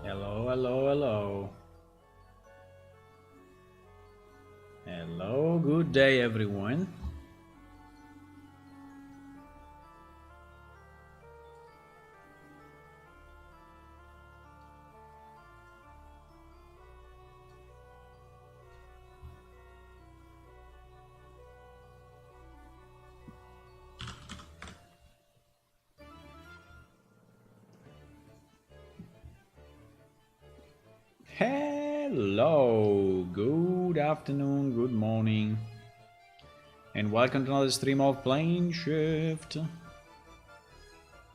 Hello, hello, hello. Hello, good day, everyone. Hello, good afternoon, good morning, and welcome to another stream of Plane Shift,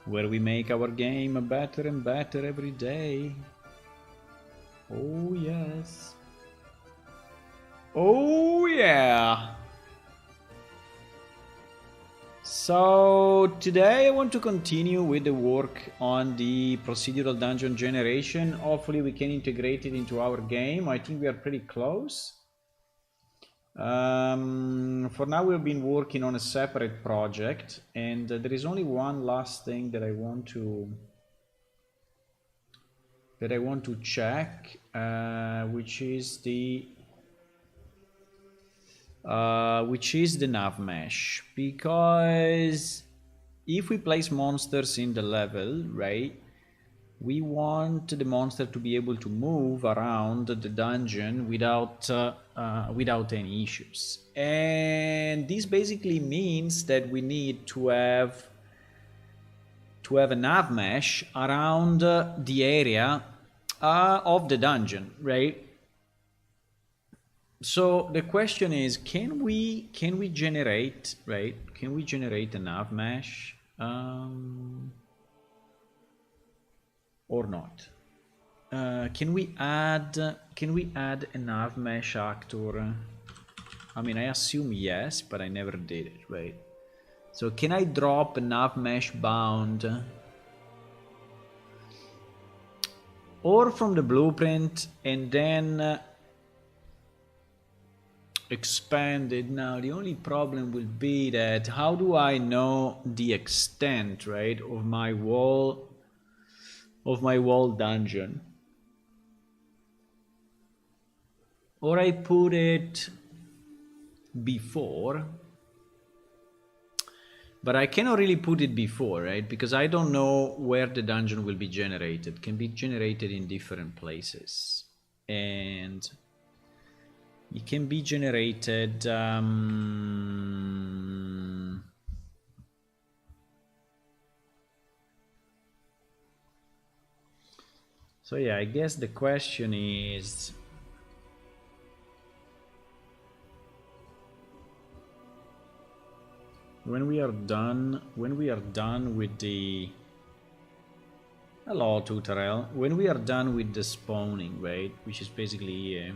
where we make our game better and better every day. Oh, yes. Oh, yeah. So today I want to continue with the work on the procedural dungeon generation. Hopefully we can integrate it into our game. I think we are pretty close. For now we've been working on a separate project, and there is only one last thing that I want to check, which is the nav mesh, because if we place monsters in the level, right, we want the monster to be able to move around the dungeon without any issues. And this basically means that we need to have a nav mesh around the area of the dungeon, right? So the question is, can we generate, right? Can we generate a nav mesh or not? Can we add a nav mesh actor? I mean, I assume yes, but I never did it, right? So can I drop a nav mesh bound or from the blueprint and then expand it? Now the only problem will be that how do I know the extent, right, of my wall dungeon? Or I put it before, but I cannot really put it before, right, because I don't know where the dungeon will be generated. It can be generated in different places, and it can be generated so yeah, I guess the question is, when we are done with the hello tutorial, when we are done with the spawning, right, which is basically here,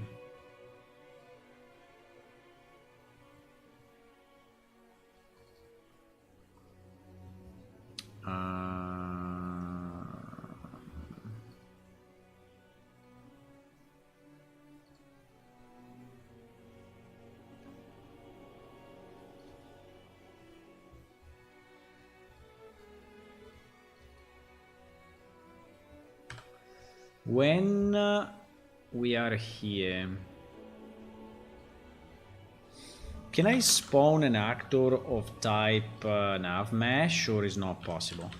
when we are here, can I spawn an actor of type nav mesh, or is not possible?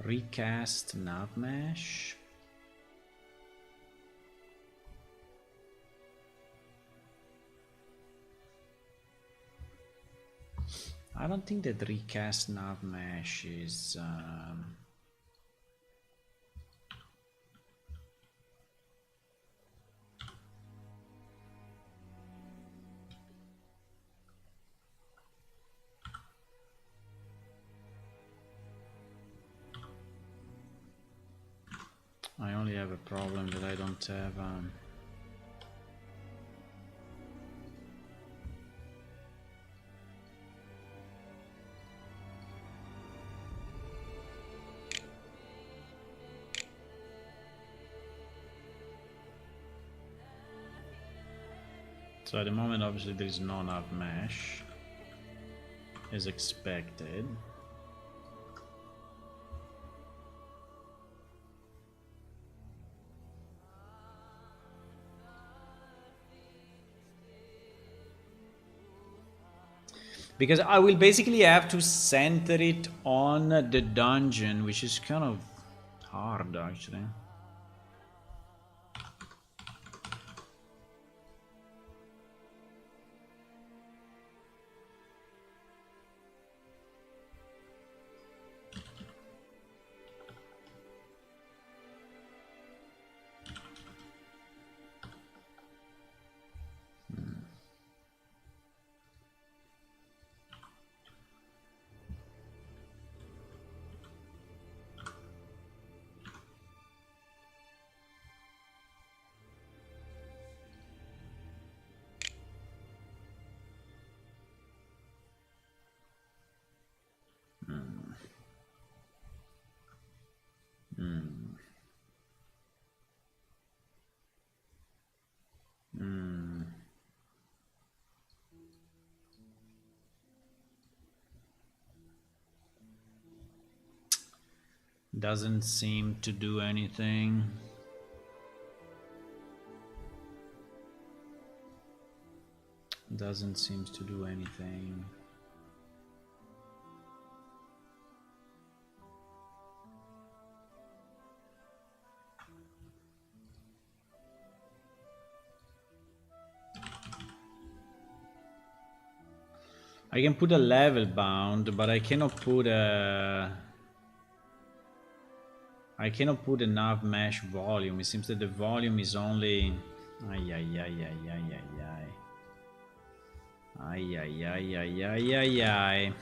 Recast nav mesh. I don't think that recast nav mesh is I only have a problem that I don't have so at the moment obviously there is no nav mesh. as expected. Because I will basically have to center it on the dungeon, which is kind of hard actually. Doesn't seem to do anything. Doesn't seem to do anything. I can put a level bound, but I cannot put a... I cannot put a nav mesh volume. It seems that the volume is only... Ay, ay, ay, ay, ay, ay, ay. Ay, ay, ay, ay, ay, ay, ay.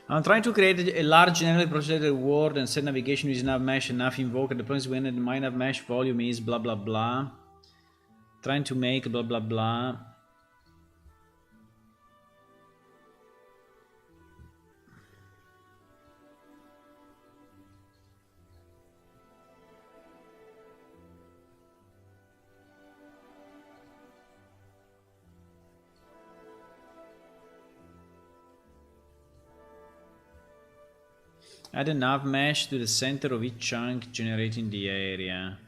I'm trying to create a large generally processed word and set navigation using nav mesh and nav invoker. The point is when my nav mesh volume is blah blah blah. Trying to make blah blah blah. Add a nav mesh to the center of each chunk, generating the area.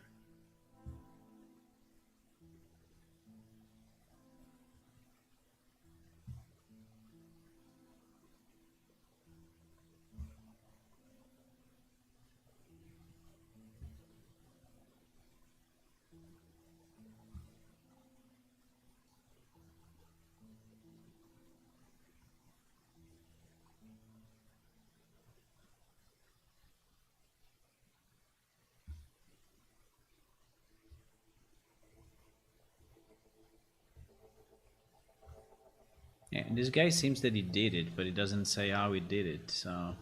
Yeah, this guy seems that he did it, but it doesn't say how he did it, so...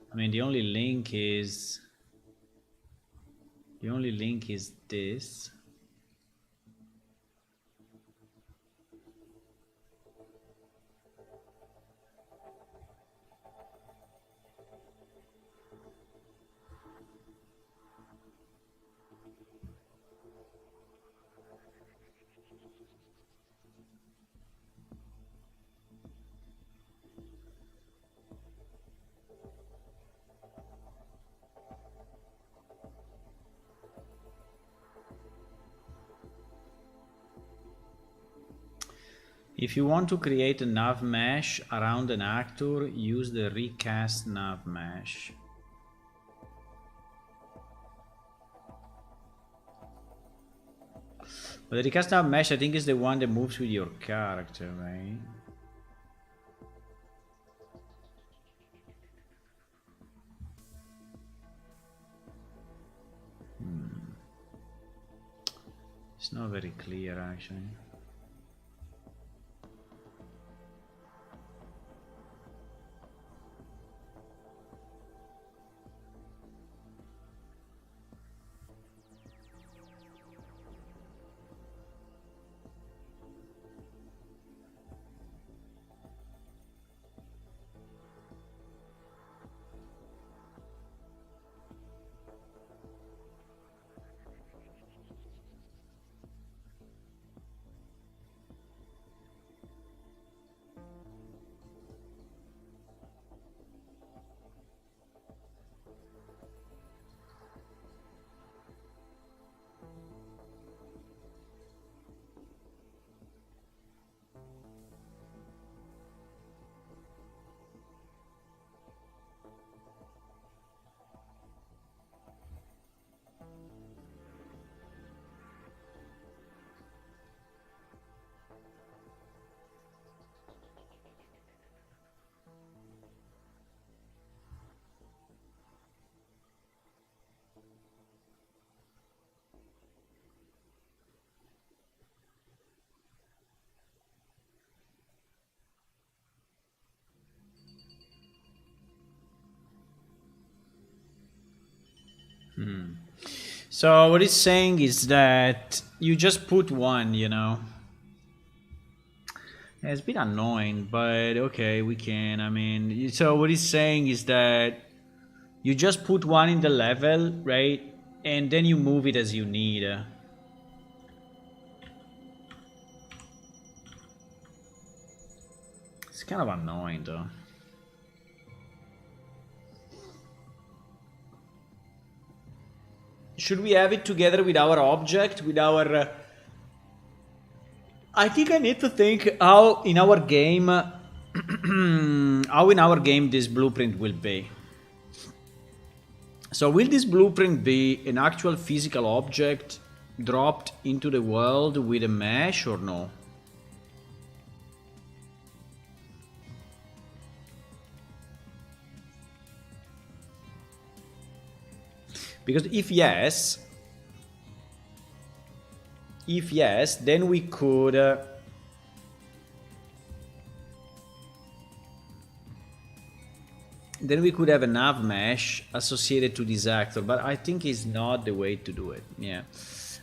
I mean, the only link is... The only link is this. If you want to create a nav mesh around an actor, use the recast nav mesh. But the recast nav mesh, I think, is the one that moves with your character, right? It's not very clear, actually. So what it's saying is that you just put one, you know. Yeah, it's a bit annoying, but okay, we can. I mean, so what it's saying is that you just put one in the level, right? And then you move it as you need. It's kind of annoying, though. Should we have it together with our object, with our... I think I need to think how in our game... how in our game this blueprint will be. So will this blueprint be an actual physical object dropped into the world with a mesh or no? Because if yes, then we could have a nav mesh associated to this actor, but I think it's not the way to do it. Yeah,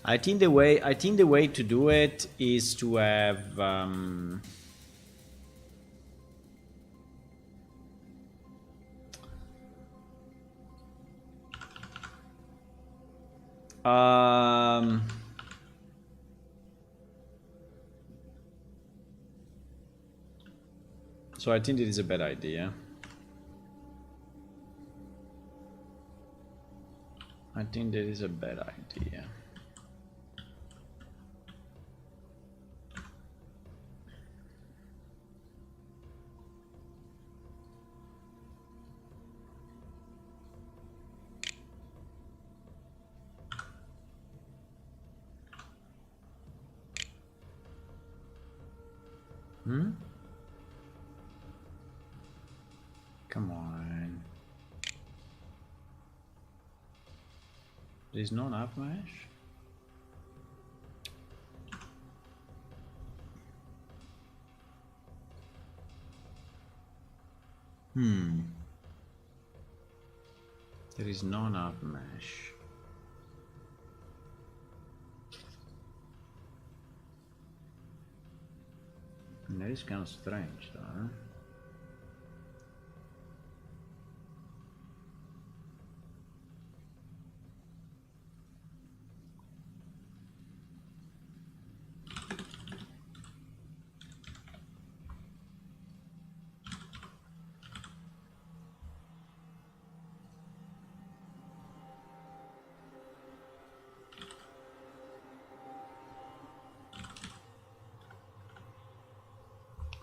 I think the way to do it is to have so I think it is a bad idea. I think that is a bad idea. Come on. There's no nav mesh? There is no nav mesh. That is kind of strange, though. Huh?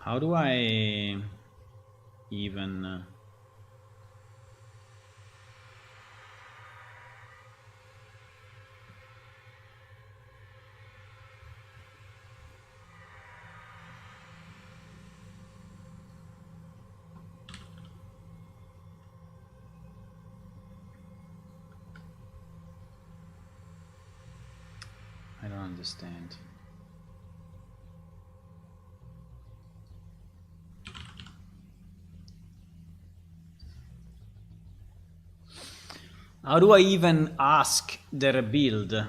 How do I even... I don't understand. How do I even ask the rebuild?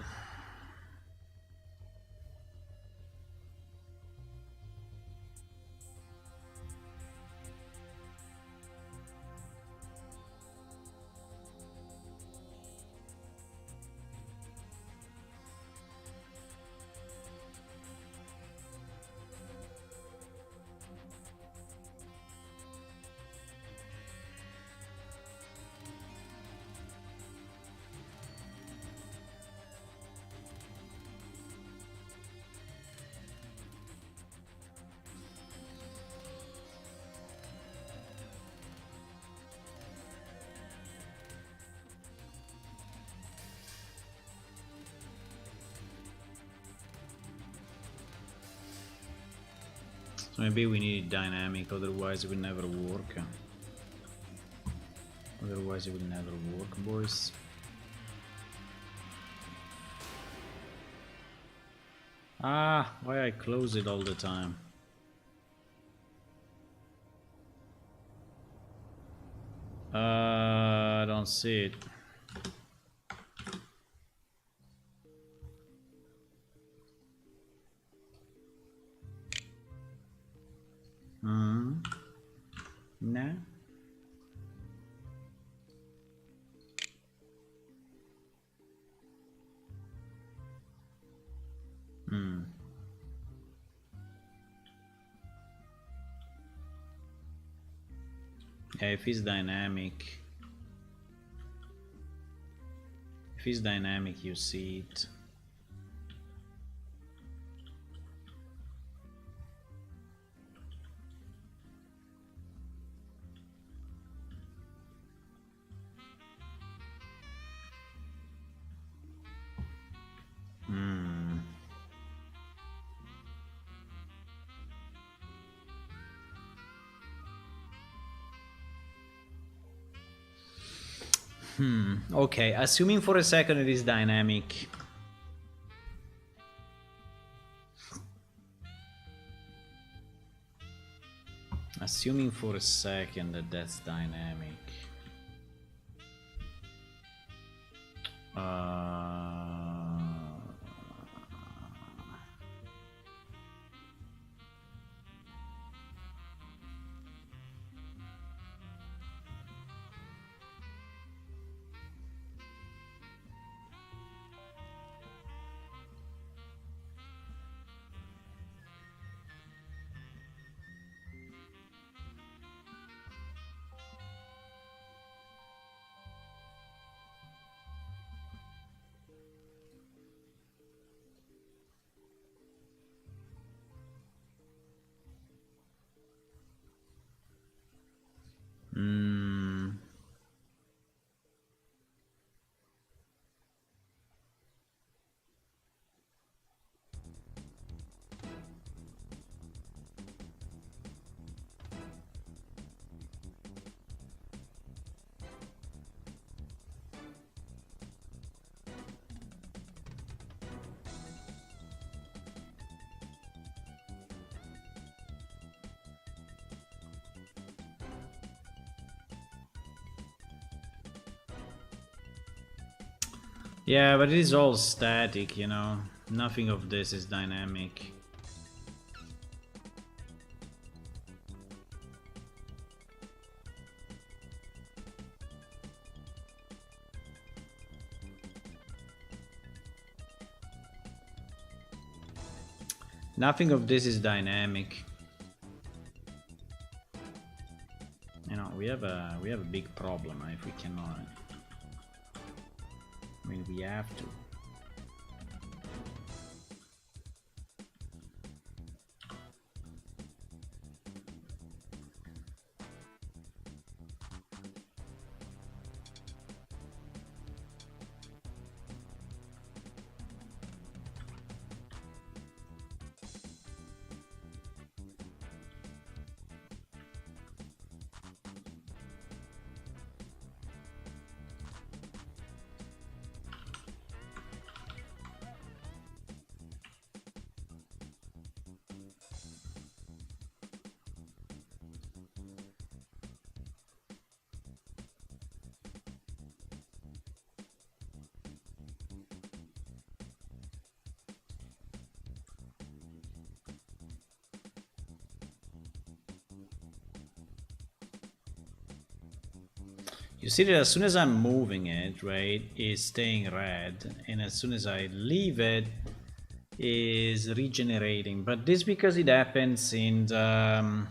So maybe we need dynamic, otherwise it will never work. Otherwise it will never work, boys. Ah, why I close it all the time? I don't see it. Nah. Yeah, if it's dynamic, you see it. Okay, assuming for a second it is dynamic. Assuming for a second that that's dynamic. Yeah, but it is all static, you know. Nothing of this is dynamic. Nothing of this is dynamic. You know, we have a big problem if we cannot. I mean, we have to. You see that as soon as I'm moving it, right, it's staying red, and as soon as I leave it, is regenerating. But this because it happens in the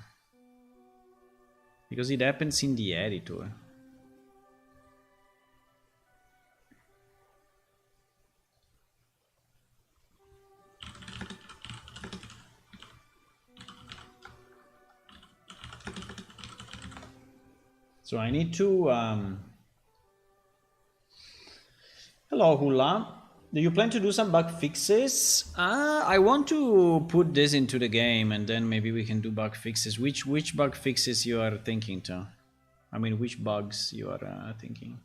editor. So I need to hello, Hula. Do you plan to do some bug fixes? I want to put this into the game, and then maybe we can do bug fixes. Which bug fixes you are thinking to? I mean, which bugs you are thinking?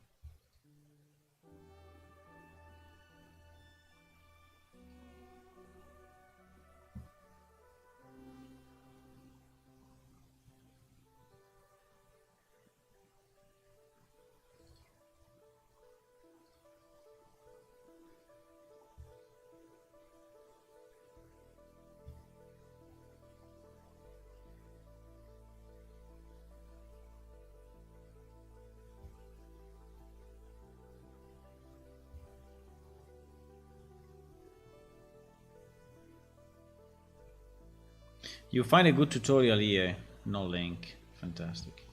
You find a good tutorial here. No link. Fantastic.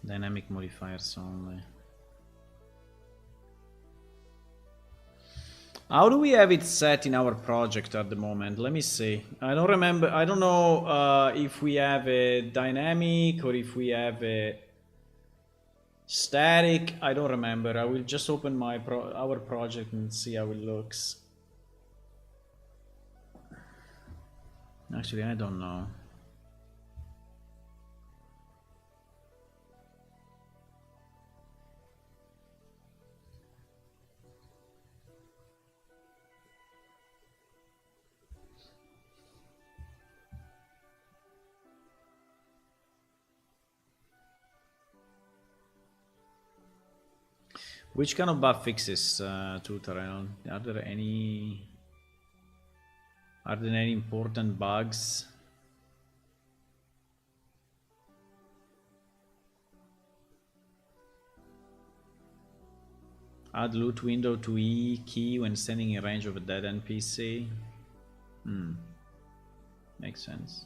Dynamic modifiers only. How do we have it set in our project at the moment? Let me see. I don't remember. I don't know if we have a dynamic or if we have a static. I don't remember. I will just open my our project and see how it looks. Actually, I don't know. Which kind of bug fixes tutorial? Are there any important bugs? Add loot window to E key when standing in range of a dead NPC. Makes sense.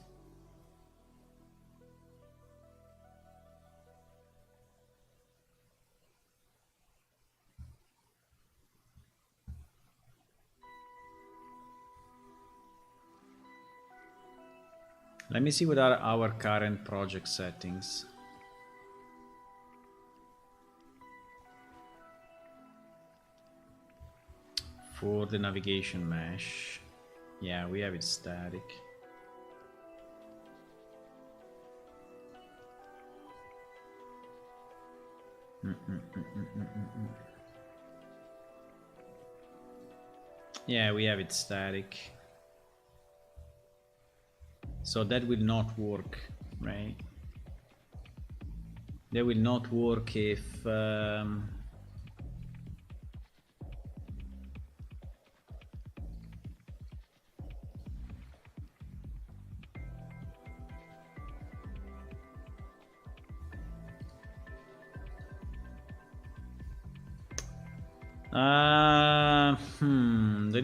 Let me see what are our current project settings. For the navigation mesh. Yeah, we have it static. Yeah, we have it static. So that will not work, right? That will not work if that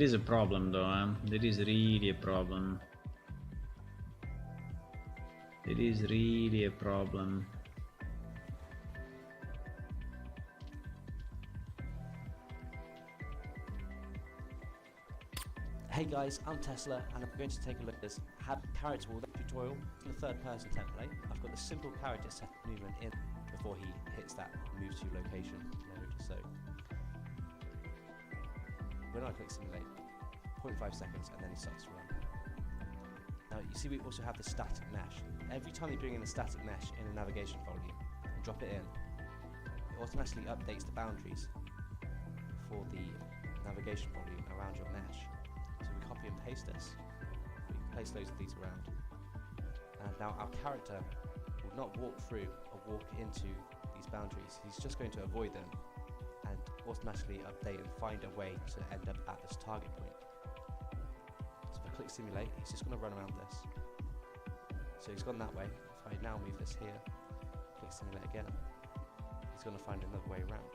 is a problem though. That is really a problem. It is really a problem. Hey guys, I'm Tesla and I'm going to take a look at this character tutorial in the third person template. I've got the simple character set movement in before he hits that move to location mode. So when I click simulate, 0.5 seconds and then he starts to run. Now you see we also have the static mesh. Every time you bring in a static mesh in a navigation volume and drop it in, it automatically updates the boundaries for the navigation volume around your mesh. So we copy and paste this, we place loads of these around, and now our character will not walk through or walk into these boundaries. He's just going to avoid them and automatically update and find a way to end up at this target point. So if I click simulate, he's just going to run around this. So he's gone that way. If I now move this here, click simulate again, he's going to find another way around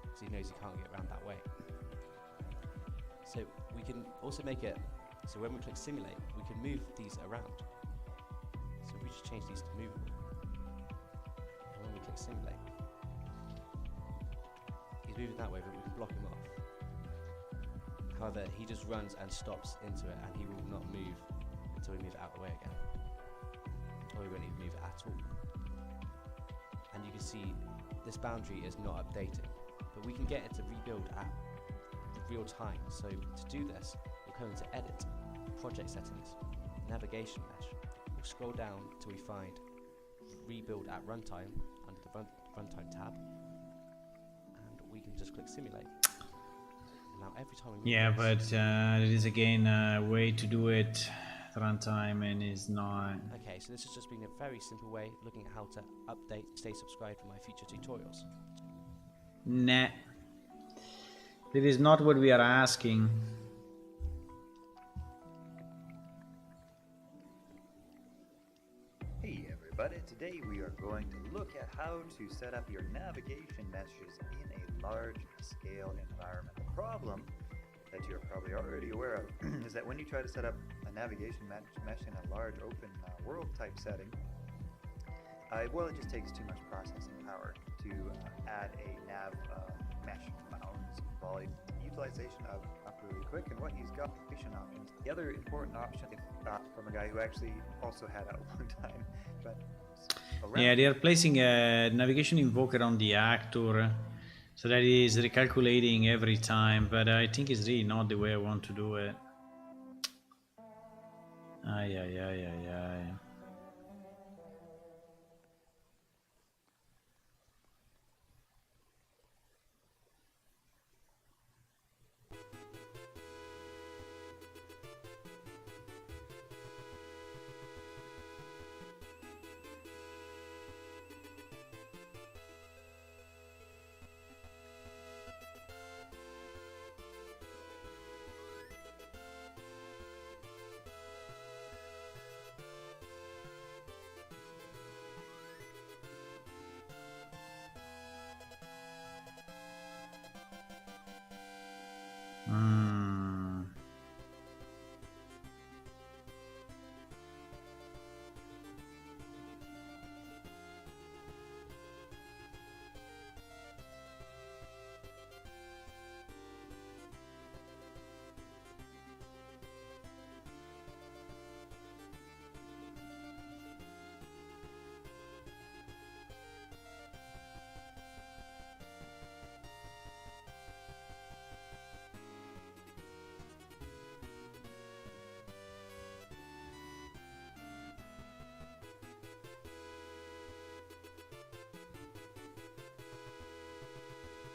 because he knows he can't get around that way. So we can also make it so when we click simulate, we can move these around. So we just change these to movable. And when we click simulate, he's moving that way, but we can block him off. However, he just runs and stops into it, and he will not move until we move it out of the way again. Or we won't even move it at all. And you can see this boundary is not updating, but we can get it to rebuild at real time. So to do this, we'll come into edit, project settings, navigation mesh. We'll scroll down till we find rebuild at runtime under the runtime tab, and we can just click simulate. And now every time we move but it is again a way to do it at runtime and is not. Okay, so this has just been a very simple way looking at how to update, stay subscribed for my future tutorials. Nah. That is not what we are asking. Hey everybody. everybody. Today we are going to look at how to set up your navigation meshes in a large scale environment. The problem that you're probably already aware of is that when you try to set up a navigation mesh in a large open world type setting, well, it just takes too much processing power to add a nav mesh bounds volume. Utilization of really quick, and what he's got options. The other important option from a guy who actually also had at one time, but yeah, they are placing a navigation invoker on the actor so that it is recalculating every time, but I think it's really not the way I want to do it. Ay, ay, ay, ay, ay.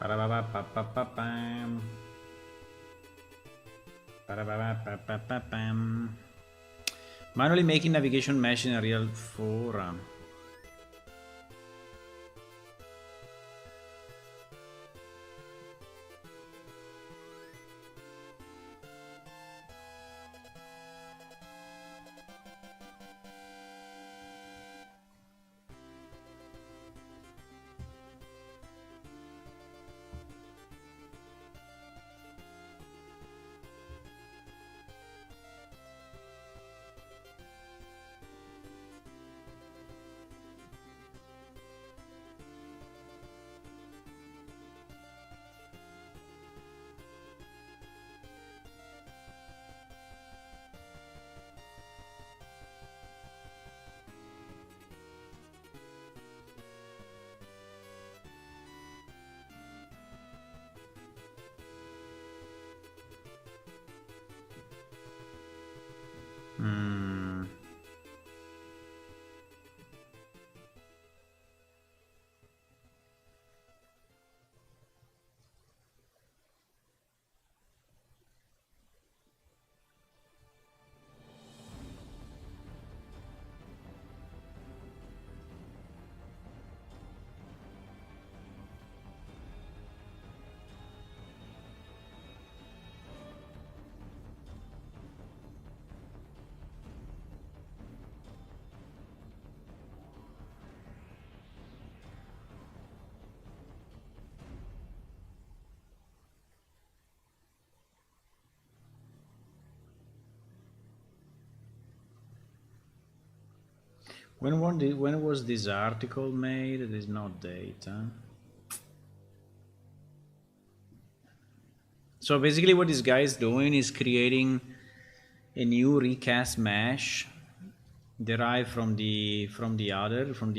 Ba-da-ba-ba-ba-ba-bam. Ba-da-ba-ba-ba-ba-bam. Manually making navigation mesh in a real forum. When was this article made? There is no date. Huh? So basically, what this guy is doing is creating a new recast mesh derived from the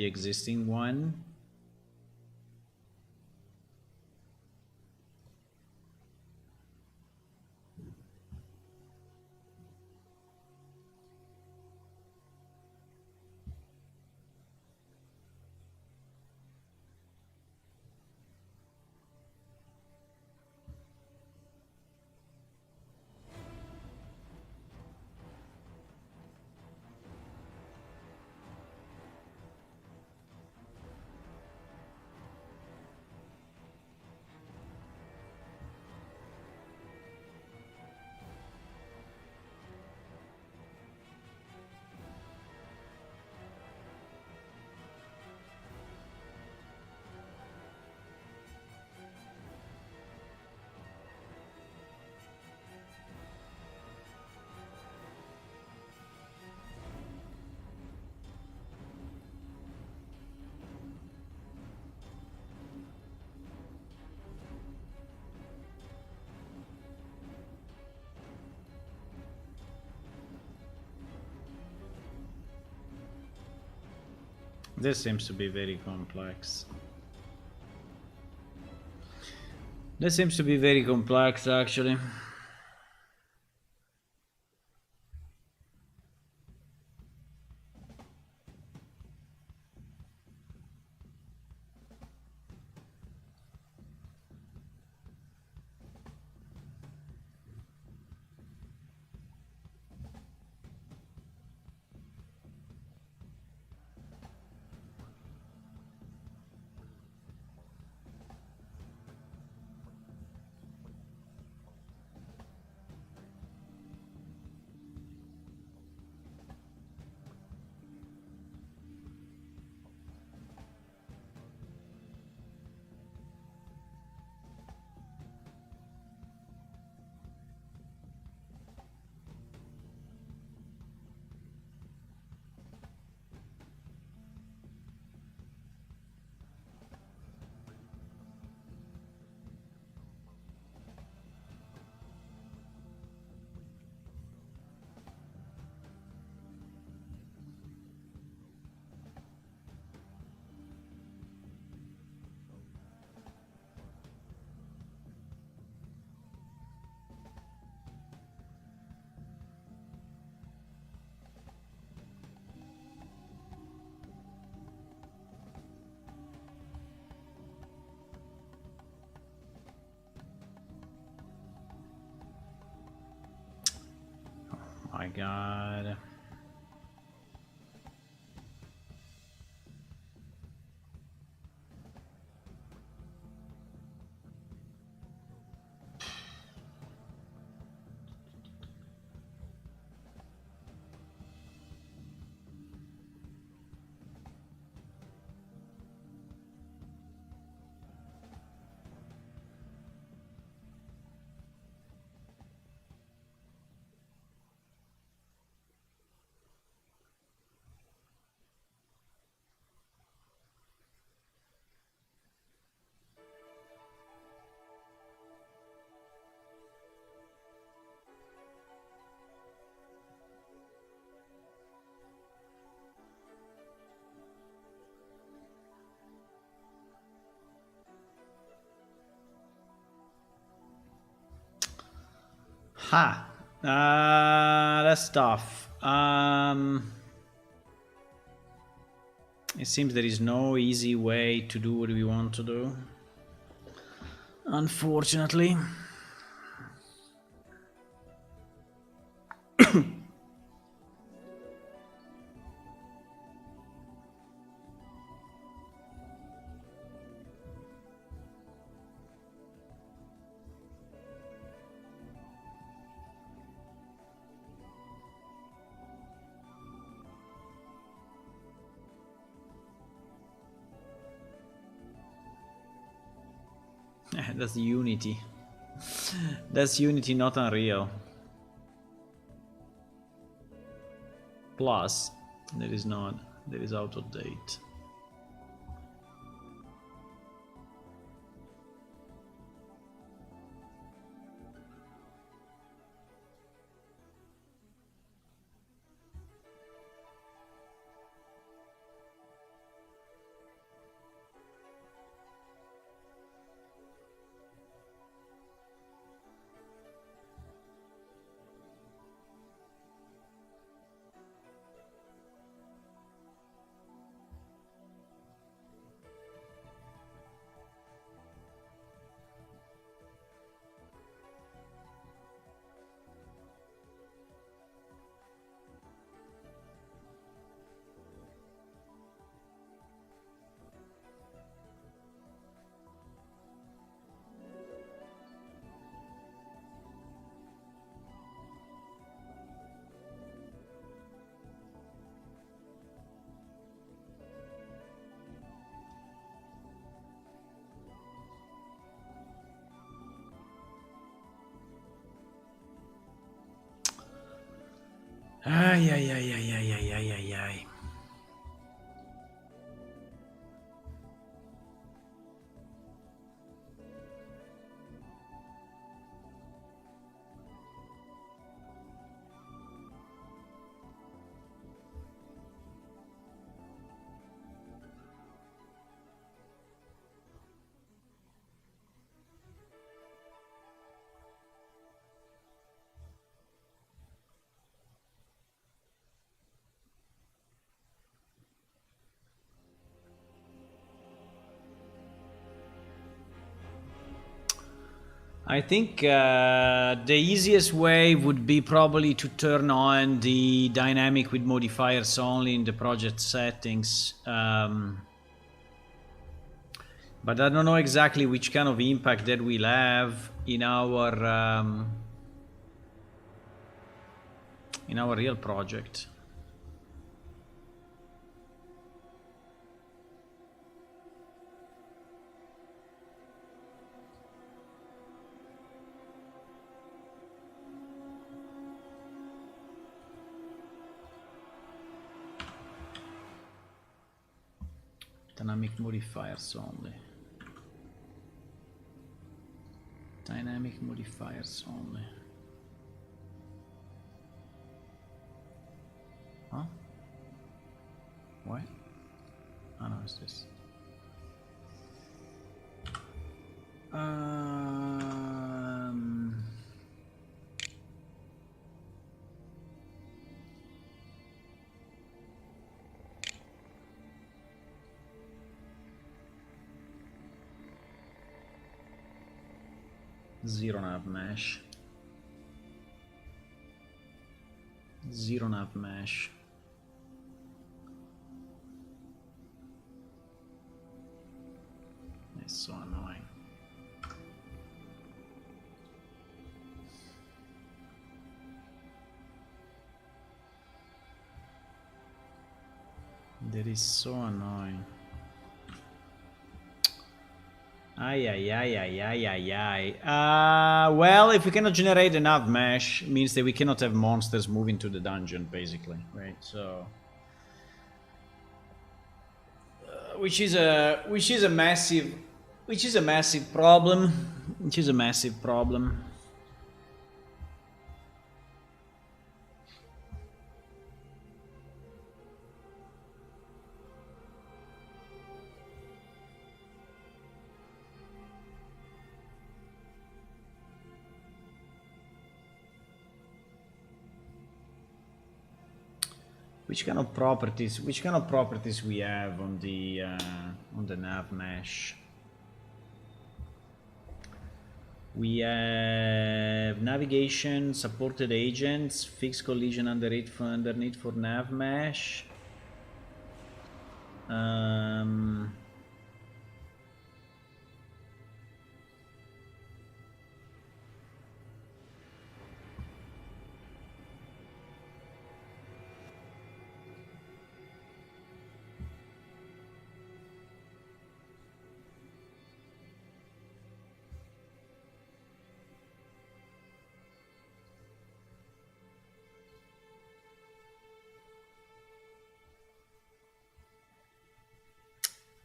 existing one. This seems to be very complex. This seems to be very complex, actually. My god. Ha! That's tough. It seems there is no easy way to do what we want to do. Unfortunately. That's Unity. That's Unity, not Unreal. Plus, there is not. There is out of date. Ay, ay, ay, ay, ay, ay, ay, ay, ay. I think the easiest way would be probably to turn on the dynamic with modifiers only in the project settings. But I don't know exactly which kind of impact that will have in our real project. Dynamic modifiers only. Dynamic modifiers only. Huh? What? Oh no, it's this. Zero nav mesh. Zero nav mesh. It's so annoying. That is so annoying. Ay, ay, ay, ay, ay, ay, ay. Well, if we cannot generate enough mesh, it means that we cannot have monsters move into the dungeon, basically, right? So, which is a massive problem. Which is a massive problem. Which kind of properties we have on the nav mesh? We have navigation, supported agents, fixed collision underneath for nav mesh.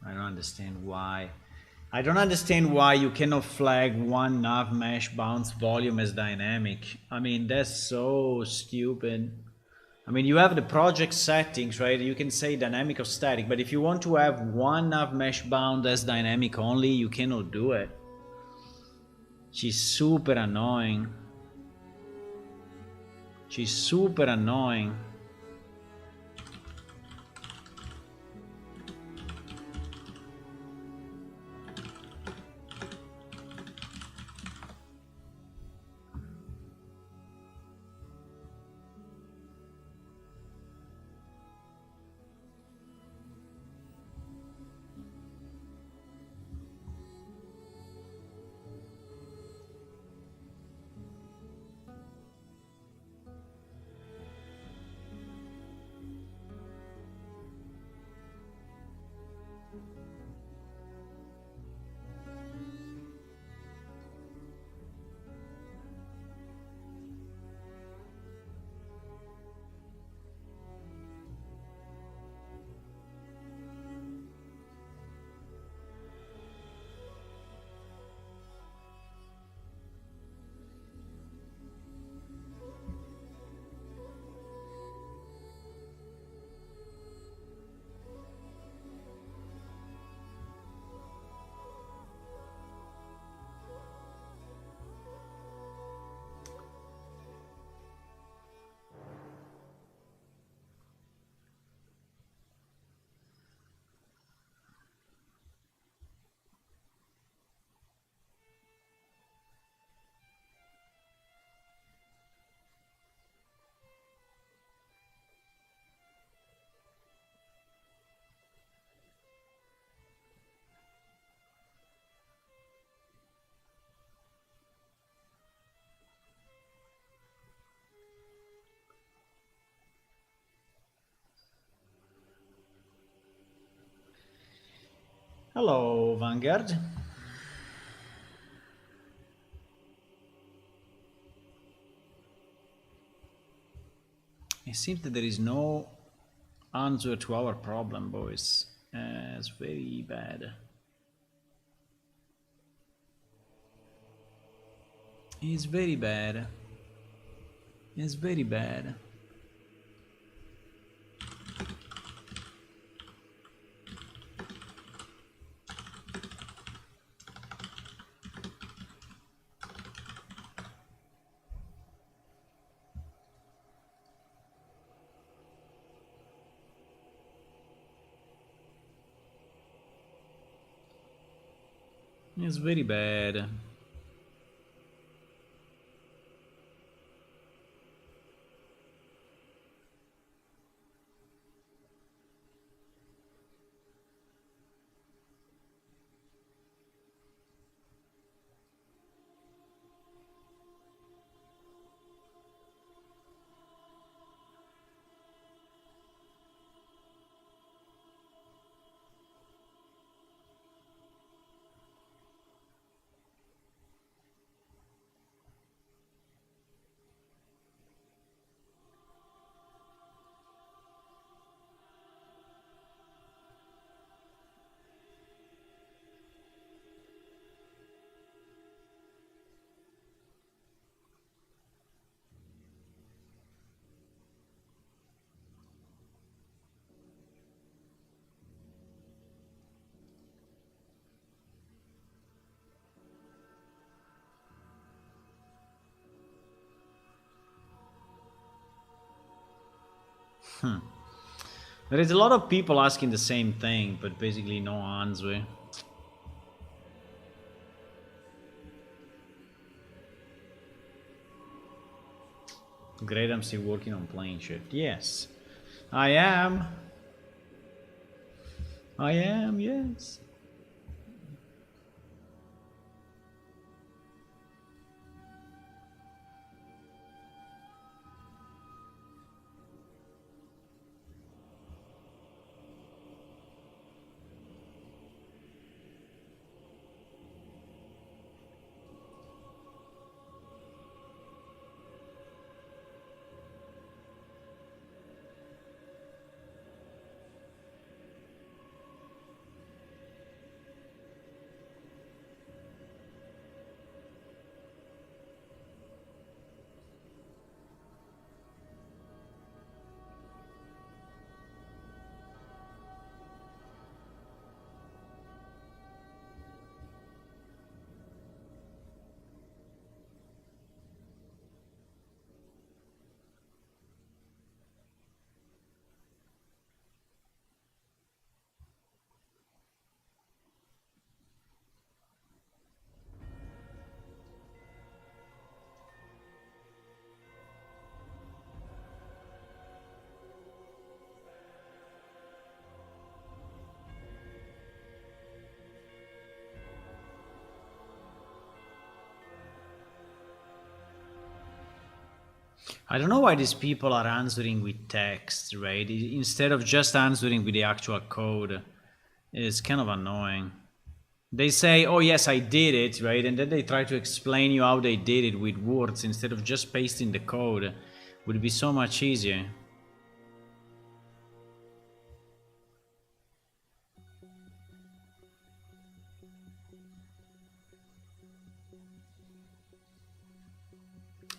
I don't understand why. I don't understand why you cannot flag one nav mesh bounce volume as dynamic. I mean, that's so stupid. I mean, you have the project settings, right? You can say dynamic or static, but if you want to have one nav mesh bound as dynamic only, you cannot do it. She's super annoying. She's super annoying. Hello, Vanguard. It seems that there is no answer to our problem, boys. It's very bad. It's very bad. It's very bad. It's very bad. There is a lot of people asking the same thing, but basically no answer. Great, I'm still working on plane shift. Yes, I am. I am, yes. I don't know why these people are answering with text, right? Instead of just answering with the actual code. It's kind of annoying. They say, oh yes, I did it, right? And then they try to explain you how they did it with words instead of just pasting the code. Would be so much easier.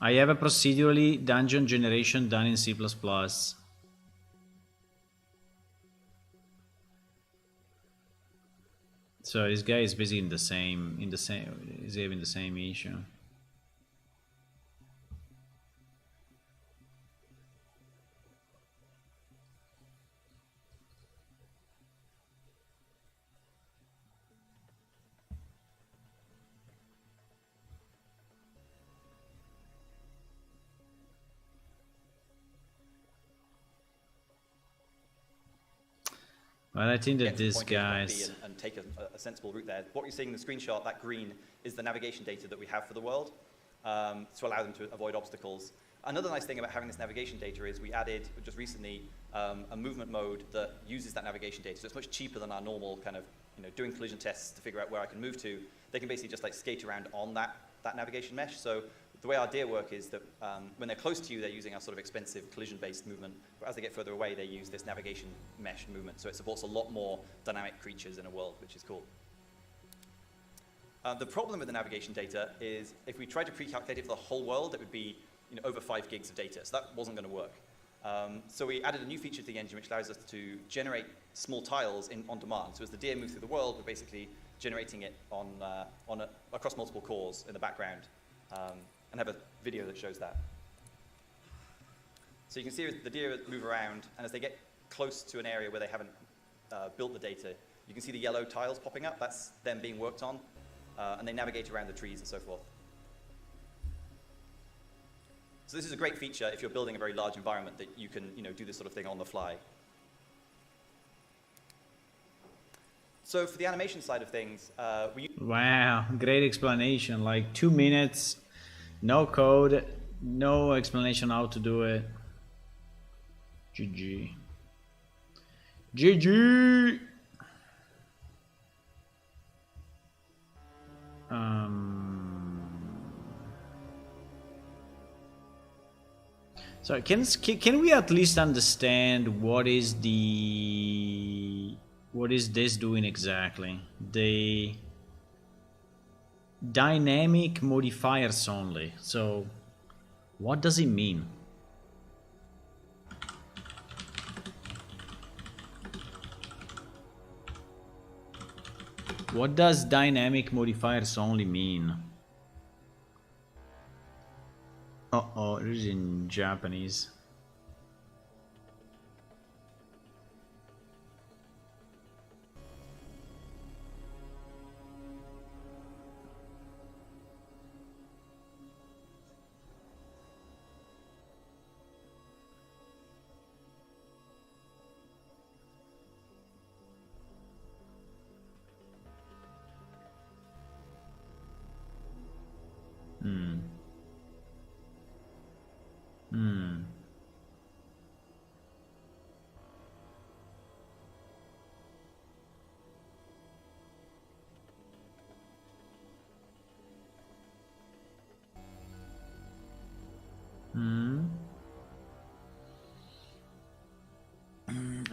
I have a procedurally dungeon generation done in C++. So this guy is basically is having the same issue. Well, I think that this guy's and take a sensible route there. What you're seeing in the screenshot, that green, is the navigation data that we have for the world to allow them to avoid obstacles. Another nice thing about having this navigation data is we added just recently a movement mode that uses that navigation data. So it's much cheaper than our normal kind of doing collision tests to figure out where I can move to, they can basically just like skate around on that navigation mesh. So the way our deer work is that when they're close to you, they're using our sort of expensive collision-based movement. But as they get further away, they use this navigation mesh movement. So it supports a lot more dynamic creatures in a world, which is cool. The problem with the navigation data is if we tried to pre-calculate it for the whole world, it would be over 5 gigs of data. So that wasn't going to work. So we added a new feature to the engine which allows us to generate small tiles on demand. So as the deer moves through the world, we're basically generating it across multiple cores in the background, and have a video that shows that. So you can see the deer move around, and as they get close to an area where they haven't built the data, you can see the yellow tiles popping up. That's them being worked on, and they navigate around the trees and so forth. So this is a great feature if you're building a very large environment that you can do this sort of thing on the fly. So for the animation side of things, wow, great explanation. Like 2 minutes, no code, no explanation how to do it. GG. GG. So can we at least understand what is this doing exactly? The dynamic modifiers only. So what does it mean? What does dynamic modifiers only mean? Uh-oh, this is in Japanese.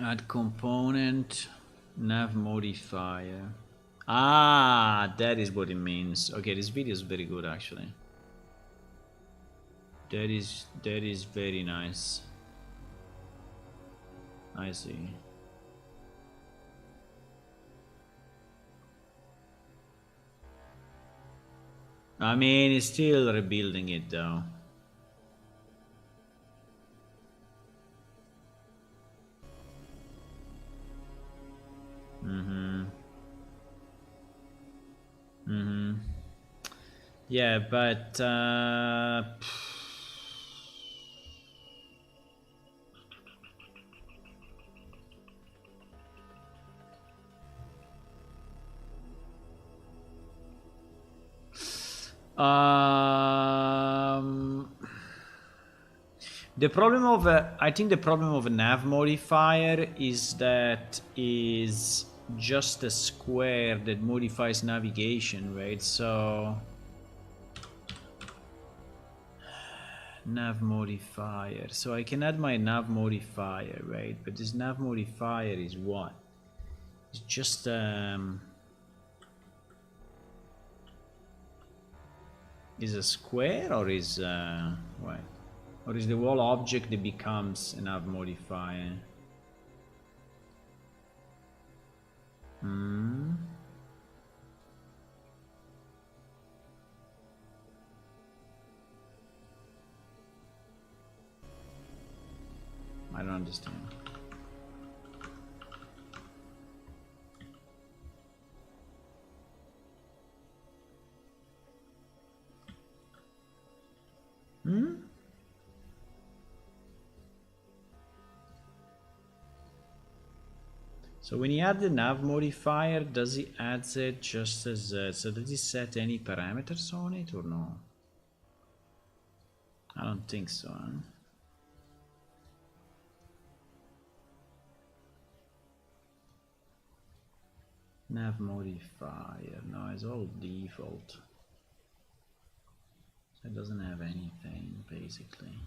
Add component, nav modifier. Ah, that is what it means. Okay, this video is very good actually. That is very nice. I see. I mean, it's still rebuilding it though. Yeah, but the problem of I think the problem of a nav modifier is that is just a square that modifies navigation, right? So nav modifier. So I can add my nav modifier, right? But this nav modifier is what? It's just is a square or is what? Or is the whole object that becomes a nav modifier? I don't understand. So when you add the nav modifier, does he add it just as so does he set any parameters on it or no? I don't think so. Huh? Nav modifier. No, it's all default. So it doesn't have anything basically.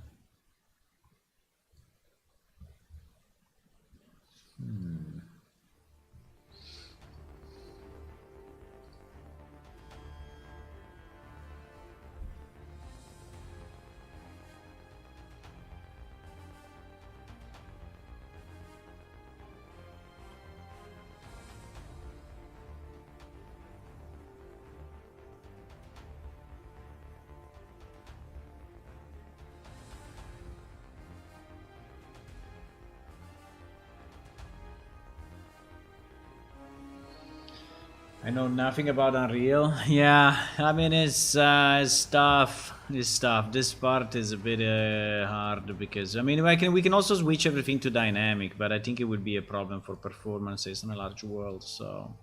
I know nothing about Unreal. Yeah, I mean it's tough. It's tough. This part is a bit hard because I mean we can also switch everything to dynamic, but I think it would be a problem for performances in a large world. So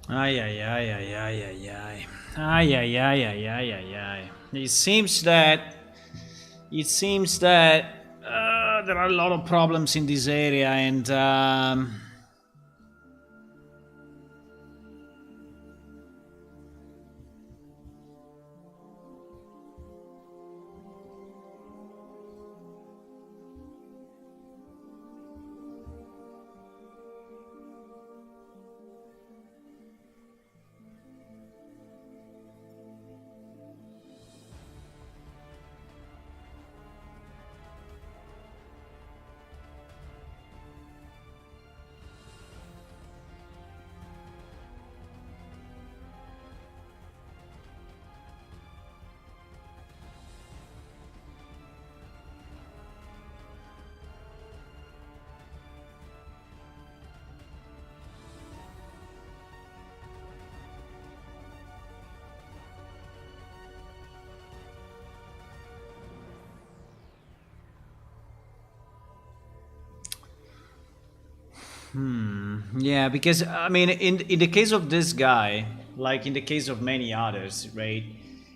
ay ay ay ay ay ay ay ay ay ay ay ay ay ay. It seems that there are a lot of problems in this area, and yeah, because I mean, in the case of this guy, like in the case of many others, right?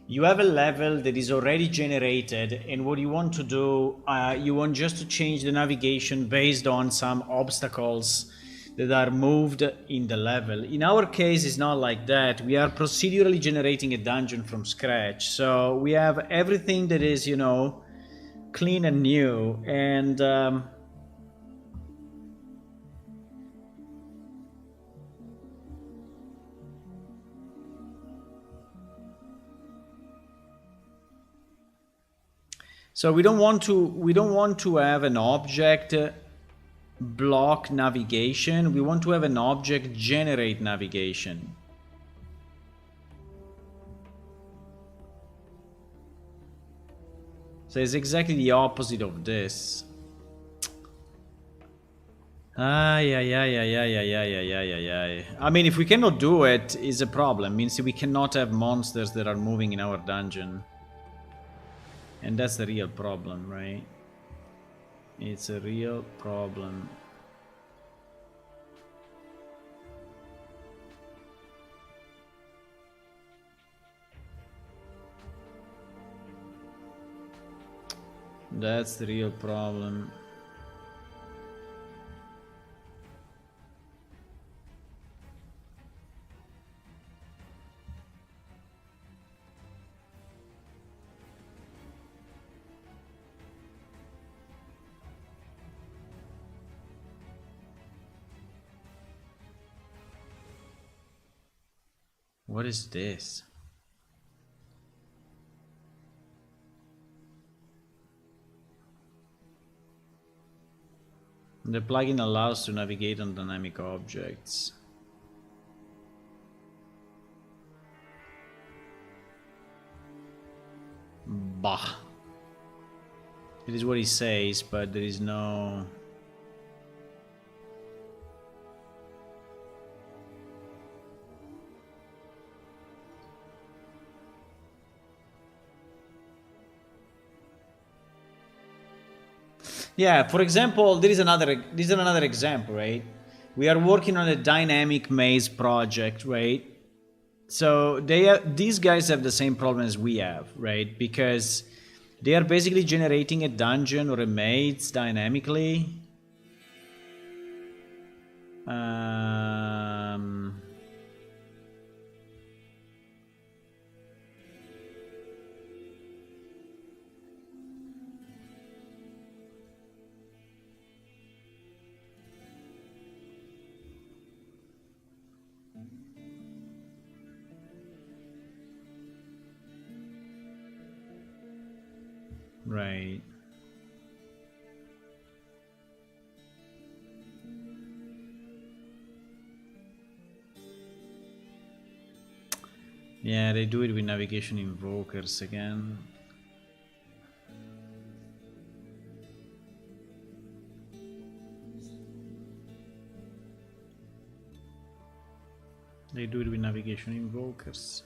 You have a level that is already generated, and what you want to do, you want just to change the navigation based on some obstacles that are moved in the level. In our case, it's not like that. We are procedurally generating a dungeon from scratch, so we have everything that is, clean and new, and so we don't want to have an object block navigation. We want to have an object generate navigation. So it's exactly the opposite of this. Ay, ay, ay, ay, ay, ay, ay, ay, ay, ay, ay. I mean, if we cannot do it, is a problem. Means we cannot have monsters that are moving in our dungeon. And that's the real problem, right? It's a real problem. That's the real problem. What is this? The plugin allows to navigate on dynamic objects. Bah. It is what he says, but there is no... Yeah, for example, there is another example, right? We are working on a dynamic maze project, right? So these guys have the same problem as we have, right? Because they are basically generating a dungeon or a maze dynamically. Right. Yeah, they do it with navigation invokers again. They do it with navigation invokers.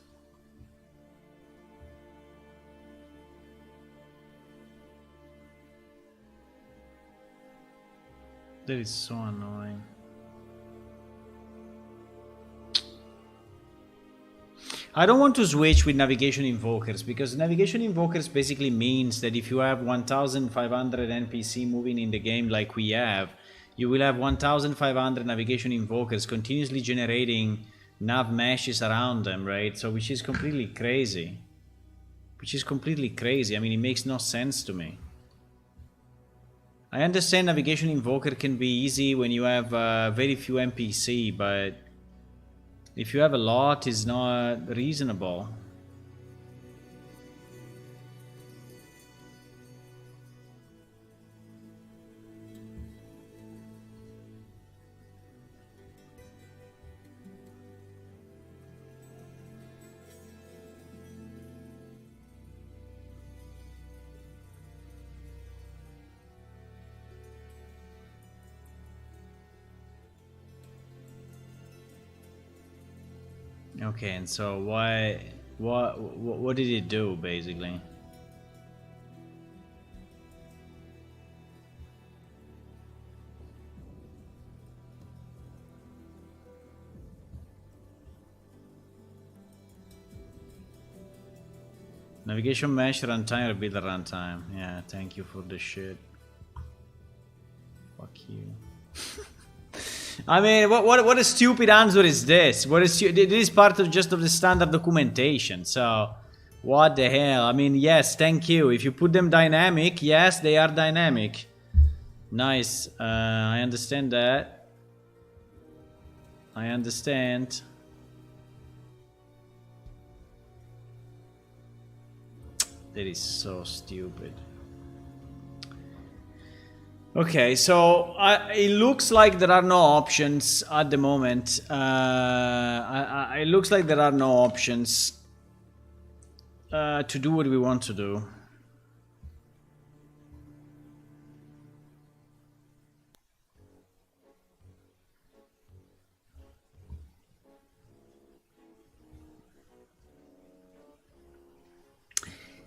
That is so annoying. I don't want to switch with navigation invokers because navigation invokers basically means that if you have 1,500 NPC moving in the game like we have, you will have 1,500 navigation invokers continuously generating nav meshes around them, right? So which is completely crazy. I mean, it makes no sense to me. I understand navigation invoker can be easy when you have very few NPC, but if you have a lot, it's not reasonable. Okay, and so what did it do basically? Navigation mesh runtime or builder runtime? Yeah, thank you for the shit. Fuck you. I mean, what a stupid answer is this? This is part of just of the standard documentation. So, what the hell? I mean, yes, thank you. If you put them dynamic, yes, they are dynamic. Nice. I understand that. I understand. That is so stupid. Okay, so it looks like there are no options at the moment. It looks like there are no options to do what we want to do.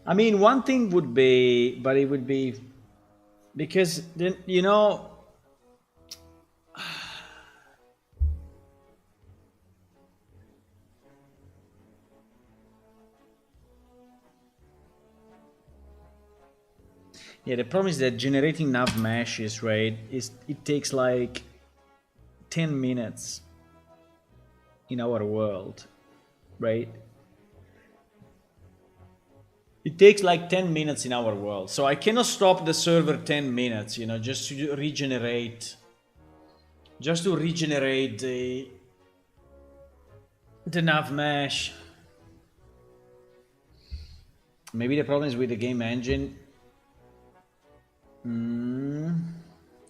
I mean, one thing would be, but it would be because then, you know, Yeah, the problem is that generating nav meshes, right, it takes like 10 minutes in our world, right? It takes like 10 minutes in our world. So I cannot stop the server 10 minutes, you know, just to regenerate the nav mesh. Maybe the problem is with the game engine.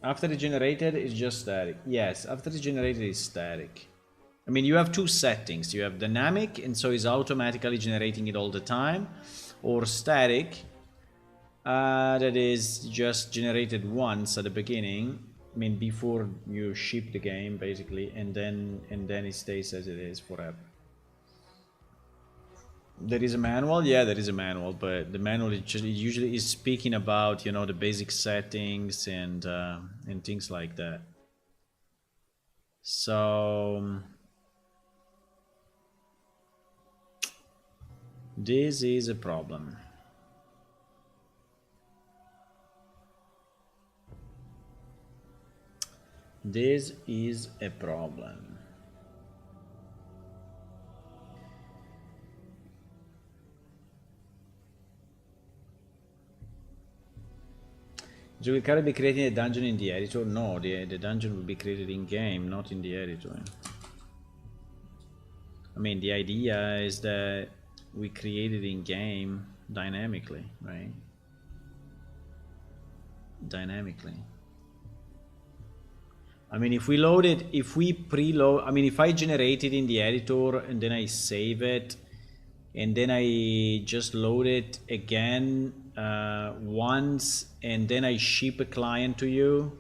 After it's generated, it's just static. Yes, after it's generated, it's static. I mean, you have two settings. You have dynamic, and so it's automatically generating it all the time, or static, that is just generated once at the beginning. I mean, before you ship the game, basically, and then it stays as it is forever. There is a manual, yeah, there is a manual, but the manual is just, it usually is speaking about, you know, the basic settings and things like that. So this is a problem. This is a problem. So will Kara be creating a dungeon in the editor? No, the dungeon will be created in game, not in the editor. I mean, the idea is that we create it in game dynamically, right? Dynamically. I mean, if we load it, if we preload, I mean, if I generate it in the editor and then I save it, and then I just load it again once, and then I ship a client to you,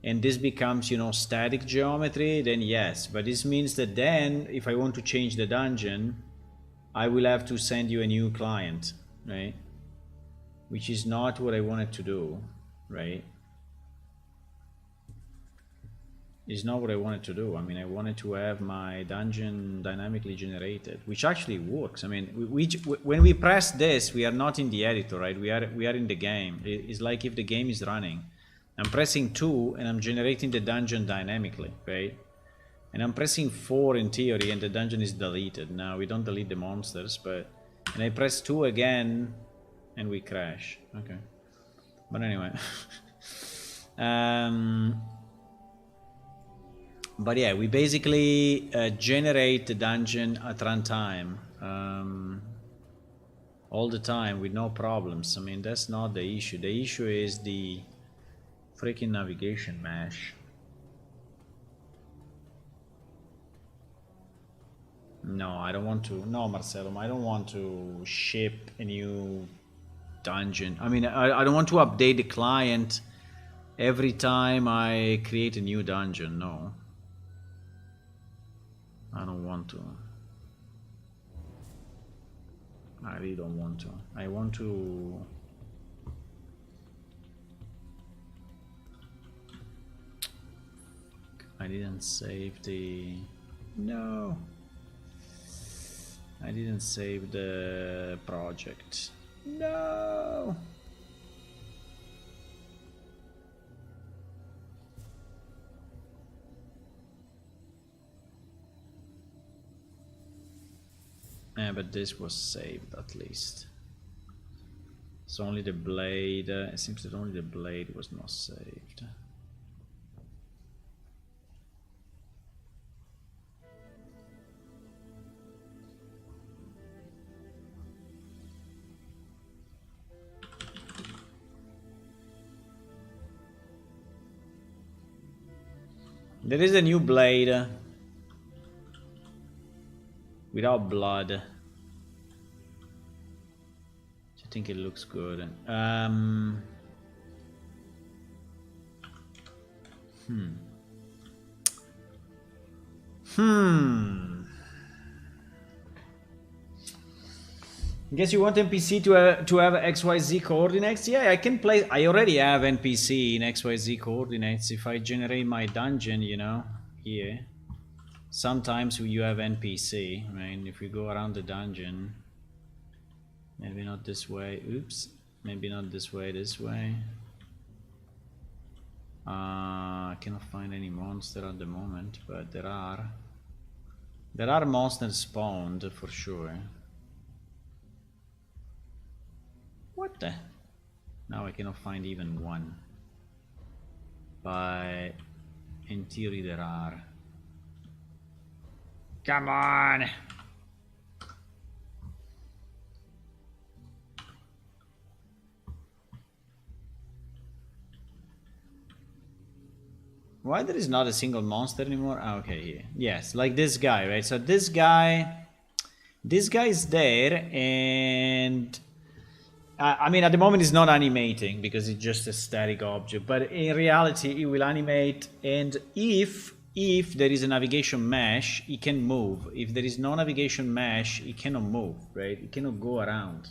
and this becomes, you know, static geometry, then yes. But this means that then, if I want to change the dungeon, I will have to send you a new client, right? Which is not what I wanted to do, right? Is not what I wanted to do. I mean, I wanted to have my dungeon dynamically generated, which actually works. I mean, when we press this, we are not in the editor, right? We are in the game. It's like if the game is running. I'm pressing 2 and I'm generating the dungeon dynamically, right? And I'm pressing 4 in theory and the dungeon is deleted. Now, we don't delete the monsters, but... And I press 2 again and we crash. Okay. But anyway. But yeah, we basically generate the dungeon at runtime all the time with no problems. I mean, that's not the issue. The issue is the freaking navigation mesh. No, I don't want to. No, Marcelo, I don't want to ship a new dungeon. I mean, I don't want to update the client every time I create a new dungeon. No. I don't want to. I really don't want to. I want to... I didn't save the... No. I didn't save the project. No. Yeah, but this was saved at least. So only the blade, it seems that only the blade was not saved. There is a new blade. Without blood. I think it looks good. Guess you want NPC to have XYZ coordinates? Yeah, I can play. I already have NPC in XYZ coordinates. If I generate my dungeon, you know, here. Sometimes you have NPC, right? If we go around the dungeon, maybe not this way. Oops. Maybe not this way, this way. I cannot find any monster at the moment, but there are monsters spawned for sure. What the? Now I cannot find even one. But in theory there are. Come on! Why there is not a single monster anymore? Ah, okay, here. Yes, like this guy, right? So this guy is there, and I mean, at the moment it's not animating because it's just a static object, but in reality it will animate, and if there is a navigation mesh, it can move. If there is no navigation mesh, it cannot move, right? It cannot go around.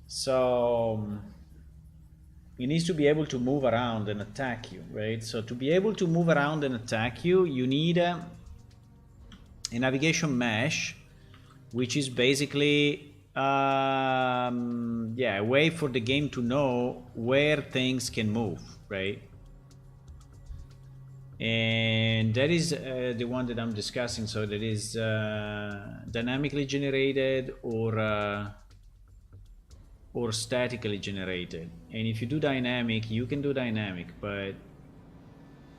So it needs to be able to move around and attack you, right? So to be able to move around and attack you, you need a navigation mesh, which is basically yeah, a way for the game to know where things can move, right? And that is the one that I'm discussing. So that is dynamically generated or statically generated. And if you do dynamic, you can do dynamic, but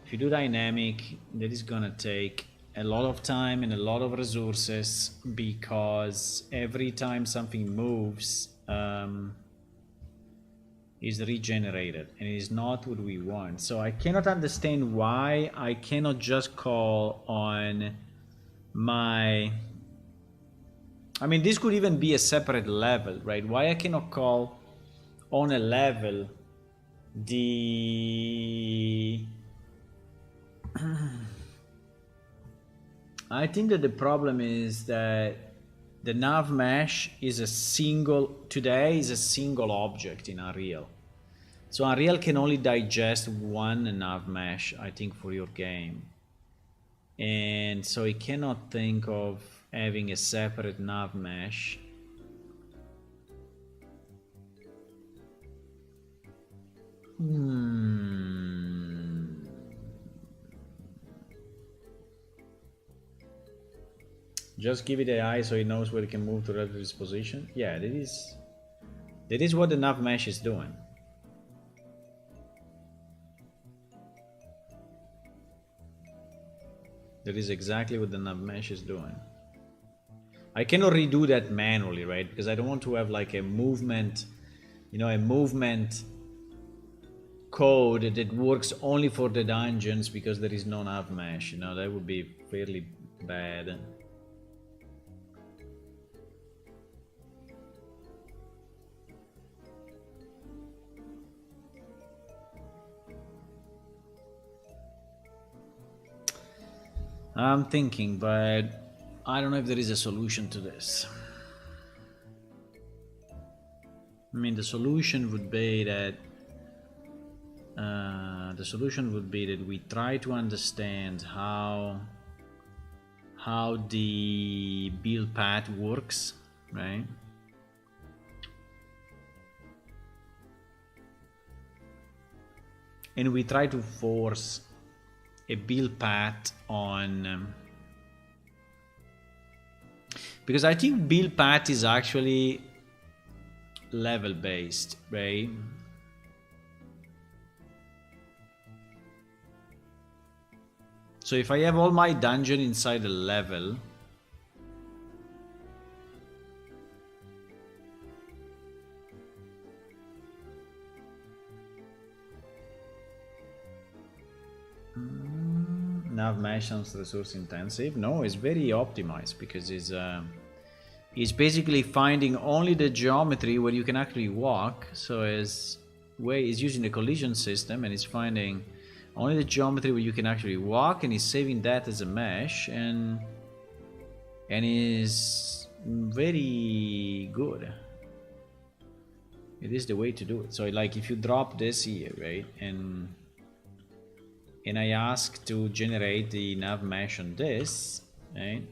if you do dynamic, that is gonna take a lot of time and a lot of resources, because every time something moves is regenerated, and it is not what we want. So I cannot understand why I cannot just call on my, I mean, this could even be a separate level, right? Why I cannot call on a level the I think that the problem is that the nav mesh is a single object in Unreal. So Unreal can only digest one nav mesh, I think, for your game. And so it cannot think of having a separate nav mesh. Just give it AI so it knows where it can move to relative its position. Yeah, that is what the nav mesh is doing. That is exactly what the nav mesh is doing. I cannot redo that manually, right? Because I don't want to have like a movement, you know, a movement code that works only for the dungeons because there is no nav mesh. You know, that would be fairly bad. I'm thinking, but I don't know if there is a solution to this. I mean, the solution would be that we try to understand how the build path works, right? And we try to force a build path on because I think build path is actually level based, right? So if I have all my dungeon inside a level, nav mesh sounds resource intensive. No, it's very optimized because it's basically finding only the geometry where you can actually walk. So it's using the collision system, and it's finding only the geometry where you can actually walk, and it's saving that as a mesh, and is very good. It is the way to do it. So like if you drop this here, right, and I ask to generate the nav mesh on this, right?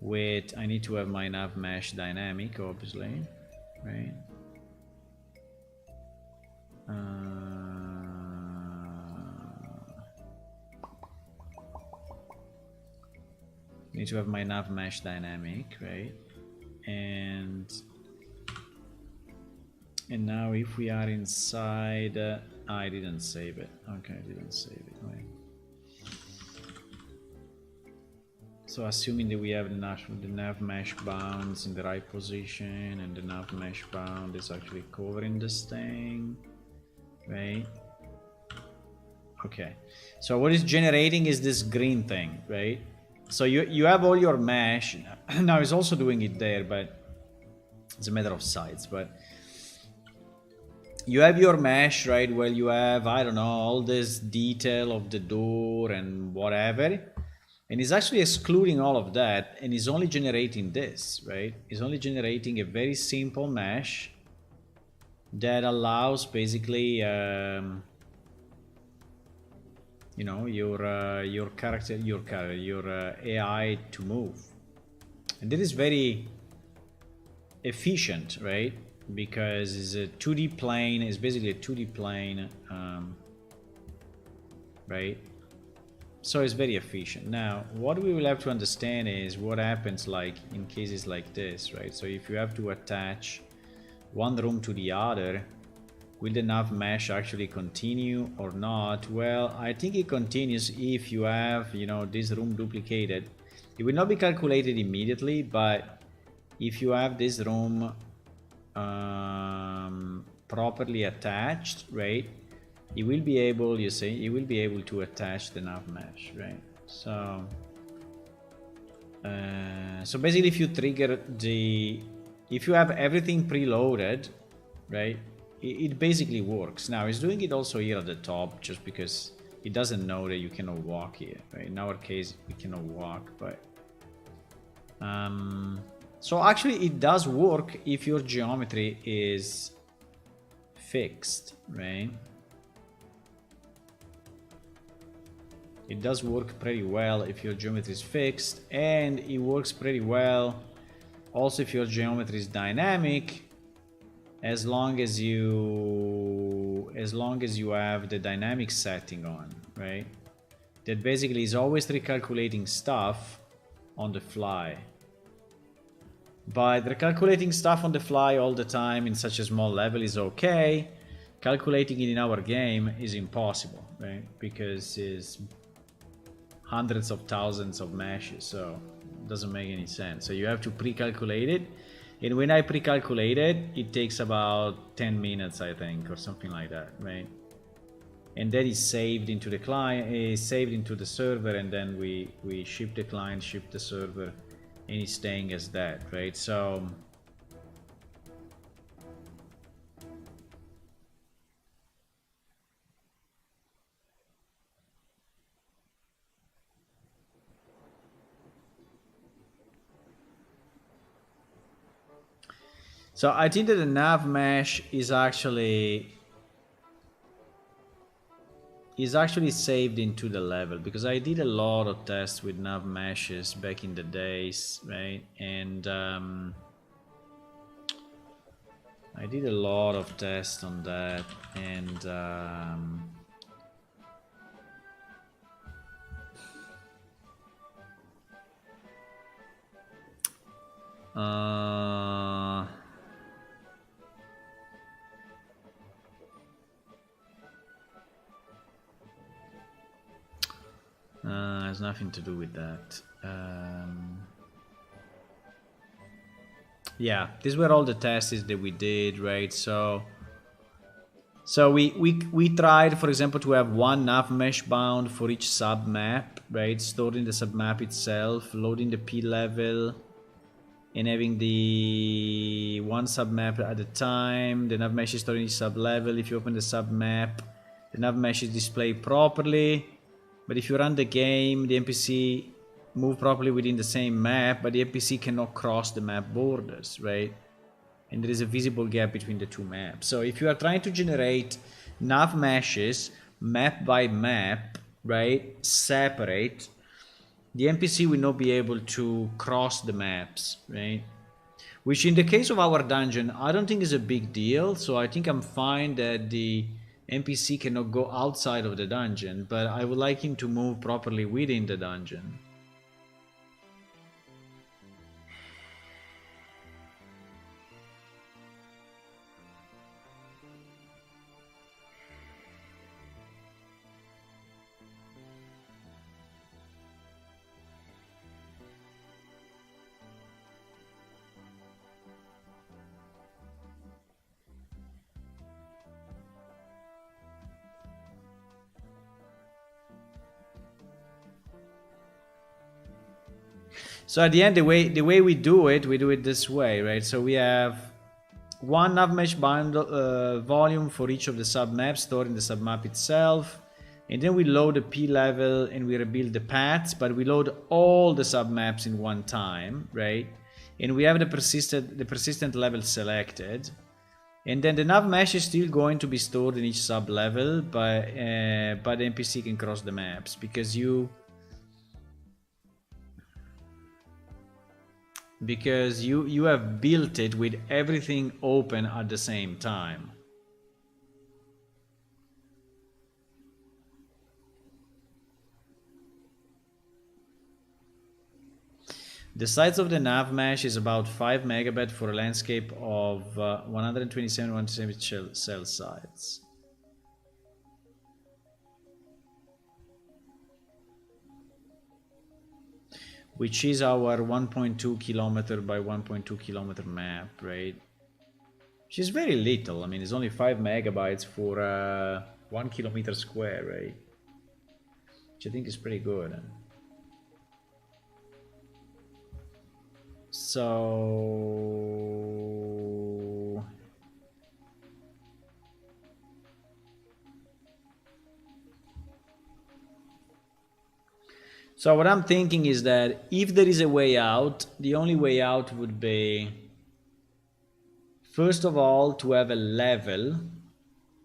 with, I need to have my nav mesh dynamic, obviously, right? Need to have my nav mesh dynamic, right? And now if we are inside, I didn't save it. Okay, I didn't save it, right? So assuming that we have the nav mesh bounds in the right position and the nav mesh bound is actually covering this thing, right? Okay, so what is generating is this green thing, right? So you have all your mesh. Now it's also doing it there, but it's a matter of size. But you have your mesh, right? Well, you have, I don't know, all this detail of the door and whatever. And it's actually excluding all of that and is only generating this, right? It's only generating a very simple mesh that allows basically, you know, your AI to move. And that is very efficient, right? Because it's a 2D plane, it's basically a 2D plane, right? So it's very efficient. Now, what we will have to understand is what happens like in cases like this, right? So if you have to attach one room to the other, will the nav mesh actually continue or not? Well, I think it continues if you have, you know, this room duplicated. It will not be calculated immediately, but if you have this room properly attached, right, it will be able, you see, it will be able to attach the nav mesh, right? So so basically if you trigger if you have everything preloaded, right, it basically works. Now it's doing it also here at the top just because it doesn't know that you cannot walk here, right? In our case we cannot walk, but so actually it does work if your geometry is fixed, right? It does work pretty well if your geometry is fixed, and it works pretty well also if your geometry is dynamic, as long as you have the dynamic setting on, right? That basically is always recalculating stuff on the fly. But recalculating stuff on the fly all the time in such a small level is okay. Calculating it in our game is impossible, right? Because it's hundreds of thousands of meshes, so it doesn't make any sense. So you have to pre-calculate it, and when I pre-calculate it, it takes about 10 minutes, I think, or something like that, right? And that is saved into the client, is saved into the server, and then we ship the client, ship the server, and it's staying as that, right? So I think that the nav mesh is actually saved into the level, because I did a lot of tests with nav meshes back in the days, right? And I did a lot of tests on that, and has nothing to do with that. Yeah, these were all the tests that we did, right? So we tried, for example, to have one nav mesh bound for each sub map, right? Stored in the sub map itself, loading the P level, and having the one sub map at a time. The nav mesh is stored in each sub level. If you open the sub map, the nav mesh is displayed properly. But if you run the game, the NPC move properly within the same map, but the NPC cannot cross the map borders, right? And there is a visible gap between the two maps. So if you are trying to generate nav meshes map by map, right, separate, the NPC will not be able to cross the maps, right? Which in the case of our dungeon, I don't think is a big deal. So I think I'm fine that the NPC cannot go outside of the dungeon, but I would like him to move properly within the dungeon. So at the end, the way we do it this way, right? So we have one navmesh bundle volume for each of the submaps stored in the submap itself, and then we load the P level and we rebuild the paths, but we load all the submaps in one time, right? And we have the persistent level selected, and then the nav mesh is still going to be stored in each sub level, but the NPC can cross the maps because you have built it with everything open at the same time. The size of the nav mesh is about 5 megabytes for a landscape of 127 cell sites. Which is our 1.2 kilometer by 1.2 kilometer map, right? Which is very little. I mean, it's only 5 megabytes for 1 kilometer square, right? Which I think is pretty good. So what I'm thinking is that if there is a way out, the only way out would be, first of all, to have a level,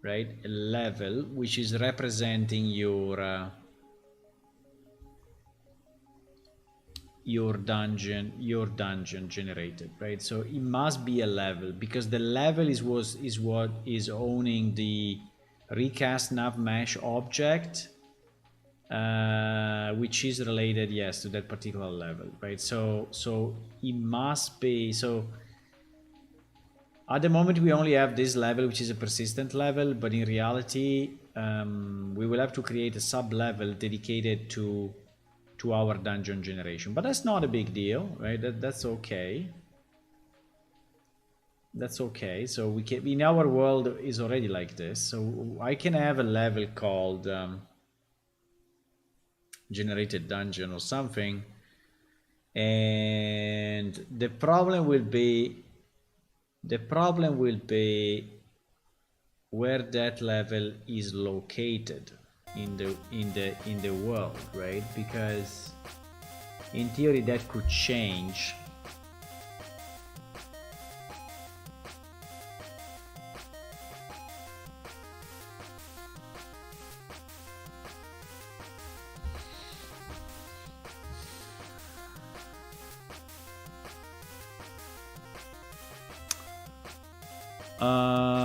right? A level which is representing your dungeon generated, right? So it must be a level because the level is what is owning the recast nav mesh object, which is related, yes, to that particular level, right? So it must be. So at the moment we only have this level, which is a persistent level, but in reality we will have to create a sub level dedicated to our dungeon generation, but that's not a big deal, right? That's okay. That's okay. So we can, in our world is already like this, so I can have a level called generated dungeon or something, and the problem will be where that level is located in the world, right? Because in theory that could change.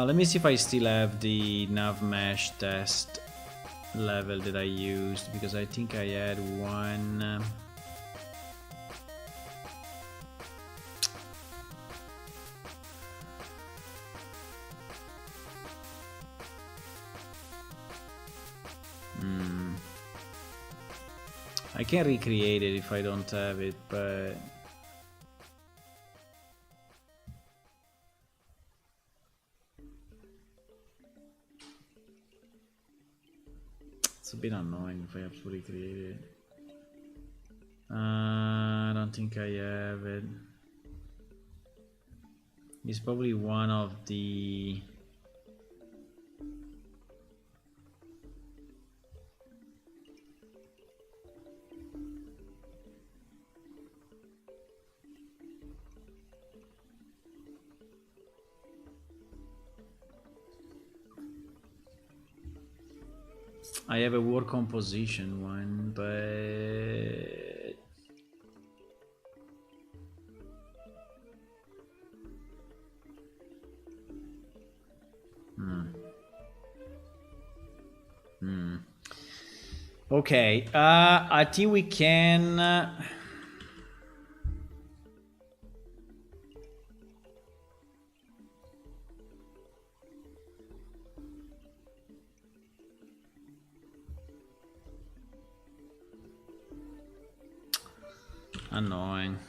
Let me see if I still have the nav mesh test level that I used, because I think I had one. I can recreate it if I don't have it, but it's a bit annoying if I have to recreate it. I don't think I have it. It's probably one of the I have a war composition one, but Okay, I think we can... Annoying.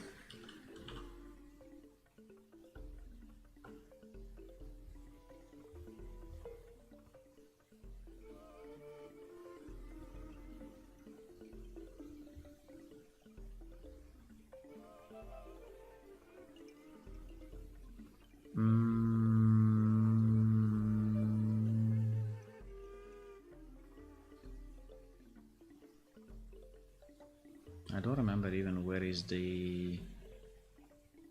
I don't remember even where is the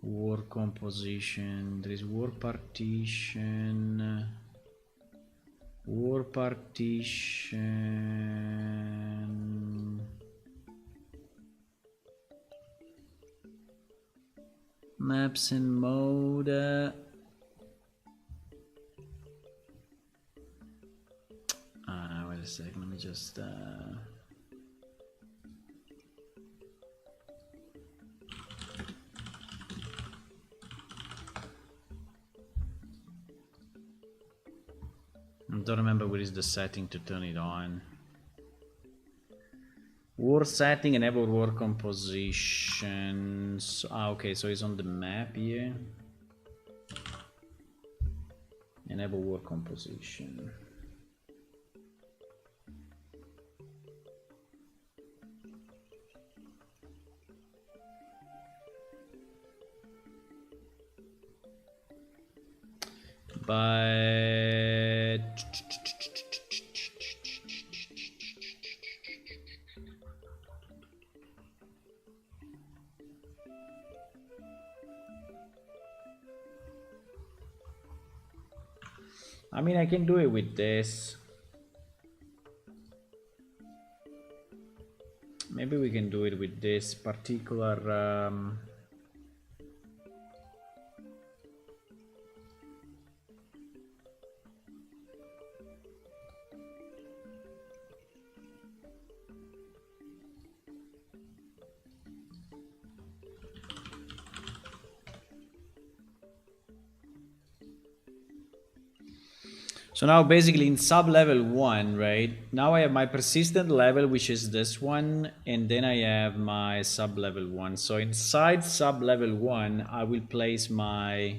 war composition. There is war partition. War partition. Maps and mode. Wait a sec, let me just I don't remember what is the setting to turn it on. War setting, enable war compositions. Okay, so it's on the map here. Enable war composition. But I mean, I can do it with this. Maybe we can do it with this particular So now basically in sub level 1, right? Now I have my persistent level, which is this one, and then I have my sub level 1. So inside sub level 1, I will place my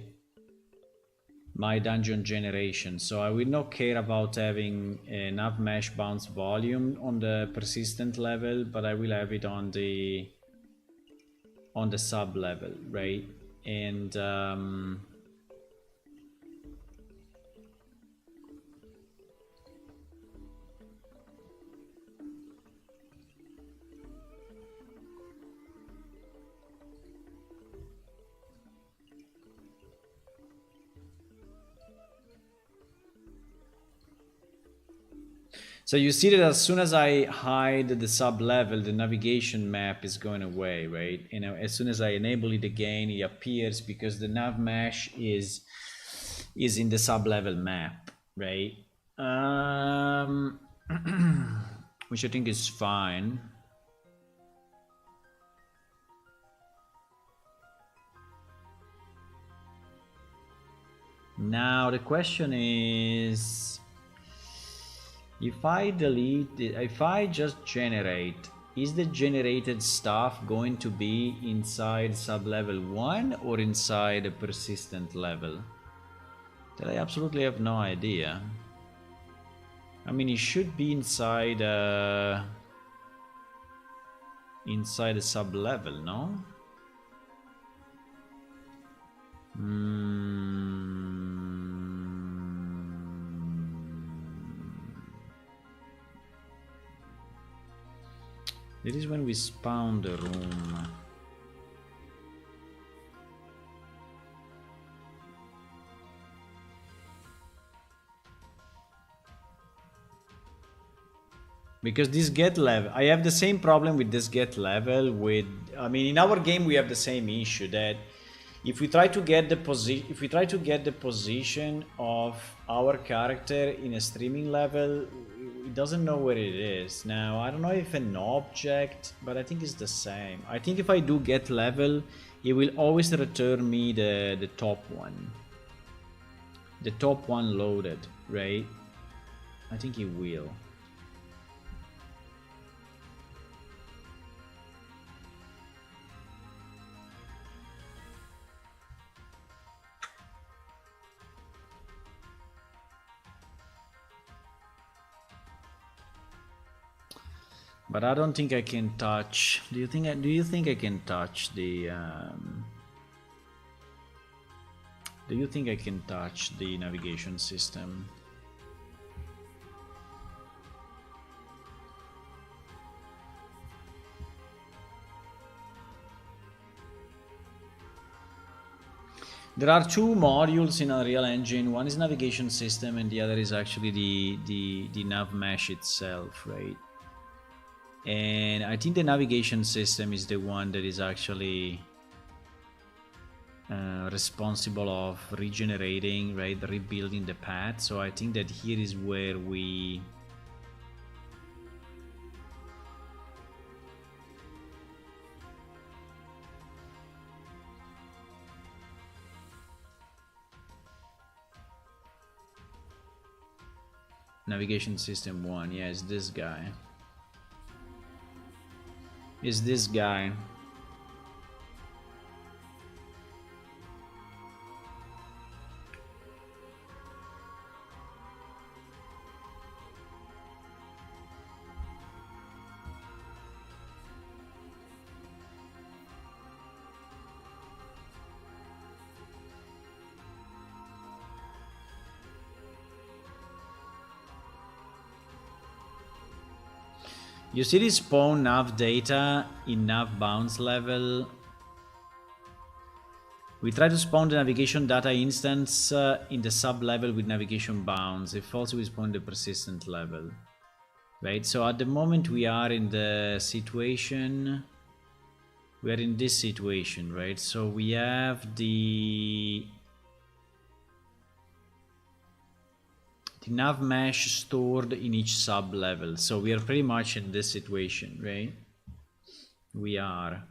dungeon generation. So I will not care about having enough mesh bounce volume on the persistent level, but I will have it on the sub level, right? And so you see that as soon as I hide the sub level, the navigation map is going away, right? You know, as soon as I enable it again, it appears because the nav mesh is in the sub level map, right? Which I think is fine. Now the question is, if I delete it, if I just generate, is the generated stuff going to be inside sub level 1 or inside a persistent level? That I absolutely have no idea. I mean, it should be inside a sub level, no? This is when we spawn the room. Because this get level, I have the same problem with this get level with, I mean, in our game we have the same issue that if we try to get the position of our character in a streaming level, it doesn't know where it is. Now, I don't know if an object, but I think it's the same. I think if I do get level, it will always return me the top one. The top one loaded, right? I think it will. But I don't think I can touch. Do you think I can touch the do you think I can touch the navigation system? There are two modules in Unreal Engine. One is navigation system and the other is actually the nav mesh itself, right? And I think the navigation system is the one that is actually responsible of regenerating, right, rebuilding the path. So I think that here is where we navigation system 1, yeah, it's this guy. Is this guy. You see this spawn nav data in nav bounds level. We try to spawn the navigation data instance in the sub level with navigation bounds. If false, we spawn the persistent level. Right, so at the moment we are in the situation, we are in this situation, right? So we have the nav mesh stored in each sub level. So we are pretty much in this situation, right? We are.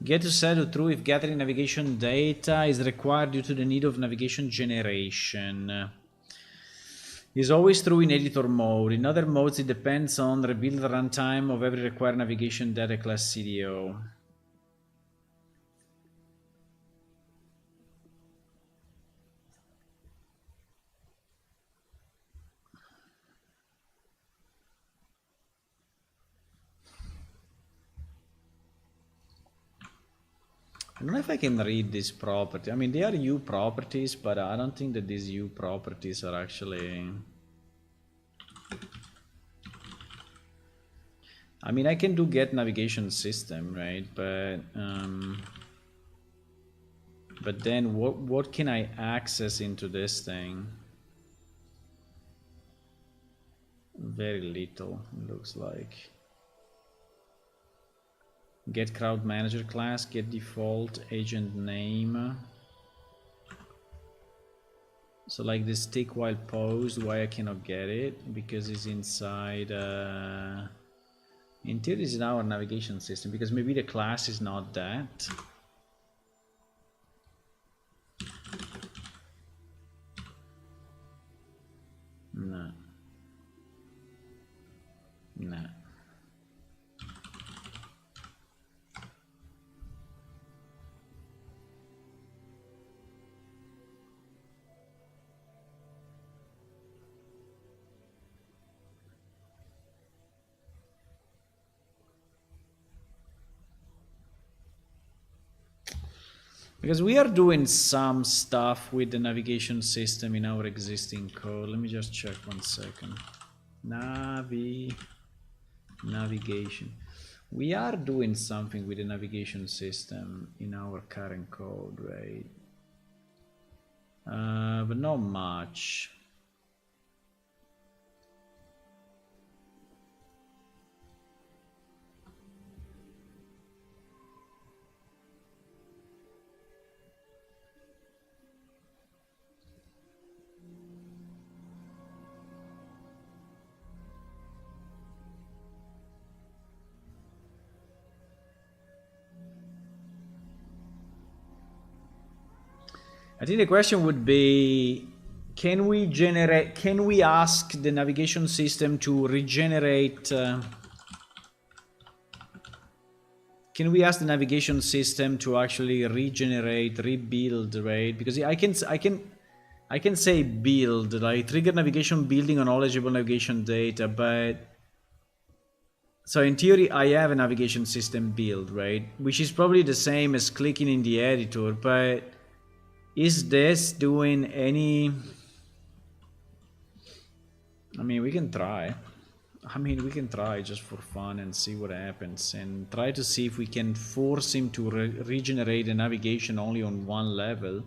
Get to set to true if gathering navigation data is required due to the need of navigation generation. Is always true in editor mode. In other modes, it depends on the rebuild runtime of every required navigation data class CDO. I don't know if I can read this property. I mean, they are U properties, but I don't think that these U properties are actually... I mean, I can do get navigation system, right? But then what can I access into this thing? Very little, it looks like. Get crowd manager class, get default agent name. So like this tick while paused, why I cannot get it? Because it's inside in theory, it's in our navigation system, because maybe the class is not that. No. No. Because we are doing some stuff with the navigation system in our existing code. Let me just check 1 second. Navigation. We are doing something with the navigation system in our current code, right? But not much. I think the question would be, can we ask the navigation system to regenerate, can we ask the navigation system to actually regenerate, rebuild, right? Because I can say build, like trigger navigation building on all eligible navigation data, but so in theory I have a navigation system build, right? Which is probably the same as clicking in the editor, but is this doing any... I mean, we can try. We can try just for fun and see what happens, and try to see if we can force him to regenerate the navigation only on one level.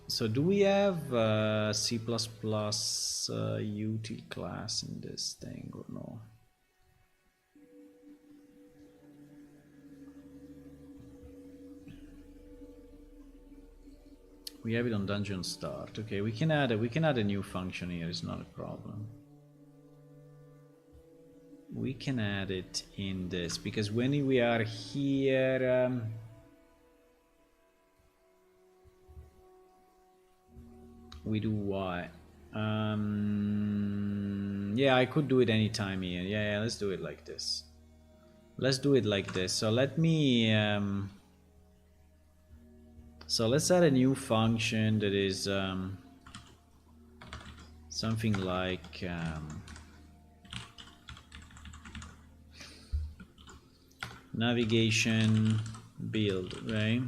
So do we have C++ util class in this thing or no? We have it on dungeon start. Okay, we can add a new function here. It's not a problem. We can add it in this because when we are here, we do what? Yeah, I could do it anytime here. Yeah, let's do it like this. Let's do it like this. So let me. So let's add a new function that is something like navigation build, right?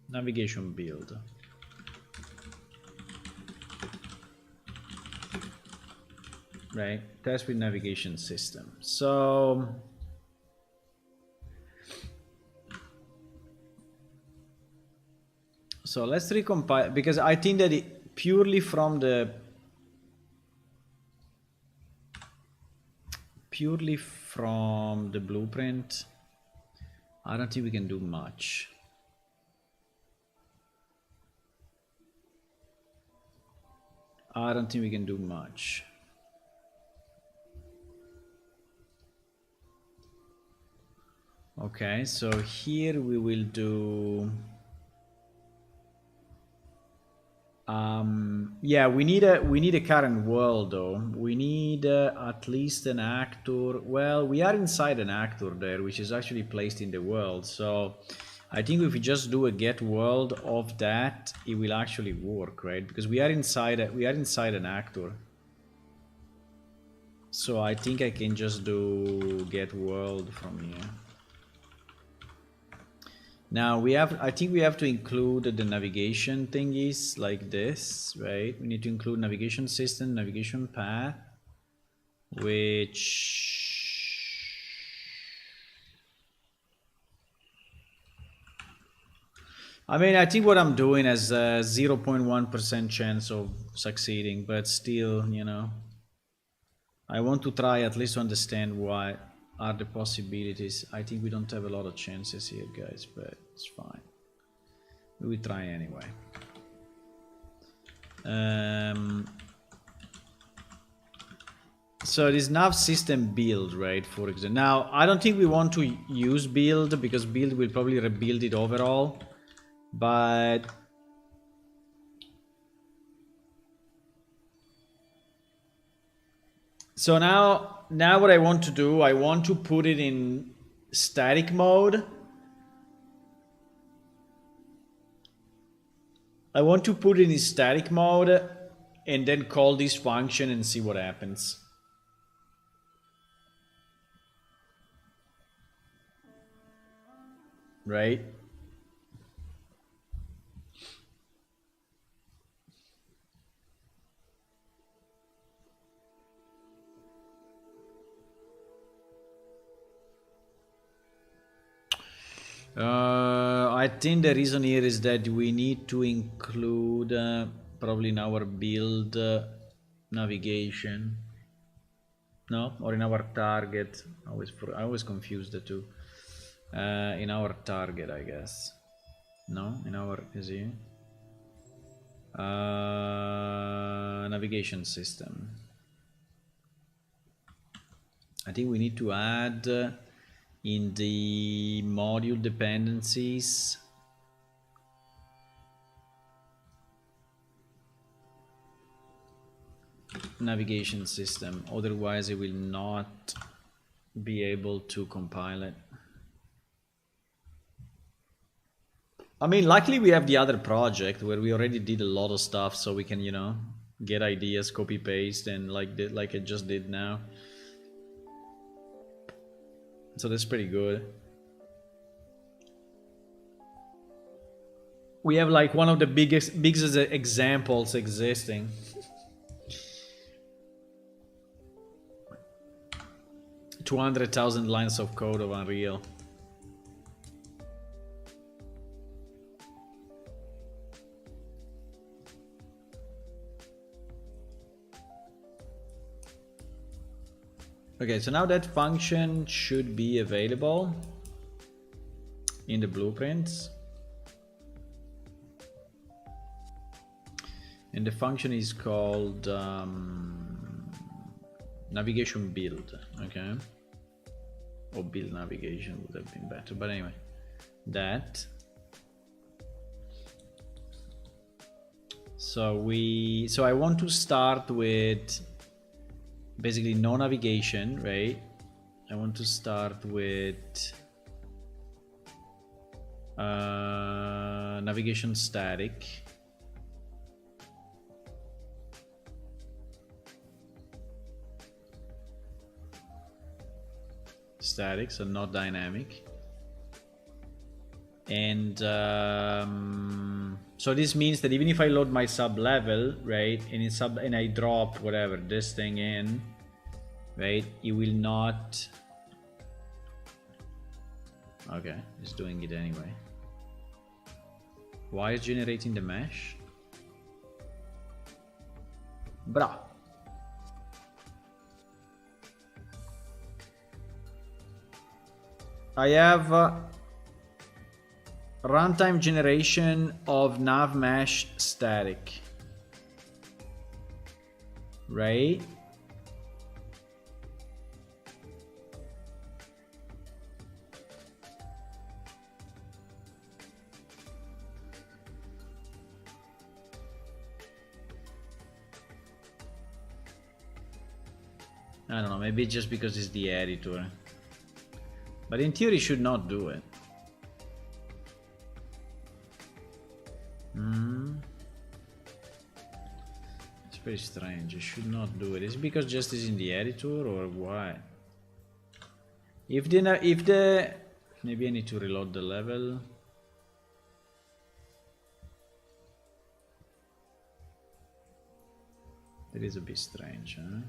Navigation build. Right, test with navigation system. So let's recompile, because I think that it purely from the blueprint, I don't think we can do much. I don't think we can do much. Okay, so here we will do yeah, we need a current world though. We need at least an actor. Well, we are inside an actor there, which is actually placed in the world. So I think if we just do a get world of that, it will actually work, right? Because we are inside an actor. So I think I can just do get world from here. Now I think we have to include the navigation thingies like this, right? We need to include navigation system, navigation path, which I mean, I think what I'm doing has a 0.1% chance of succeeding, but still, you know, I want to try at least to understand what are the possibilities. I think we don't have a lot of chances here, guys, but it's fine. We will try anyway. So this nav system build, right, for example. Now, I don't think we want to use build because build will probably rebuild it overall, but so now what I want to do, I want to put it in static mode. I want to put it in static mode and then call this function and see what happens. Right? I think the reason here is that we need to include probably in our build navigation. No, or in our target. I always confuse the two. In our target, I guess. No, in our is it? Navigation system. I think we need to add in the module dependencies navigation system, otherwise it will not be able to compile it. I mean, luckily we have the other project where we already did a lot of stuff, so we can, you know, get ideas, copy paste, and like I just did now. So that's pretty good. We have like one of the biggest examples existing. $200,000 lines of code of Unreal. Okay, so now that function should be available in the blueprints. And the function is called navigation build, okay? Or build navigation would have been better, but anyway, that. So I want to start with basically no navigation, right? I want to start with navigation static. Static, so not dynamic. And so this means that even if I load my sub level, right, and I drop whatever this thing in, right, it will not. Okay, it's doing it anyway. Why is generating the mesh? Bra. I have runtime generation of nav mesh static, right? I don't know, maybe just because it's the editor. But in theory, should not do it. It's very strange. It should not do it. Is it because just is in the editor or why? If the maybe I need to reload the level. That is a bit strange, huh?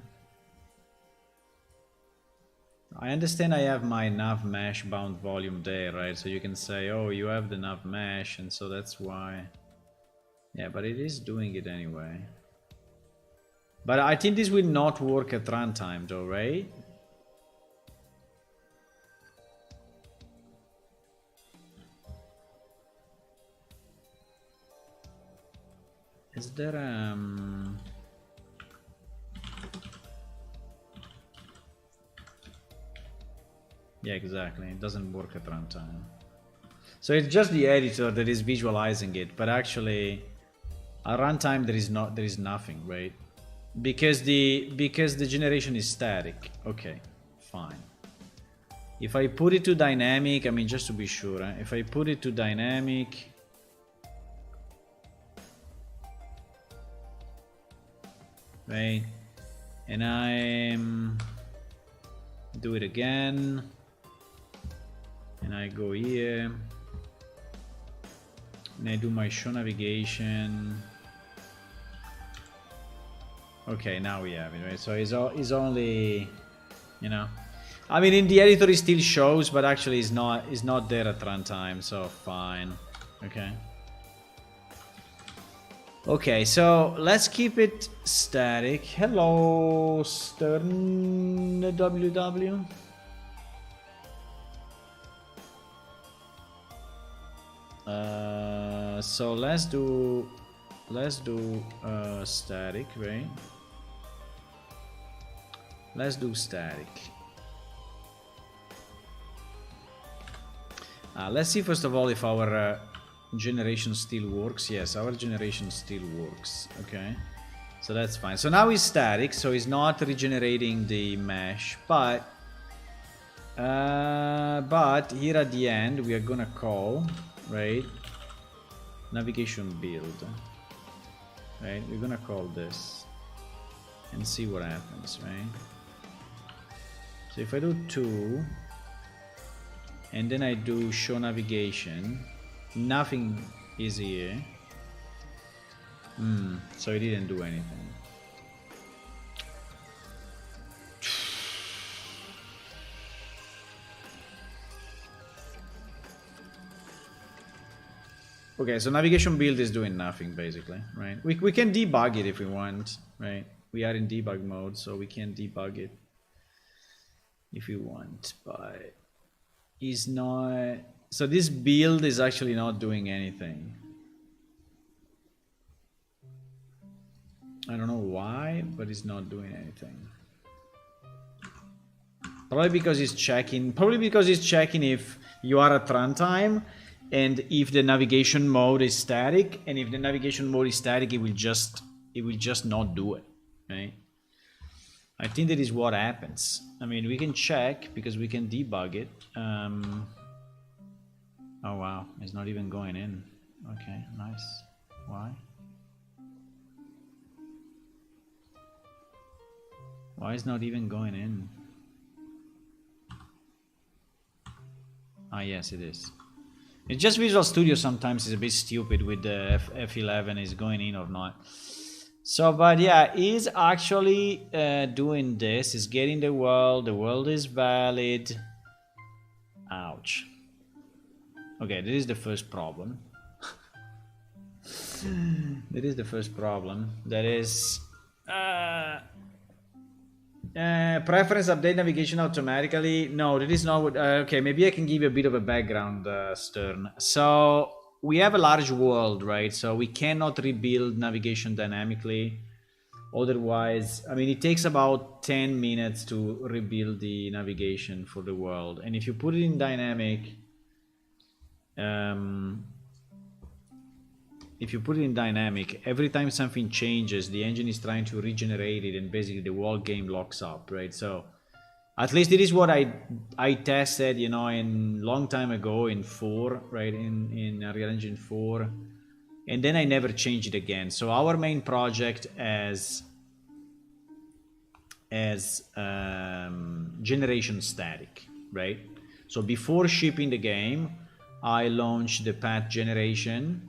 I understand I have my nav mesh bound volume there, right? So you can say, oh, you have the nav mesh, and so that's why. Yeah, but it is doing it anyway. But I think this will not work at runtime though, right? Is there yeah, exactly. It doesn't work at runtime. So it's just the editor that is visualizing it, but actually at runtime there is nothing, right? Because the generation is static. Okay, fine. If I put it to dynamic, I mean, just to be sure, if I put it to dynamic, right, and I do it again, and I go here, and I do my show navigation. Okay, now we have it, right? So it's only, you know, I mean, in the editor it still shows, but actually it's not there at runtime, so fine. Okay. Okay, so let's keep it static. Hello, Stern WW. So let's do static, right? Let's do static. Let's see first of all if our generation still works. Yes, our generation still works. Okay, so that's fine. So now it's static, so it's not regenerating the mesh, but here at the end we are gonna call, right, navigation build, right? We're gonna call this and see what happens, right? So if I do 2 and then I do show navigation, nothing is here. So it didn't do anything. Okay, so navigation build is doing nothing basically, right? We can debug it if we want, right? We are in debug mode, so we can debug it if we want, but it's not. So this build is actually not doing anything. I don't know why, but it's not doing anything. Probably because it's checking. Probably because it's checking if you are at runtime and if the navigation mode is static. And if the navigation mode is static, it will just not do it, right? I think that is what happens. I mean, we can check because we can debug it. Oh wow, it's not even going in. Okay, nice. Why? Why is not even going in? Ah, yes, it is. It's just Visual Studio sometimes is a bit stupid with the F11 is going in or not. So, but yeah, is actually doing this, is getting the world is valid. Ouch. Okay, this is the first problem. That is the first problem. That is preference update navigation automatically. No, that is not what. Okay, maybe I can give you a bit of a background, Stern. So we have a large world, right? So we cannot rebuild navigation dynamically. Otherwise, I mean, it takes about 10 minutes to rebuild the navigation for the world. And if you put it in dynamic, every time something changes, the engine is trying to regenerate it, and basically the whole game locks up, right? So at least it is what I tested, you know, in long time ago in 4, right, in Unreal Engine 4, and then I never changed it again. So our main project as generation static, right? So before shipping the game, I launched the path generation.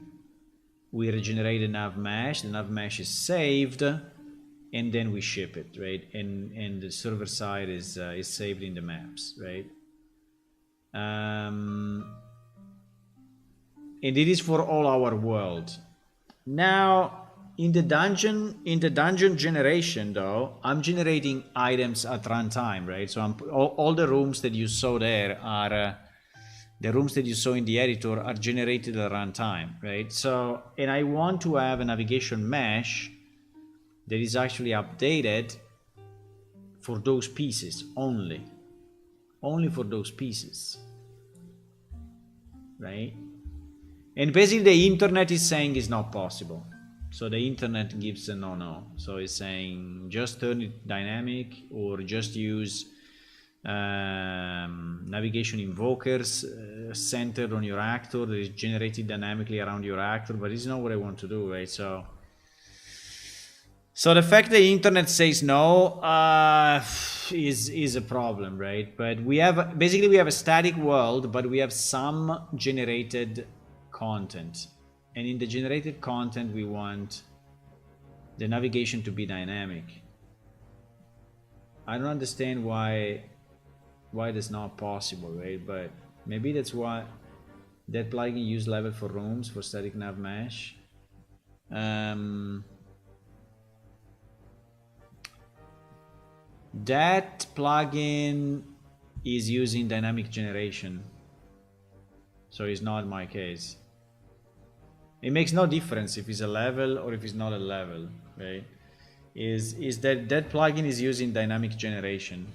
We regenerate the nav mesh. The nav mesh is saved, and then we ship it, right? And the server side is saved in the maps, right? And it is for all our world. Now, in the dungeon generation, though, I'm generating items at runtime, right? So all the rooms that you saw there are. The rooms that you saw in the editor are generated at runtime, right? So, and I want to have a navigation mesh that is actually updated for those pieces only for those pieces, right? And basically the internet is saying it's not possible. So the internet gives a no. So it's saying just turn it dynamic or just use navigation invokers centered on your actor that is generated dynamically around your actor, but it's not what I want to do, right? So the fact that the internet says no is a problem, right? But we have a static world, but we have some generated content, and in the generated content we want the navigation to be dynamic. I don't understand why why that's not possible, right? But maybe that's why that plugin use level for rooms for static nav mesh. That plugin is using dynamic generation, so it's not my case. It makes no difference if it's a level or if it's not a level, right? Is that plugin is using dynamic generation,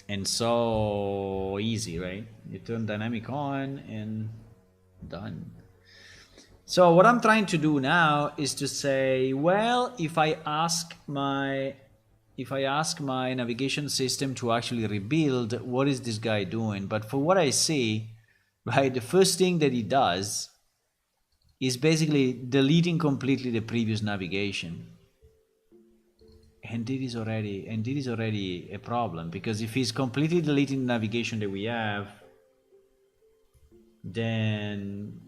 and so easy, right? You turn dynamic on and done. So what I'm trying to do now is to say, well, if I ask my navigation system to actually rebuild, what is this guy doing? But for what I see, right, the first thing that he does is basically deleting completely the previous navigation. And this is already a problem, because if he's completely deleting the navigation that we have, then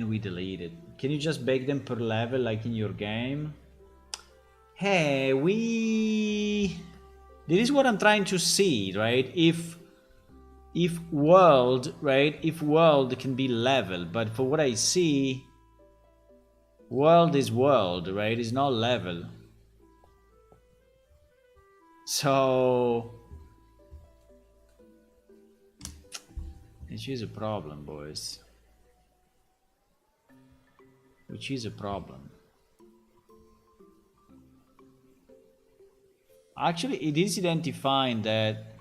we delete it. Can you just bake them per level like in your game? Hey, this is what I'm trying to see, right? If world, right? If world can be level, but for what I see, world is world, right? It's not level. So which is a problem, boys. Which is a problem. Actually, it is identifying that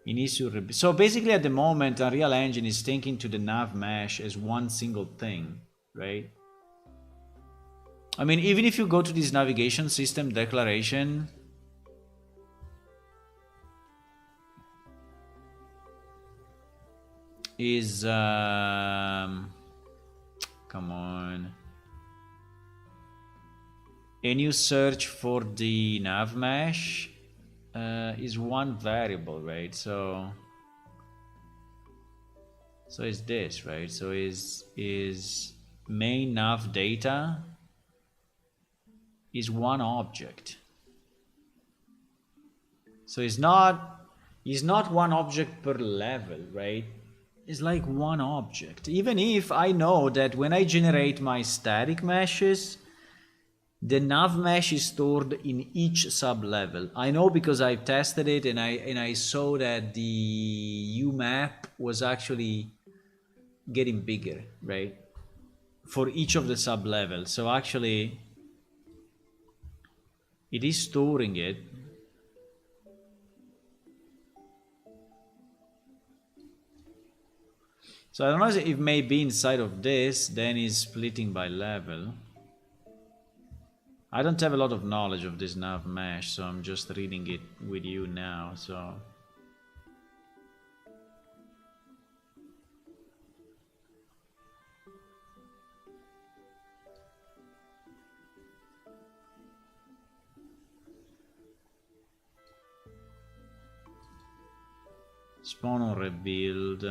it needs to. So basically, at the moment, Unreal Engine is thinking to the nav mesh as one single thing, right? I mean, even if you go to this navigation system declaration, is come on. And you search for the nav mesh is one variable, right? So is this, right? So is main nav data is one object. So it's not one object per level, right? It's like one object. Even if I know that when I generate my static meshes, the nav mesh is stored in each sub-level. I know because I've tested it and I saw that the UMap was actually getting bigger, right? For each of the sub-levels. So actually, it is storing it. So I don't know if maybe inside of this, then is splitting by level. I don't have a lot of knowledge of this nav mesh, so I'm just reading it with you now, so. Spawn or rebuild.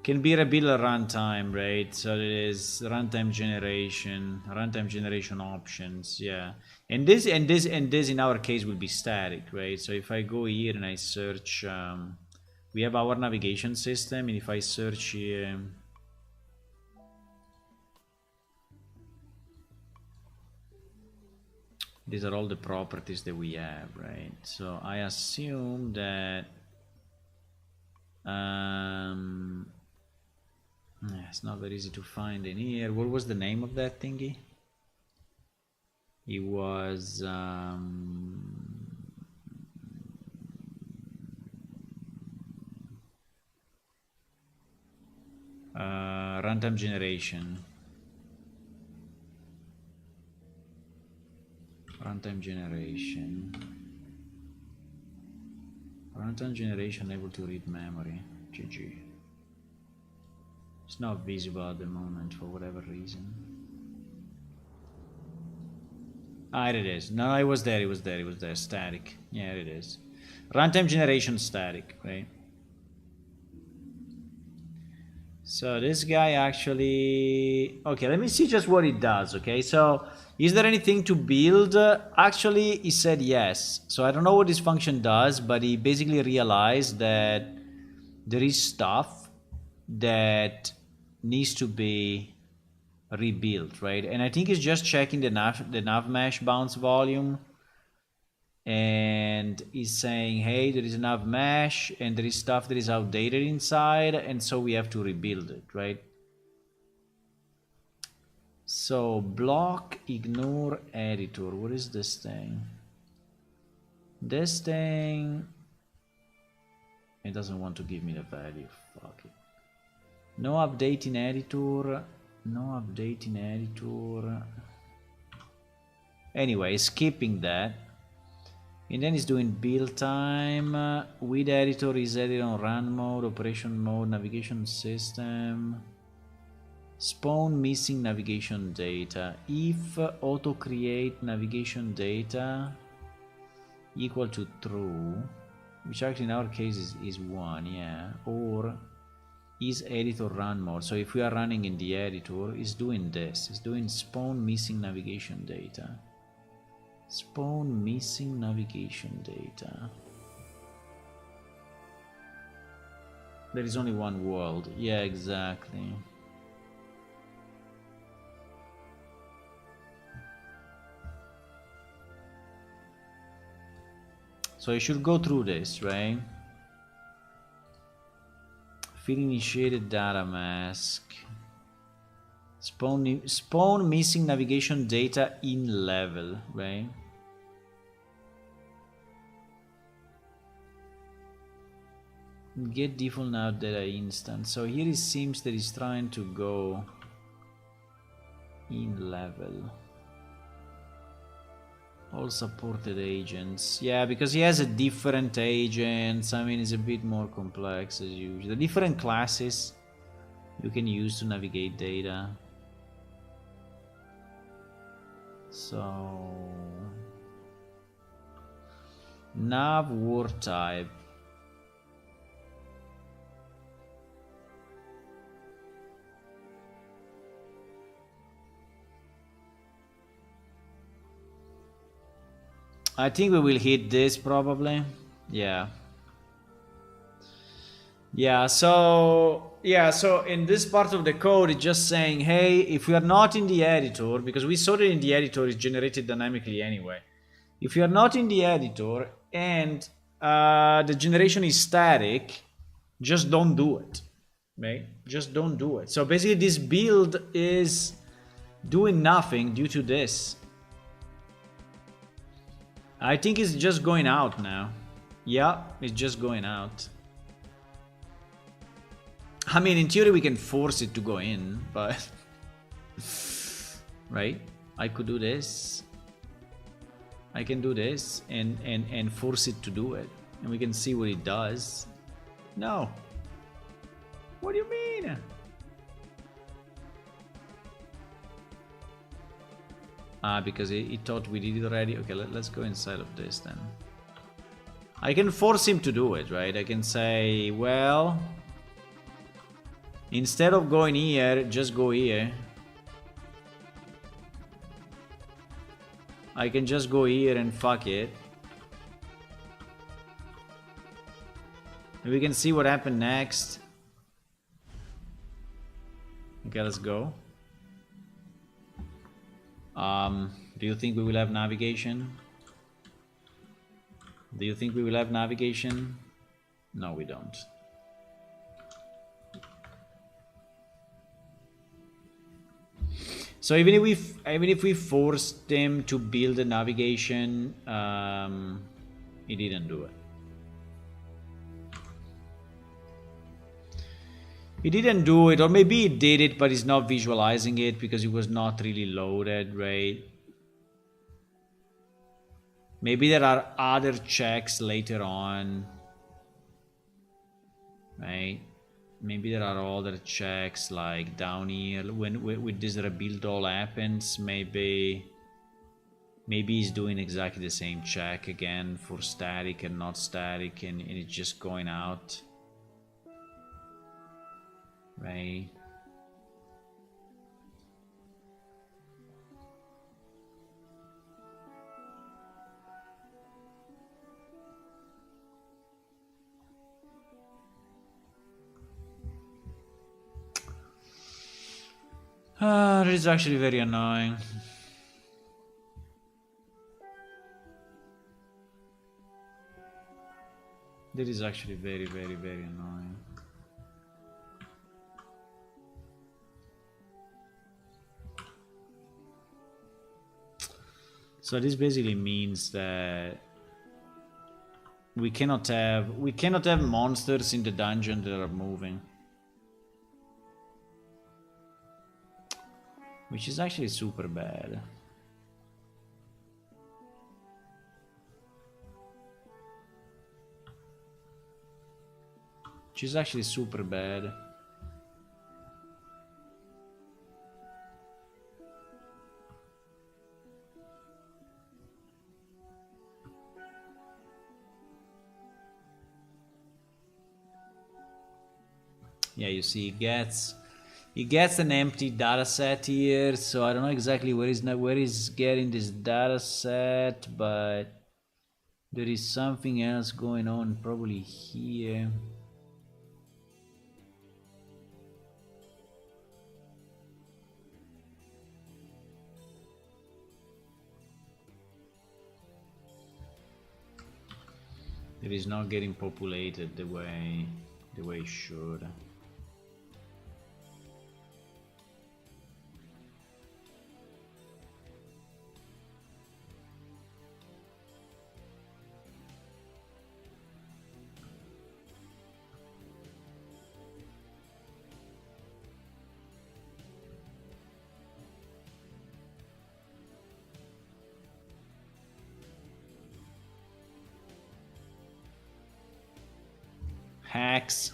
Can be rebuild at runtime, right? So it is runtime generation options, yeah. And this in our case will be static, right? So if I go here and I search, we have our navigation system, and if I search here, these are all the properties that we have, right? So I assume that it's not very easy to find in here. What was the name of that thingy? It was runtime generation. Runtime generation able to read memory. GG. It's not visible at the moment for whatever reason. Ah, it is. No, it was there. Static. Yeah, it is. Runtime generation static, right? So this guy actually... Okay, let me see just what it does, okay? So, is there anything to build? Actually, he said yes. So I don't know what this function does, but he basically realized that there is stuff that needs to be rebuilt, right? And I think it's just checking the nav mesh bounce volume. And is saying, hey, there is enough mesh and there is stuff that is outdated inside, and so we have to rebuild it, right? So block ignore editor. What is this thing? This thing, it doesn't want to give me the value. Fuck it. No update in editor. No update in editor. Anyway, skipping that. And then it's doing build time. With editor is edited on run mode, operation mode, navigation system. Spawn missing navigation data. If auto create navigation data equal to true, which actually in our case is 1, yeah. Or is editor run mode. So if we are running in the editor, it's doing this. It's doing spawn missing navigation data. Spawn missing navigation data. There is only one world. Yeah, exactly. So I should go through this, right? Field initiated data mask. Spawn missing navigation data in level, right? Get default nav data instant. So here it seems that it's trying to go in level. All supported agents. Yeah, because he has a different agents. I mean, it's a bit more complex as usual. The different classes you can use to navigate data. So nav war type. I think we will hit this probably. Yeah. So in this part of the code, it's just saying, hey, if we are not in the editor, because we saw that in the editor it's generated dynamically anyway. If you are not in the editor and the generation is static, just don't do it, right? Just don't do it. So basically this build is doing nothing due to this. I think it's just going out now. Yeah, it's just going out. I mean, in theory we can force it to go in, but... right? I could do this. I can do this and force it to do it. And we can see what it does. No. What do you mean? Because it thought we did it already. Okay, let's go inside of this then. I can force him to do it, right? I can say, well, instead of going here, just go here. I can just go here and fuck it. And we can see what happened next. Okay, let's go. Do you think we will have navigation? Do you think we will have navigation? No, we don't. So even if we forced them to build a navigation, he didn't do it. He didn't do it, or maybe he did it, but he's not visualizing it because it was not really loaded, right? Maybe there are other checks later on, right? Maybe there are other checks like down here when with this rebuild all happens. Maybe he's doing exactly the same check again for static and not static, and it's just going out. right? That is actually very annoying. That is actually very, very, very annoying. So this basically means that we cannot have monsters in the dungeon that are moving. Which is actually super bad. Which is actually super bad. Yeah, you see, he gets an empty data set here, so I don't know exactly where he's getting this data set, but there is something else going on probably here. It is not getting populated the way it should. Hacks.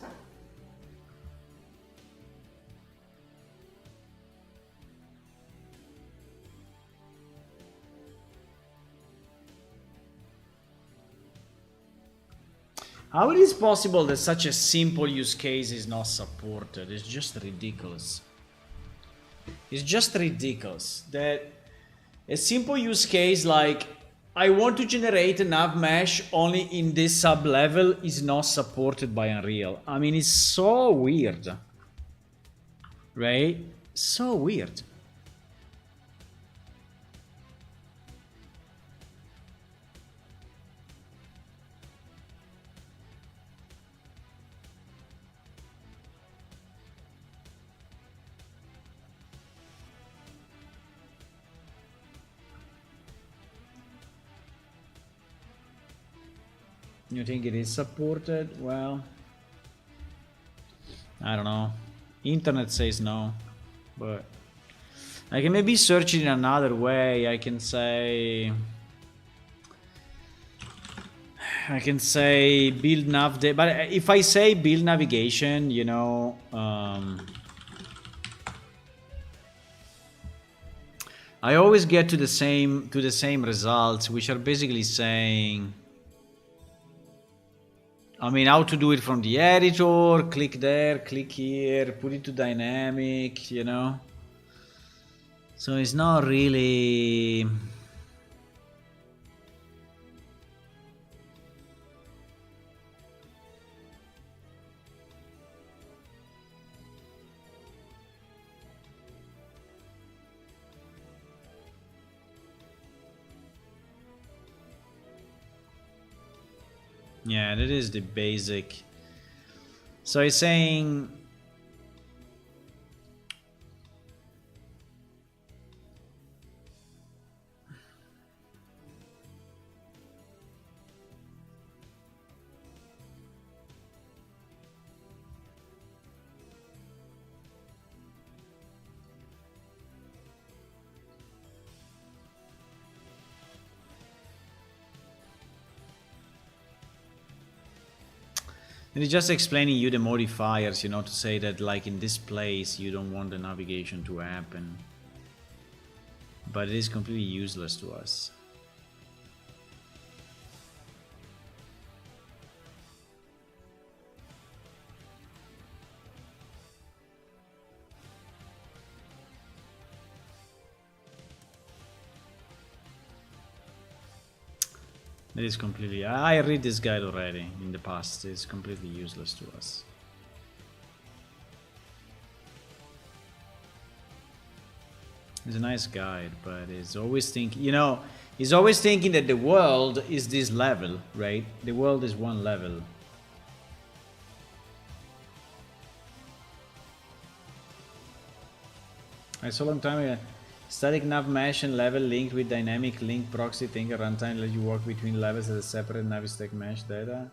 How it is possible that such a simple use case is not supported? It's just ridiculous. It's just ridiculous that a simple use case like I want to generate a nav mesh only in this sub level is not supported by Unreal. I mean, it's so weird, right? So weird. You think it is supported? Well, I don't know. Internet says no, but I can maybe search it in another way. I can say build nav, but if I say build navigation, you know, I always get to the same results, which are basically saying, I mean, how to do it from the editor, click there, click here, put it to dynamic, you know. So it's not really... Yeah, that is the basic. So it's saying and it's just explaining you the modifiers, you know, to say that like in this place you don't want the navigation to happen. But it is completely useless to us. It is completely... I read this guide already in the past. It's completely useless to us. It's a nice guide, but it's always thinking... You know, he's always thinking that the world is this level, right? The world is one level. I saw a long time ago. Static nav mesh and level linked with dynamic link proxy thing at runtime let you work between levels as a separate nav stack mesh data.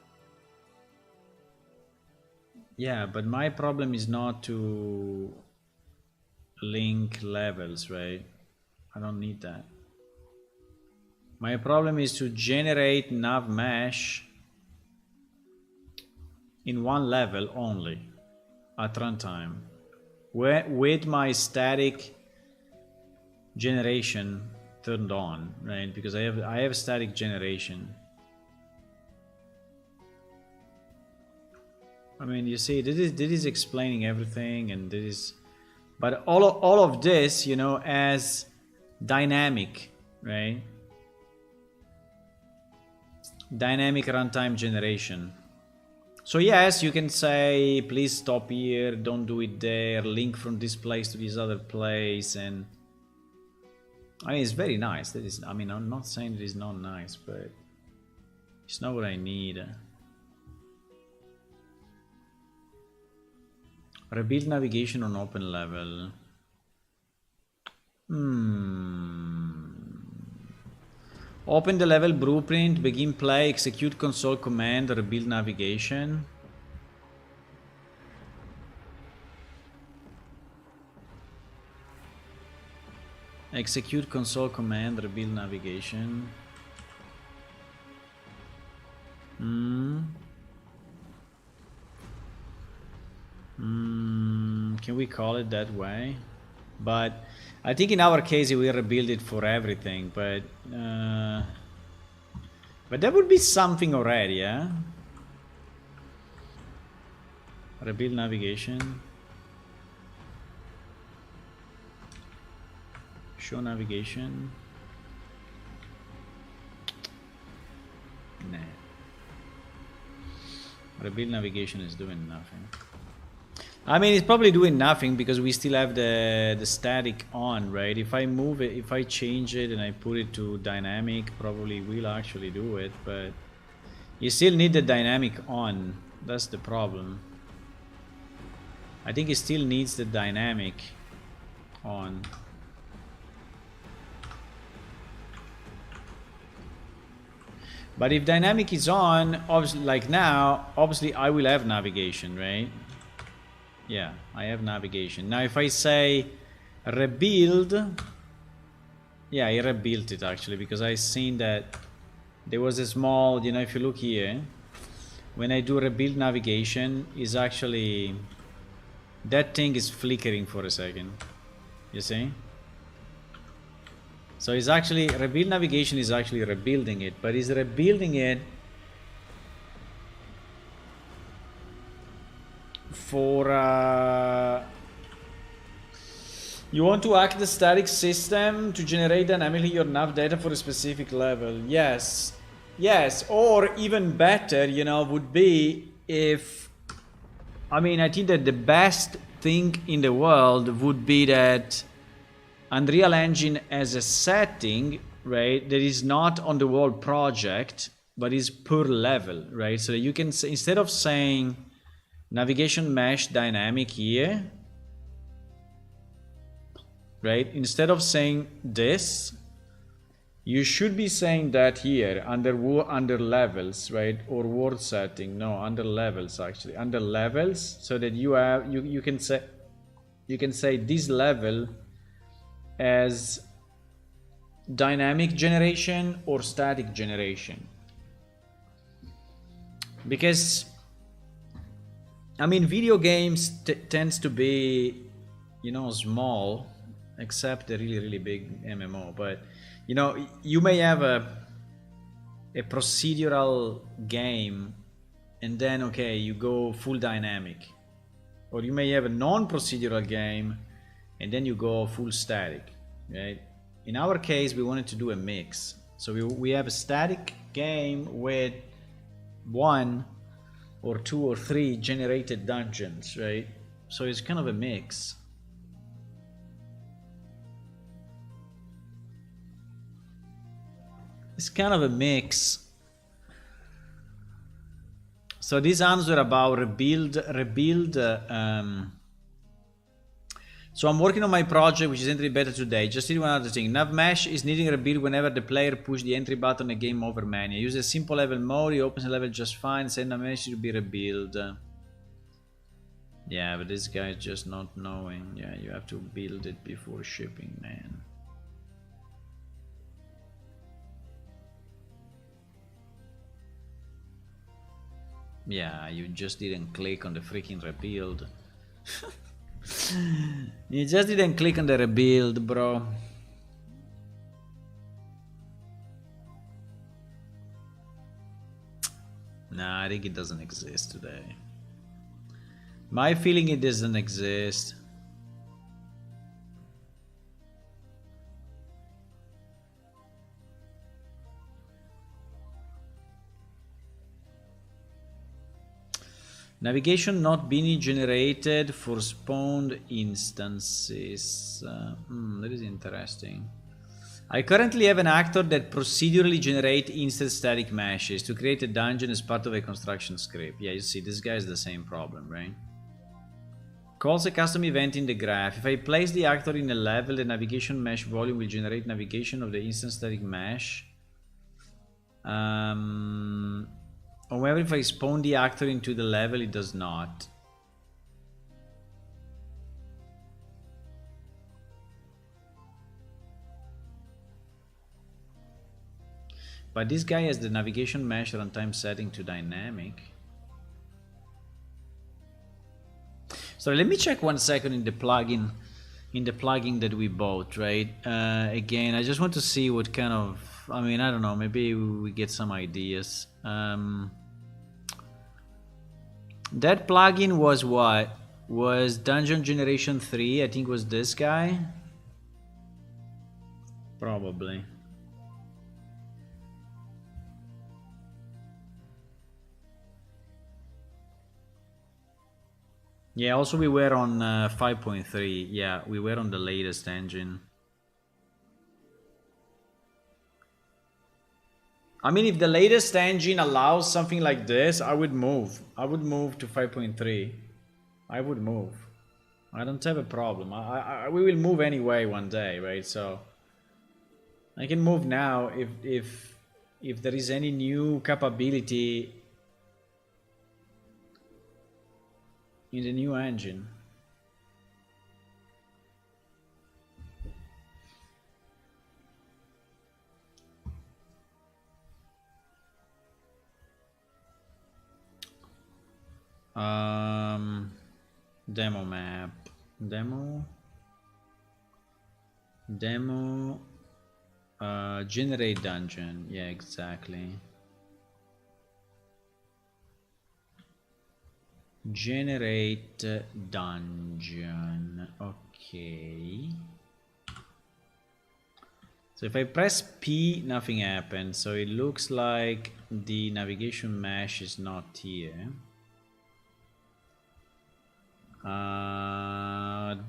Yeah, but my problem is not to link levels, right? I don't need that. My problem is to generate nav mesh in one level only at runtime with my static generation turned on, right? Because I have static generation. I mean, you see, this is explaining everything, and this is, but all of this, you know, as dynamic, right? Dynamic runtime generation. So yes, you can say, please stop here, don't do it there, link from this place to this other place, and I mean, it's very nice. That is, I mean, I'm not saying it is not nice, but it's not what I need. Rebuild navigation on open level. Open the level blueprint, begin play, execute console command, rebuild navigation. Execute console command, rebuild navigation. Can we call it that way? But I think in our case we rebuild it for everything, but that would be something already, yeah? Rebuild navigation. Show navigation. Nah. Rebuild navigation is doing nothing. I mean, it's probably doing nothing because we still have the static on, right? If I move it, if I change it and I put it to dynamic, probably will actually do it, but you still need the dynamic on. That's the problem. I think it still needs the dynamic on. But if dynamic is on, obviously, like now, obviously I will have navigation, right? Yeah, I have navigation. Now if I say rebuild, yeah, I rebuilt it actually, because I seen that there was a small, you know, if you look here, when I do rebuild navigation, is actually, that thing is flickering for a second, you see? So it's actually, rebuild navigation is actually rebuilding it, but it's rebuilding it for you want to hack the static system to generate dynamically your nav data for a specific level. Yes, or even better, you know, would be if, I mean, I think that the best thing in the world would be that Unreal Engine as a setting, right, that is not on the whole project but is per level, right? So that you can say, instead of saying navigation mesh dynamic here, right, instead of saying this, you should be saying that here under levels, right, or word setting. No, under levels, actually under levels, so that you have, you can say this level as dynamic generation or static generation, because I mean, video games tends to be, you know, small, except the really big MMO. But you know, you may have a procedural game, and then okay, you go full dynamic, or you may have a non-procedural game, and then you go full static, right? In our case, we wanted to do a mix, So we have a static game with 1 or 2 or 3 generated dungeons, right? So it's kind of a mix. It's kind of a mix. So this answer about rebuild. So I'm working on my project, which is entry beta today. Just need one other thing. Nav mesh is needing a rebuild whenever the player push the entry button in game over mania. Use a simple level mode. It opens the level just fine. Send nav mesh to be rebuild. Yeah, but this guy is just not knowing. Yeah, you have to build it before shipping, man. Yeah, you just didn't click on the freaking rebuild. You just didn't click on the rebuild, bro. Nah, I think it doesn't exist today. My feeling it doesn't exist. Navigation not being generated for spawned instances. That is interesting. I currently have an actor that procedurally generates instant static meshes to create a dungeon as part of a construction script. Yeah, you see, this guy has the same problem, right? Calls a custom event in the graph. If I place the actor in a level, the navigation mesh volume will generate navigation of the instant static mesh. However, if I spawn the actor into the level, it does not. But this guy has the navigation mesh runtime setting to dynamic. So let me check 1 second in the plugin, that we bought, right? Again, I just want to see what kind of, I mean, I don't know, maybe we get some ideas. That plugin was what? Was Dungeon Generation 3, I think was this guy? Probably. Yeah, also we were on 5.3. Yeah, we were on the latest engine. I mean, if the latest engine allows something like this, I would move. I would move to 5.3. I would move. I don't have a problem. We will move anyway one day, right? So I can move now if there is any new capability in the new engine. Demo map. Demo. Generate dungeon. Yeah, exactly. Generate dungeon. Okay. So if I press P, nothing happens. So it looks like the navigation mesh is not here.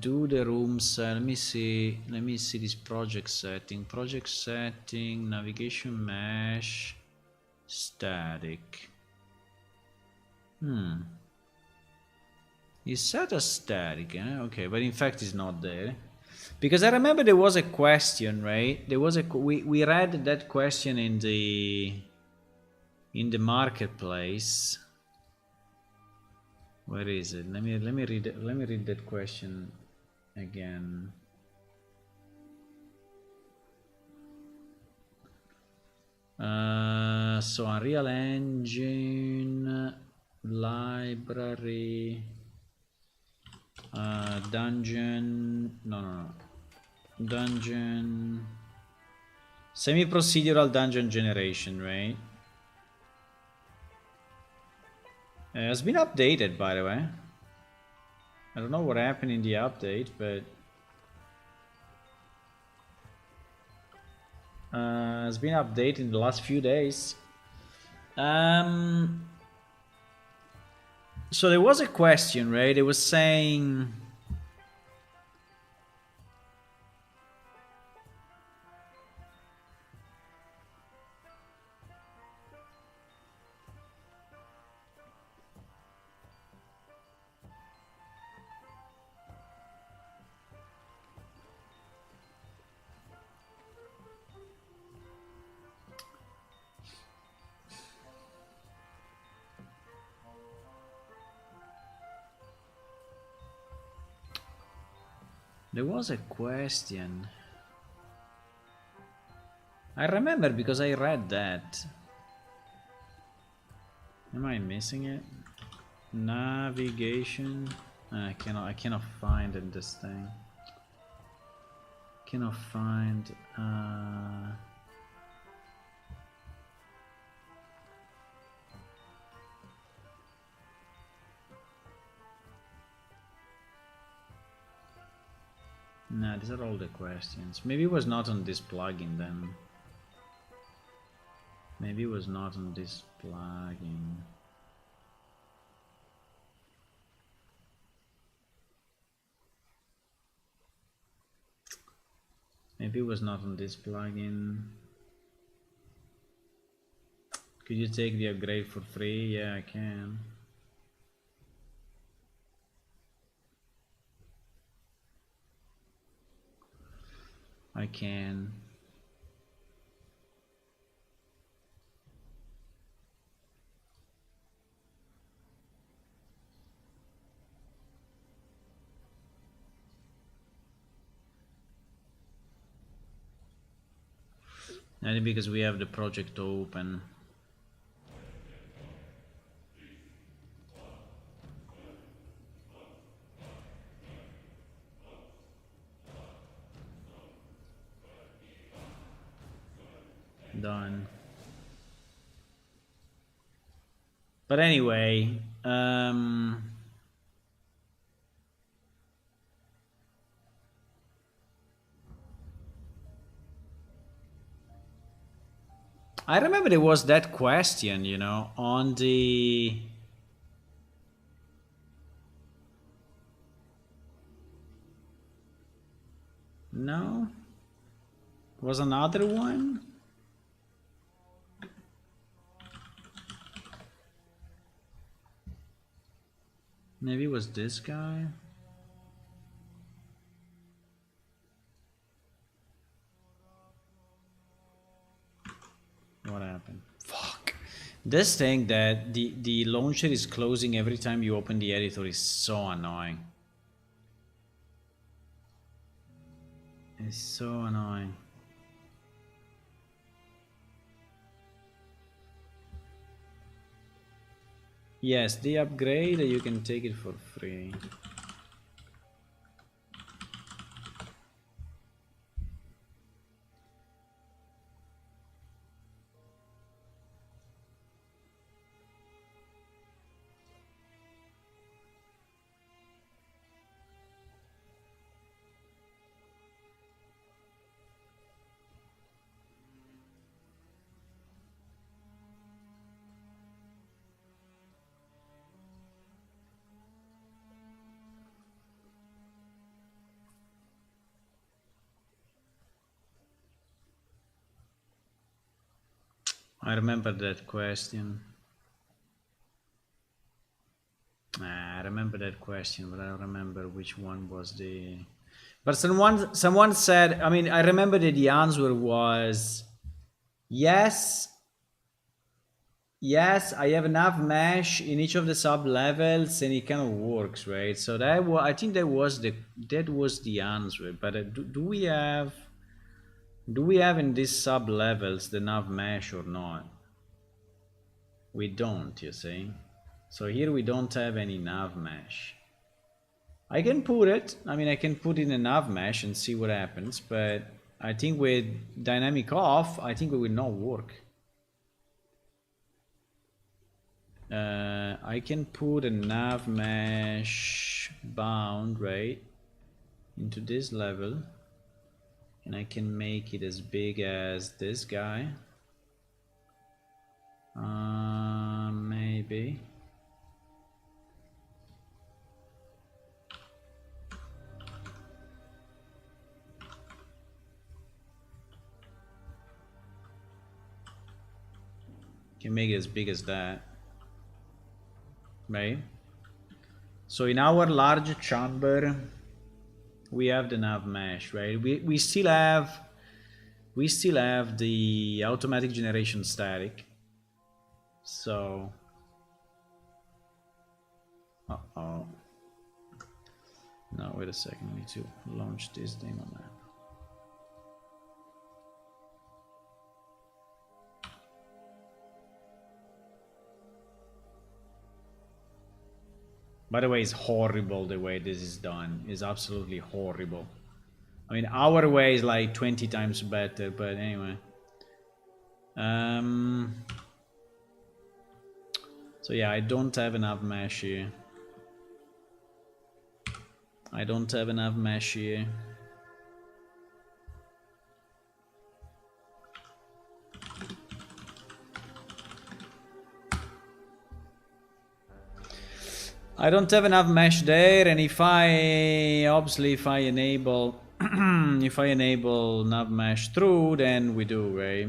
Do the rooms. Let me see this project setting. Navigation mesh, static. It's set as static, eh? Okay, but in fact it's not there. Because I remember there was a question, right? There was we read that question in the marketplace. Where is it? Let me read it. Let me read that question again. So Unreal Engine library dungeon. No. Dungeon semi-procedural dungeon generation, right? It's been updated, by the way. I don't know what happened in the update, but Has been updated in the last few days. So there was a question, right? It was saying, there was a question. I remember because I read that. Am I missing it? Navigation. I cannot find in this thing. Cannot find. Nah, these are all the questions. Maybe it was not on this plugin then. Maybe it was not on this plugin. Maybe it was not on this plugin. Could you take the upgrade for free? Yeah, I can. I can. Only because we have the project open. Done. But anyway, I remember there was that question, you know, on the... No? Was another one? Maybe it was this guy? What happened? Fuck. This thing that the launcher is closing every time you open the editor is so annoying. It's so annoying. Yes, the upgrade, you can take it for free. I remember that question. I remember that question, but I don't remember which one was the... But someone said, I mean, I remember that the answer was yes. Yes, I have enough mesh in each of the sub levels, and it kind of works, right? So that I think that was the answer. But do we have in these sub levels the nav mesh or not? We don't, you see. So here we don't have any nav mesh. I can put it. I mean, I can put in a nav mesh and see what happens. But I think with dynamic off, I think it will not work. I can put a nav mesh bound right into this level, And I can make it as big as this guy. Maybe. Can make it as big as that. Right? So in our large chamber, we have the nav mesh, right? We still have the automatic generation static. So uh-oh. No, wait a second, I need to launch this demo map. By the way, it's horrible the way this is done. It's absolutely horrible. I mean, our way is like 20 times better, but anyway. So yeah, I don't have enough mesh here. I don't have enough mesh here. I don't have enough mesh there, and if I obviously if I enable if I enable nav mesh through, then we do, right?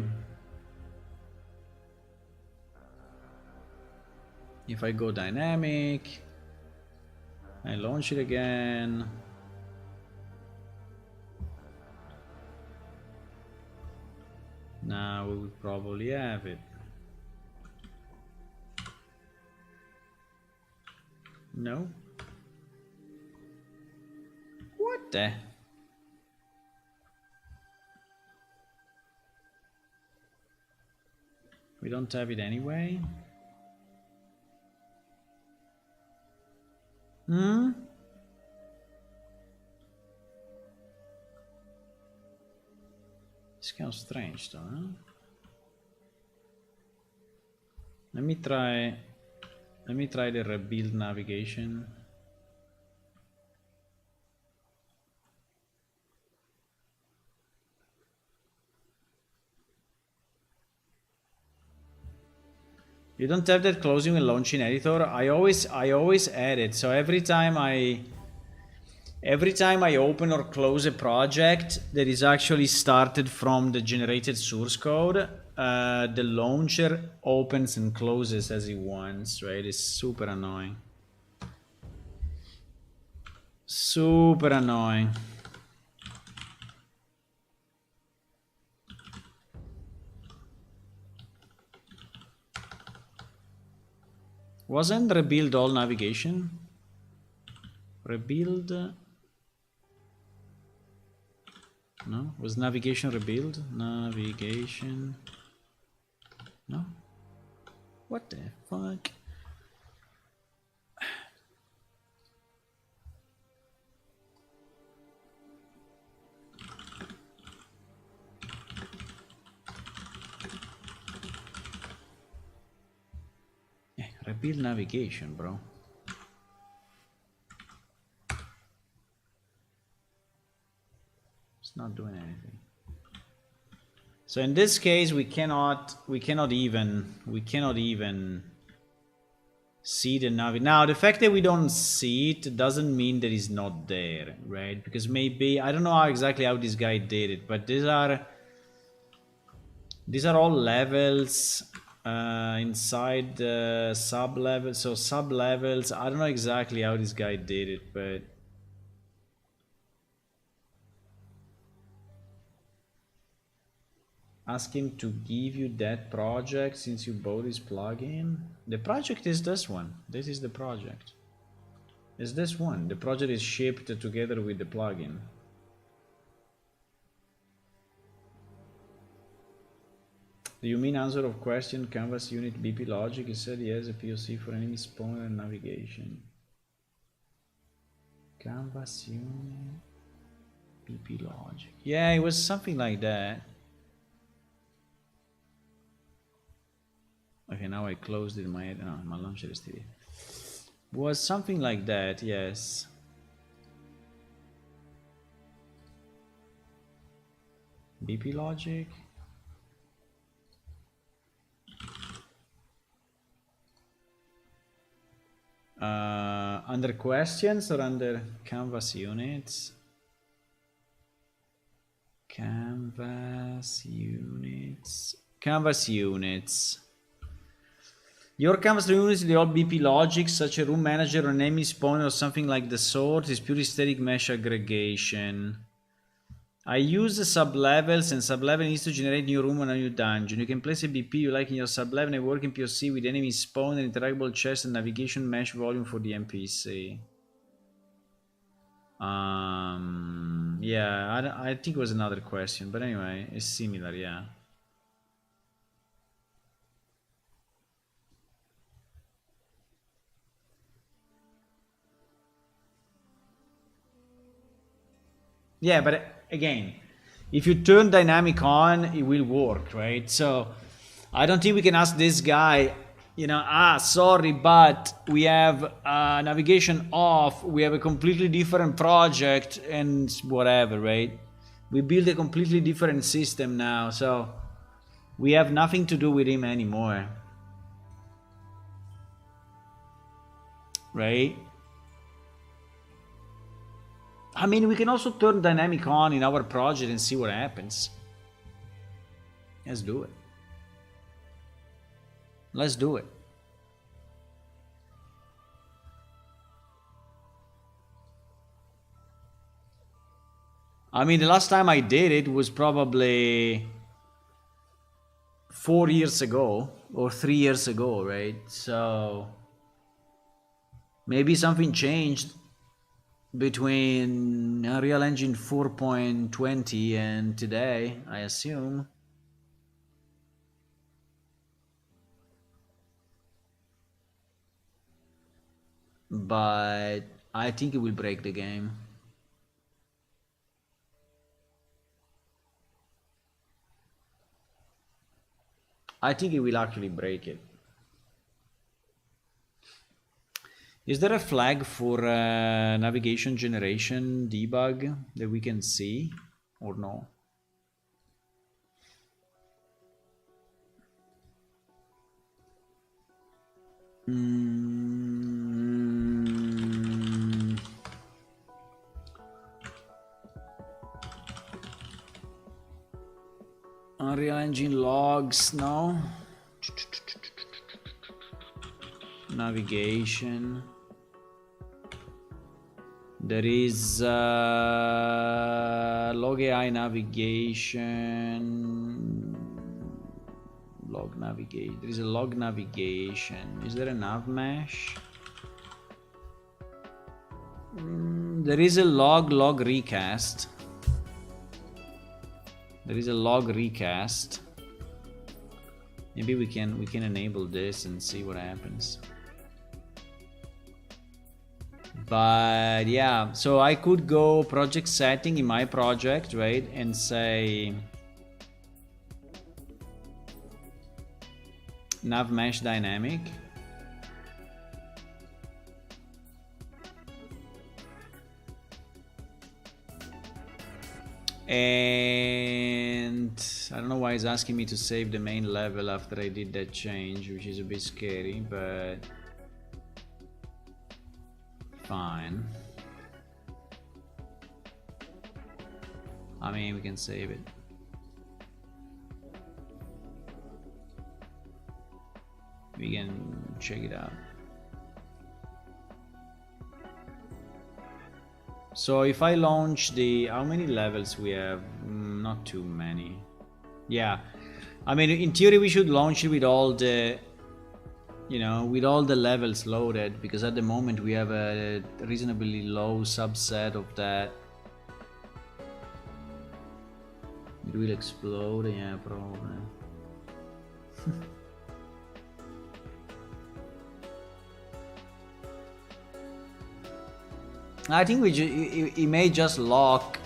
If I go dynamic, I launch it again. Now we will probably have it. No. What the? We don't have it anyway. It's kind of strange though, huh? Let me try the rebuild navigation. You don't have that closing and launching editor. I always add it. So every time I open or close a project that is actually started from the generated source code, the launcher opens and closes as it wants, right? It's super annoying. Super annoying. Wasn't rebuild all navigation? Rebuild? No? Was navigation rebuild? Navigation? No? What the fuck? Rebuild navigation, bro. It's not doing anything. So in this case, we cannot even see the nav. Now, the fact that we don't see it doesn't mean that it's not there, right? Because maybe, I don't know exactly how this guy did it, but these are all levels inside the sub level. So sub levels, I don't know exactly how this guy did it, but ask him to give you that project since you bought this plugin. The project is this one. This is the project. It's this one. The project is shipped together with the plugin. Do you mean answer of question canvas unit BP logic? He said he has a POC for enemy spawner and navigation. Canvas unit BP logic. Yeah, it was something like that. Okay, now I closed it in my head. No, my launcher is still here. Was something like that, yes. BP logic. Under questions or under canvas units? Canvas units. Canvas units. Your canvas units, the old BP logic, such a room manager or naming spawner or something like the sort, is purely static mesh aggregation. I use the sub-levels, and sub-level needs to generate new room and a new dungeon. You can place a BP you like in your sub-level and work in POC with enemy spawn and interactable chest and navigation mesh volume for the NPC. Yeah, I think it was another question, but anyway, it's similar, yeah. Yeah, but again, if you turn dynamic on, it will work, right? So I don't think we can ask this guy, you know, sorry, but we have navigation off, we have a completely different project and whatever, right? We build a completely different system now, so we have nothing to do with him anymore, right? I mean, we can also turn dynamic on in our project and see what happens. Let's do it. Let's do it. I mean, the last time I did it was probably 4 years ago or 3 years ago, right? So maybe something changed between Unreal Engine 4.20 and today, I assume. But I think it will break the game. I think it will actually break it. Is there a flag for navigation generation debug that we can see or no? Unreal Engine logs, no. Navigation. There is log AI navigation. Log navigate. There is a log navigation. Is there a nav mesh? There is a log recast. There is a log recast. Maybe we can enable this and see what happens. But yeah, so I could go project setting in my project, right, and say nav mesh dynamic. And I don't know why it's asking me to save the main level after I did that change, which is a bit scary, but fine. I mean, we can save it. We can check it out. So if I launch the, how many levels we have? Not too many. Yeah, I mean, in theory we should launch it with all the, you know, with all the levels loaded, because at the moment we have a reasonably low subset of that. It will explode, yeah, probably. I think it may just lock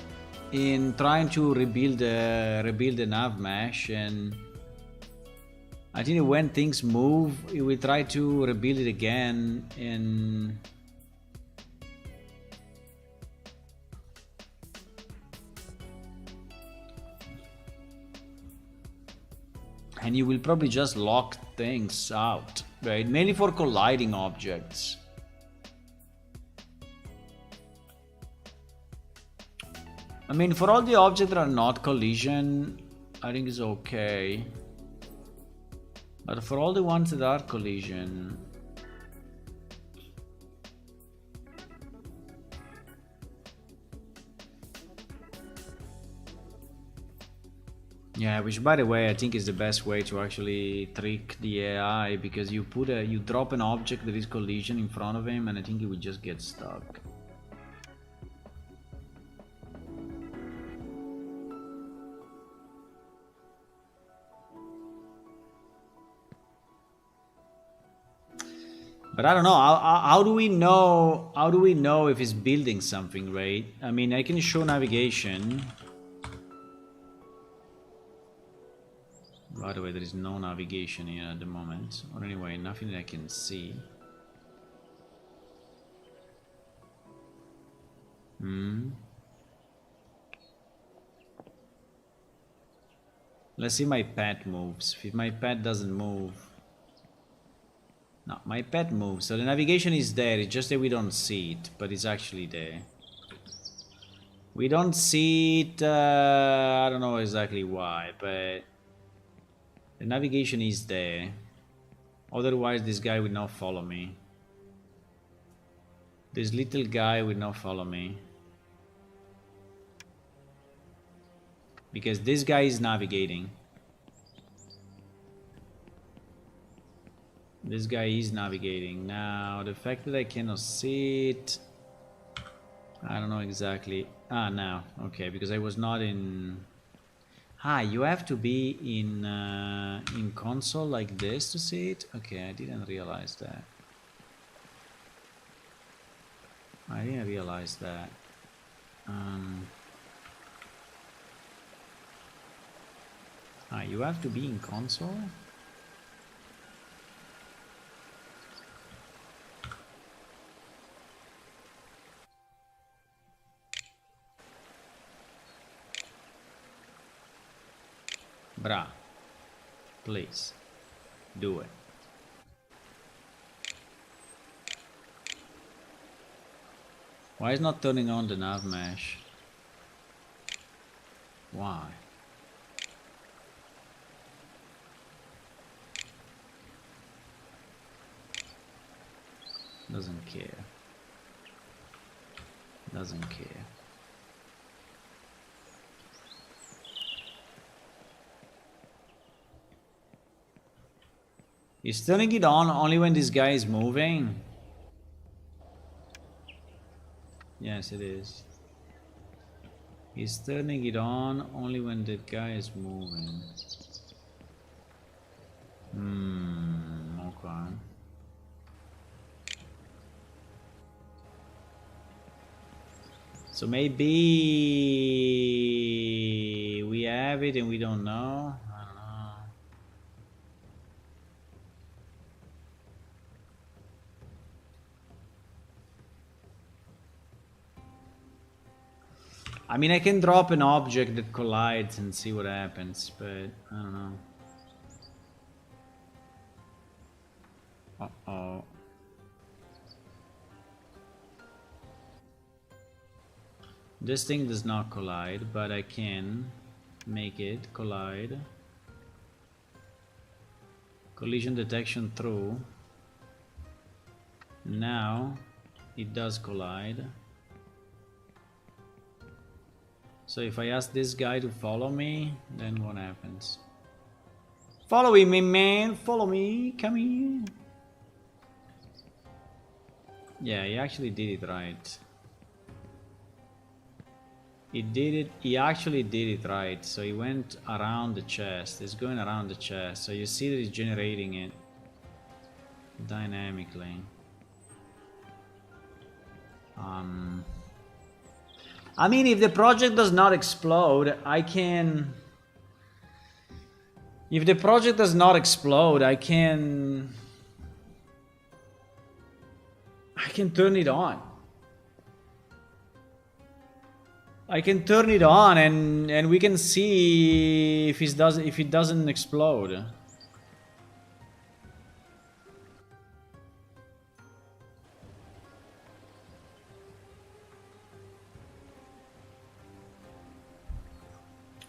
in trying to rebuild the nav mesh, and I think when things move, it will try to rebuild it again. And And you will probably just lock things out, right? Mainly for colliding objects. I mean, for all the objects that are not collision, I think it's okay. But for all the ones that are collision... Yeah, which by the way I think is the best way to actually trick the AI, because you drop an object that is collision in front of him and I think he would just get stuck. But I don't know, how do we know if he's building something, right? I mean, I can show navigation. By the way, there is no navigation here at the moment, or anyway, nothing that I can see. Let's see my pet moves. If my pet doesn't move... No, my pet moves, so the navigation is there, it's just that we don't see it, but it's actually there. We don't see it, I don't know exactly why, but... The navigation is there. Otherwise this guy would not follow me. This little guy would not follow me. Because this guy is navigating. This guy is navigating. Now, the fact that I cannot see it... I don't know exactly. Ah, now. Okay, because I was not in... Ah, you have to be in console like this to see it? Okay, I didn't realize that. I didn't realize that. You have to be in console? Bruh, please, do it. Why is not turning on the nav mesh? Why? Doesn't care. Doesn't care. He's turning it on only when this guy is moving? Yes, it is. He's turning it on only when that guy is moving. Okay. So maybe we have it and we don't know. I don't know. I mean, I can drop an object that collides and see what happens, but I don't know. Uh-oh. This thing does not collide, but I can make it collide. Collision detection true. Now it does collide. So if I ask this guy to follow me, then what happens? Follow me, man! Follow me! Come here! Yeah, he actually did it right. He actually did it right. So he went around the chest. He's going around the chest. So you see that he's generating it dynamically. I mean, if the project does not explode, I can... If the project does not explode, I can turn it on. I can turn it on and we can see if it doesn't explode.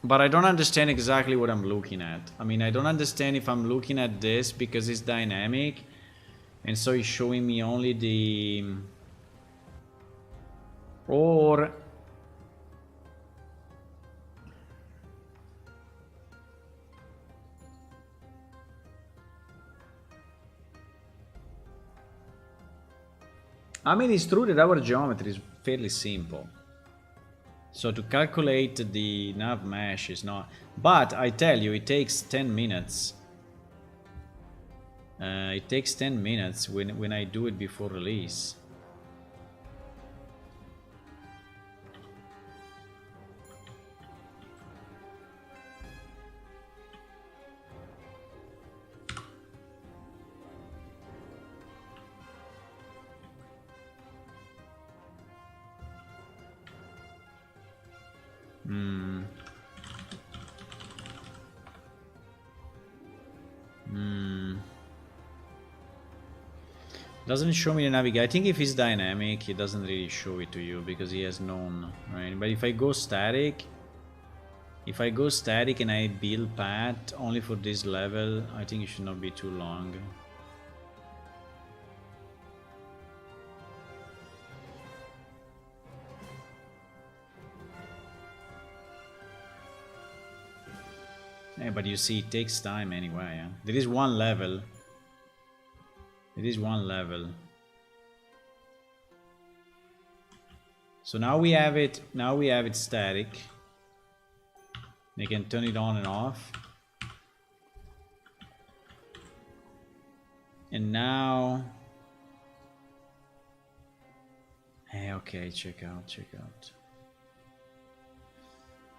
But I don't understand exactly what I'm looking at. I mean, I don't understand if I'm looking at this because it's dynamic and so it's showing me only the... Or... I mean, it's true that our geometry is fairly simple. So to calculate the nav mesh is not... But I tell you, it takes 10 minutes. It takes 10 minutes when I do it before release. Doesn't show me the navigation. I think if it's dynamic, it doesn't really show it to you because he has known, right? But if I go static, and I build path only for this level, I think it should not be too long. Yeah, but you see, it takes time anyway. Yeah? There is one level. It is one level. So now we have it. Now we have it static. They can turn it on and off. And now... Hey, okay, check out.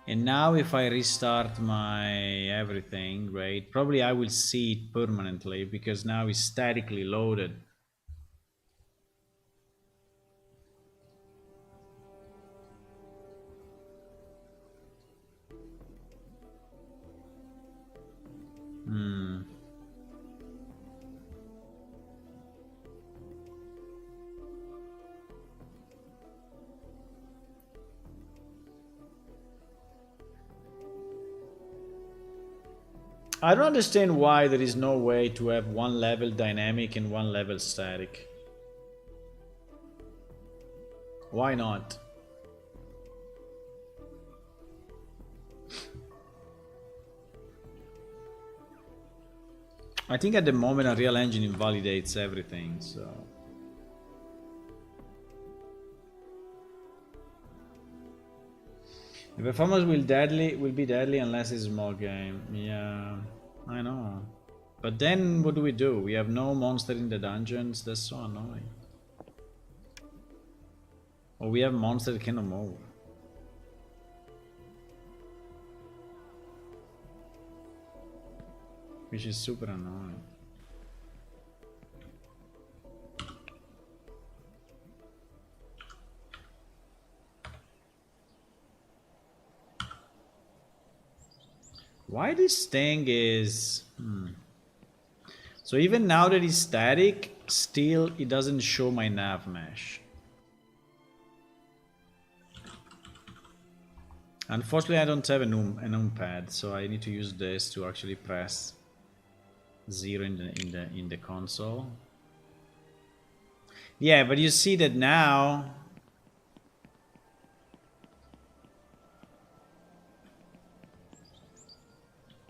And now if I restart my everything, right, probably I will see it permanently because now it's statically loaded. I don't understand why there is no way to have one level dynamic and one level static. Why not? I think at the moment Unreal Engine invalidates everything, so... The performance will be deadly unless it's a small game. Yeah, I know. But then what do? We have no monster in the dungeons. That's so annoying. Or we have monster that cannot move. Which is super annoying. Why this thing is... So even now that it's static, still it doesn't show my nav mesh. Unfortunately, I don't have a numpad, so I need to use this to actually press 0 in the console. Yeah, but you see that now...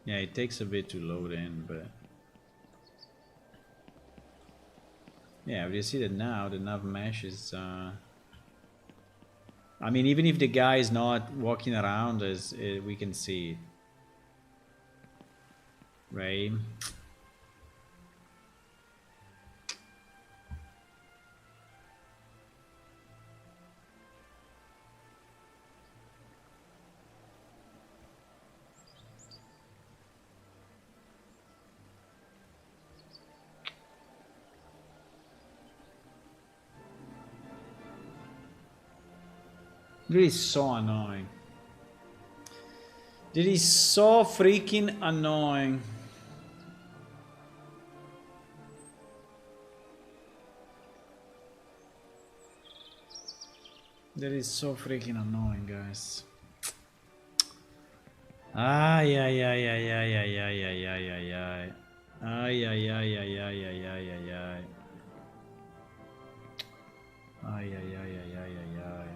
Yeah, it takes a bit to load in, but... Yeah, but you see that now the nav mesh is... I mean, even if the guy is not walking around, we can see it. Right? It is so annoying. It is so freaking annoying. That is so freaking annoying, guys. Ay, ay, ay, ay, ay, ay, ay, ay, ay, ay, ay. Ay, ay, ay, ay, ay, ay, ay, ay, ay. Ay, ay, ay, ay, ay, ay, ay.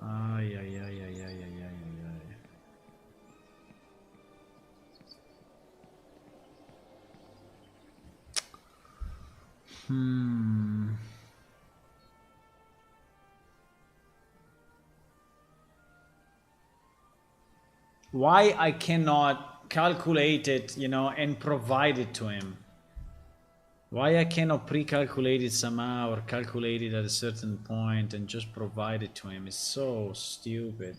Ay, ay, ay, ay, ay, ay, ay, ay, ay. Why I cannot calculate it, you know, and provide it to him? Why I cannot pre-calculate it somehow or calculate it at a certain point and just provide it to him is so stupid.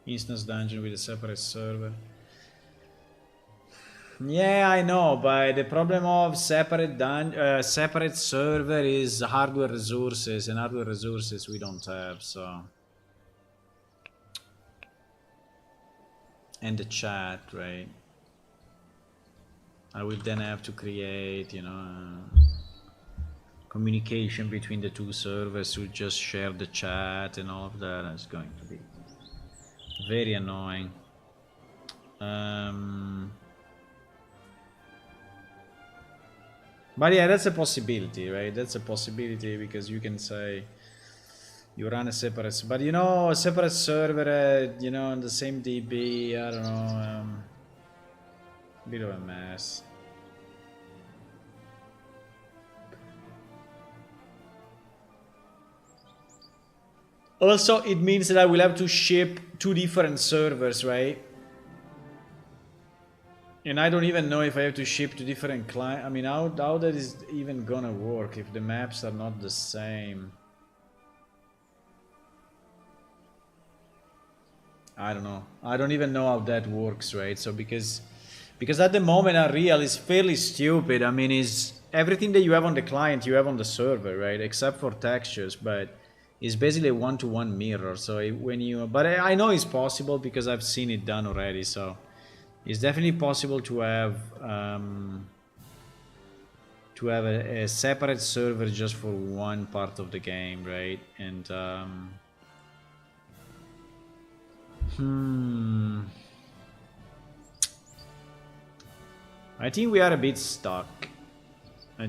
Instance dungeon with a separate server. Yeah, I know, but the problem of separate server is hardware resources, and hardware resources we don't have, so. And the chat, right? I will then have to create, you know, communication between the two servers who just share the chat and all of that. It's going to be very annoying. But yeah, that's a possibility, right? That's a possibility because you can say you run a separate, but you know, a separate server, you know, in the same DB, I don't know, bit of a mess. Also, it means that I will have to ship two different servers, right? And I don't even know if I have to ship to different clients. I mean, how that is even gonna work if the maps are not the same? I don't know. I don't even know how that works, right? So because at the moment Unreal is fairly stupid. I mean, is everything that you have on the client you have on the server, right? Except for textures, but it's basically a one-to-one mirror. So when you, but I know it's possible because I've seen it done already. So it's definitely possible to have a separate server just for one part of the game, right? And I think we are a bit stuck. I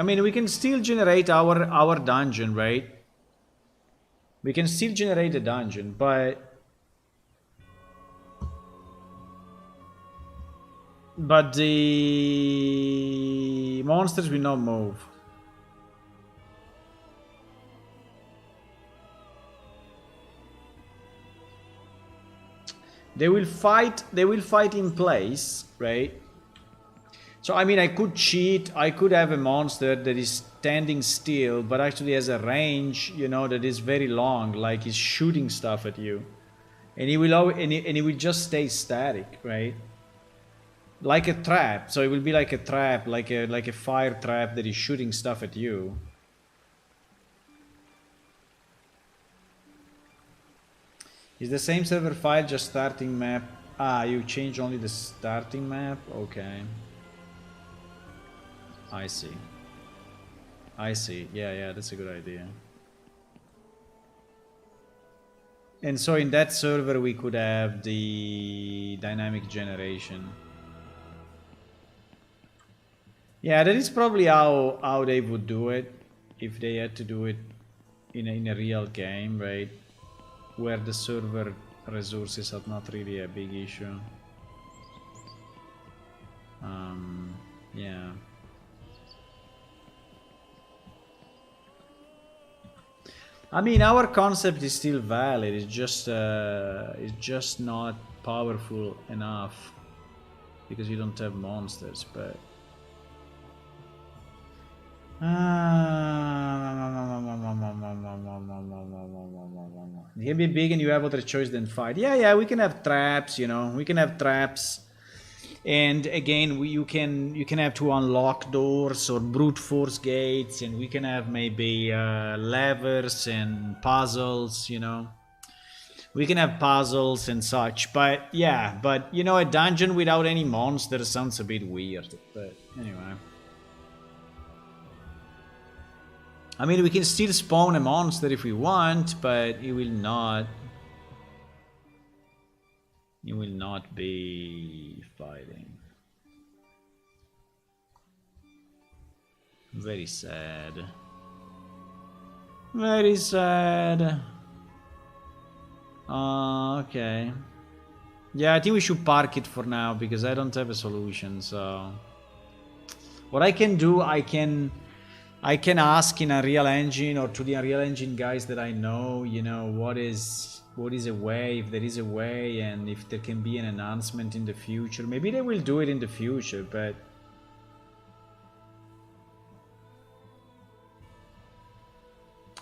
mean, we can still generate our dungeon, right? We can still generate a dungeon, but the monsters will not move. They will fight in place, right? So I mean, I could cheat, I could have a monster that is standing still, but actually has a range, you know, that is very long, like he's shooting stuff at you. And he will just stay static, right? Like a trap. So it will be like a trap, like a fire trap that is shooting stuff at you. Is the same server file, just starting map? Ah, you change only the starting map? Okay. I see. Yeah, that's a good idea. And so in that server we could have the dynamic generation. Yeah, that is probably how they would do it if they had to do it in a real game, right? Where the server resources are not really a big issue. Yeah. I mean, our concept is still valid. It's just not powerful enough because you don't have monsters. But It can be big and you have other choice than fight. Yeah, we can have traps, you know. We can have traps. And again, you can have to unlock doors or brute force gates, and we can have maybe levers and puzzles, you know. We can have puzzles and such, but yeah, but you know, a dungeon without any monsters sounds a bit weird, but anyway. I mean, we can still spawn a monster if we want, but it will not be fighting. Very sad. Very sad. Okay. Yeah, I think we should park it for now because I don't have a solution, so... What I can do, I can ask in Unreal Engine or to the Unreal Engine guys that I know, you know, what is a way, if there is a way, and if there can be an announcement in the future. Maybe they will do it in the future, but...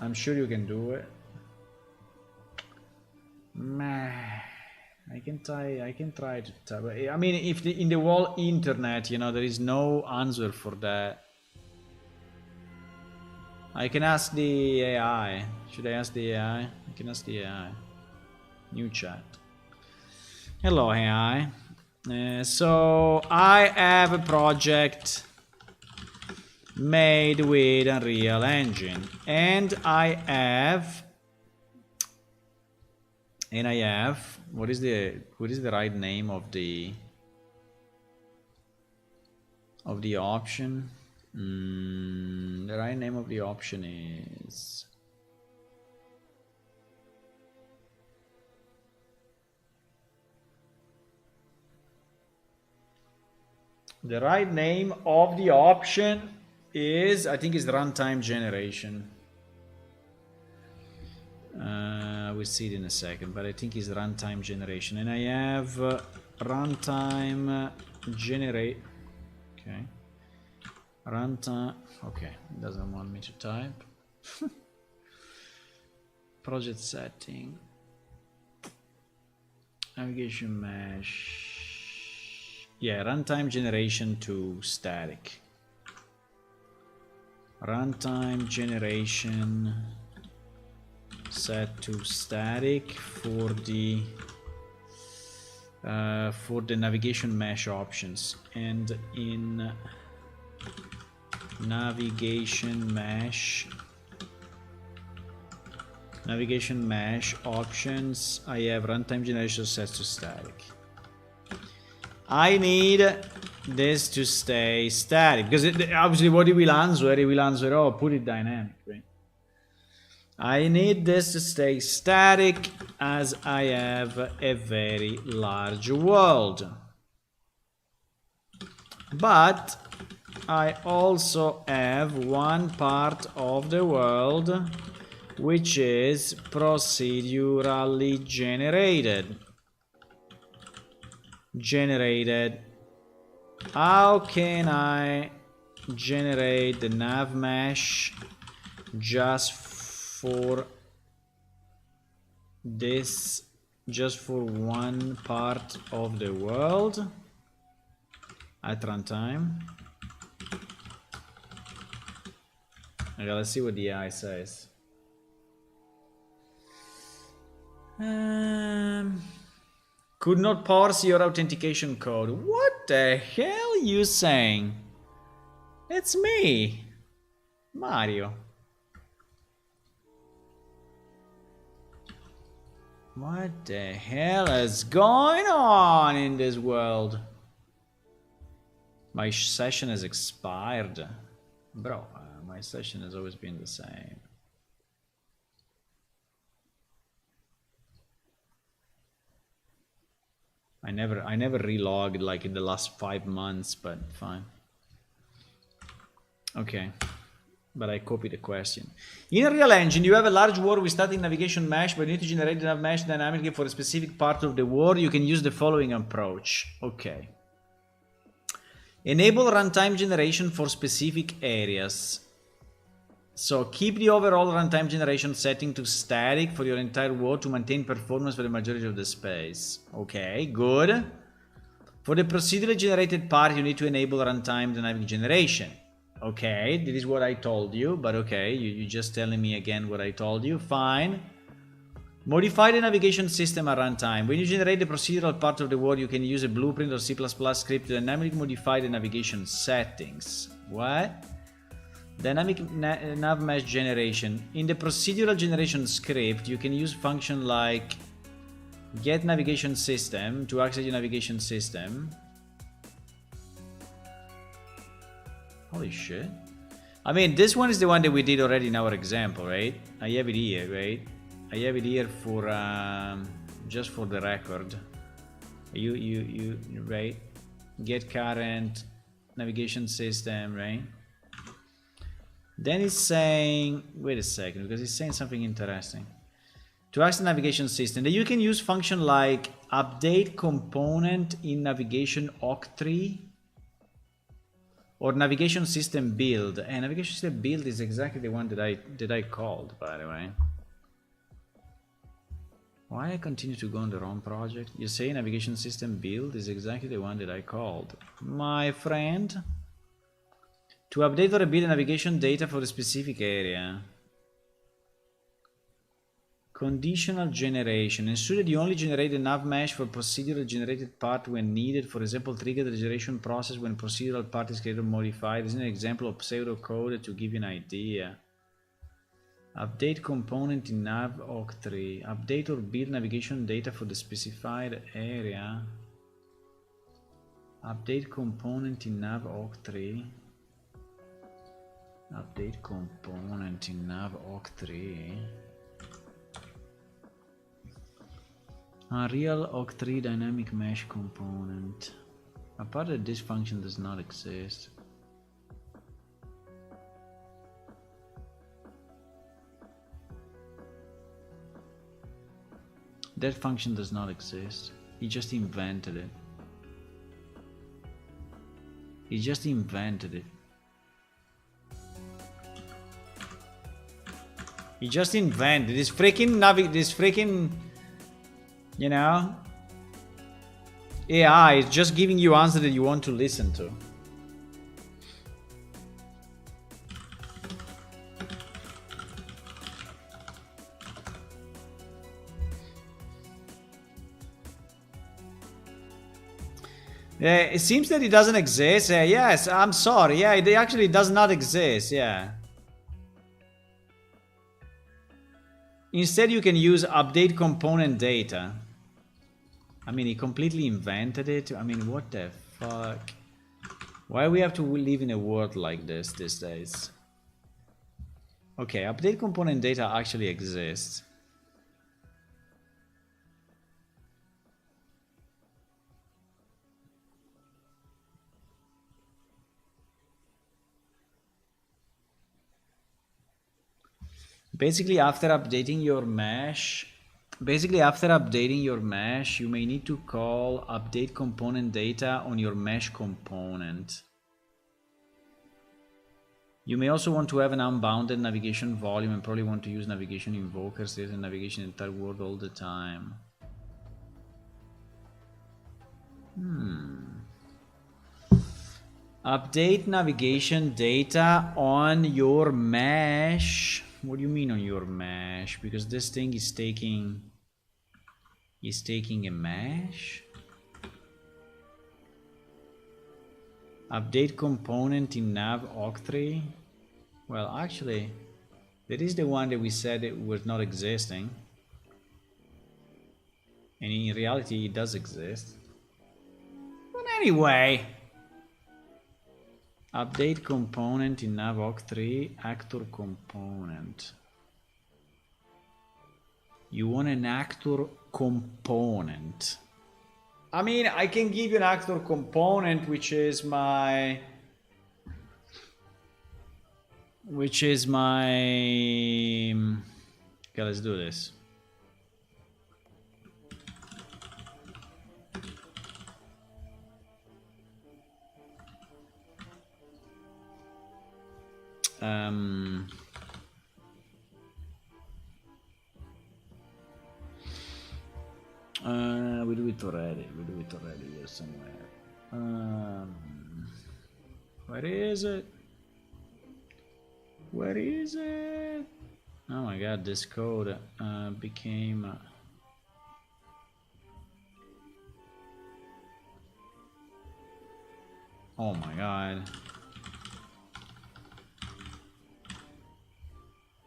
I'm sure you can do it. I can try to type. I mean, if in the whole internet, you know, there is no answer for that. I can ask the AI. Should I ask the AI? I can ask the AI. New chat. Hello, AI. So I have a project made with Unreal Engine, and I have what is the right name of the option? The right name of the option is I think is runtime generation. We'll see it in a second, but I think it's runtime generation, and I have runtime generate. Okay, runtime. Okay, it doesn't want me to type. Project setting, navigation mesh. Yeah, runtime generation to static. Runtime generation set to static for the navigation mesh options, and in navigation mesh options I have runtime generation set to static. I need this to stay static because obviously what it will answer, oh, put it dynamic, right? I need this to stay static as I have a very large world. But I also have one part of the world which is procedurally generated. How can I generate the nav mesh just for this, just for one part of the world at runtime? Okay, let's see what the AI says. Could not parse your authentication code. What the hell you saying? It's me, Mario. What the hell is going on in this world? My session has expired. Bro, my session has always been the same. I never relogged like in the last 5 months, but fine. Okay, but I copied the question. In Unreal Engine, you have a large world with static navigation mesh, but you need to generate the nav mesh dynamically for a specific part of the world. You can use the following approach. Okay. Enable runtime generation for specific areas. So keep the overall runtime generation setting to static for your entire world to maintain performance for the majority of the space. Okay, good. For the procedurally generated part, you need to enable runtime dynamic generation. Okay, this is what I told you, but okay, you're just telling me again what I told you. Fine. Modify the navigation system at runtime. When you generate the procedural part of the world, you can use a blueprint or C++ script to dynamically modify the navigation settings. What? Dynamic nav mesh generation. In the procedural generation script, you can use function like get navigation system to access your navigation system. Holy shit. I mean, this one is the one that we did already in our example, right? I have it here, right? I have it here for just for the record. You right? Get current navigation system, right? Then it's saying, wait a second, because it's saying something interesting. To access the navigation system, that you can use function like update component in navigation octree or navigation system build. And navigation system build is exactly the one that I called, by the way. Why I continue to go on the wrong project? You say navigation system build is exactly the one that I called, my friend. To update or rebuild navigation data for a specific area. Conditional generation. Ensure that you only generate the nav mesh for procedural generated part when needed. For example, trigger the generation process when procedural part is created or modified. This is an example of pseudocode to give you an idea. Update component in nav octree. Update or build navigation data for the specified area. Update component in nav octree. Update component in nav octree. Real octree dynamic mesh component. Apart that this function does not exist. That function does not exist. He just invented it. He just invented it. He just invented this freaking you know, AI is just giving you answer that you want to listen to. Yeah, it seems that it doesn't exist. Yes, I'm sorry. Yeah, it actually does not exist. Yeah. Instead, you can use update component data. I mean, he completely invented it. I mean, what the fuck? Why do we have to live in a world like this these days? Okay, update component data actually exists. Basically, after updating your mesh, you may need to call update component data on your mesh component. You may also want to have an unbounded navigation volume and probably want to use navigation invokers and navigation in the entire world all the time. Update navigation data on your mesh. What do you mean on your mesh? Because this thing is taking a mesh. Update component in nav octree. Well, actually, that is the one that we said it was not existing. And in reality, it does exist. But anyway, update component in nav octree, actor component. You want an actor component. I mean, I can give you an actor component, which is my okay, let's do this. it already. We do it already here somewhere. Where is it? Where is it? Oh my god, this code became... oh my god.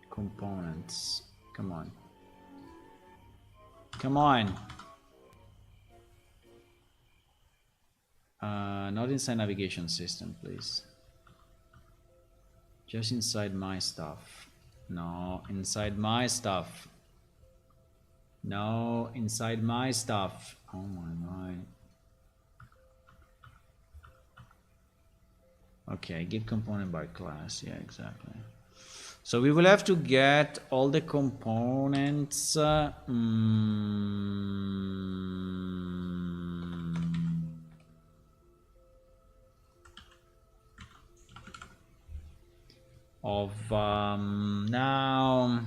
Components. Come on. Come on. Not inside navigation system, please. Just inside my stuff. No, inside my stuff. No, inside my stuff. Oh my god. Okay, get component by class. Yeah, exactly. So we will have to get all the components. Of now.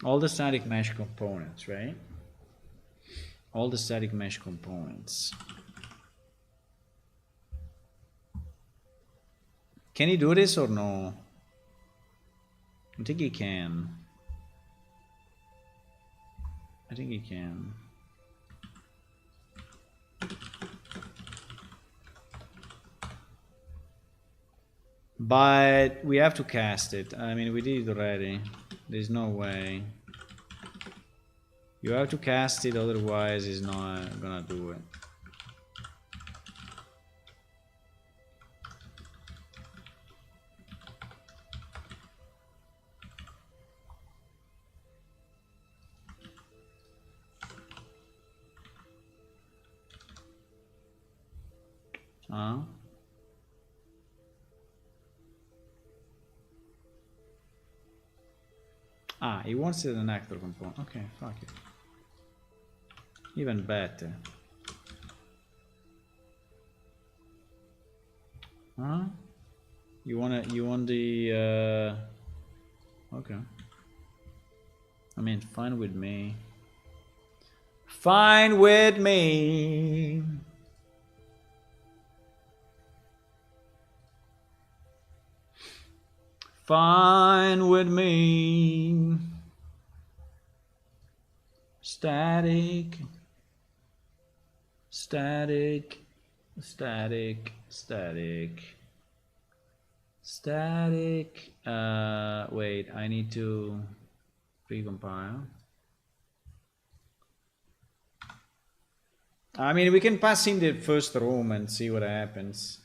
All the static mesh components, right? All the static mesh components. Can he do this or no? I think he can. I think he can. But we have to cast it. I mean, we did it already. There's no way. You have to cast it, otherwise he's not gonna do it. Huh? Ah, he wants it an actor component. Okay, fuck it. Even better. Huh? You want the okay. I mean, fine with me. Fine with me. Fine with me. Static. Static. Static. Static. Static. Wait, I need to precompile. I mean, we can pass in the first room and see what happens.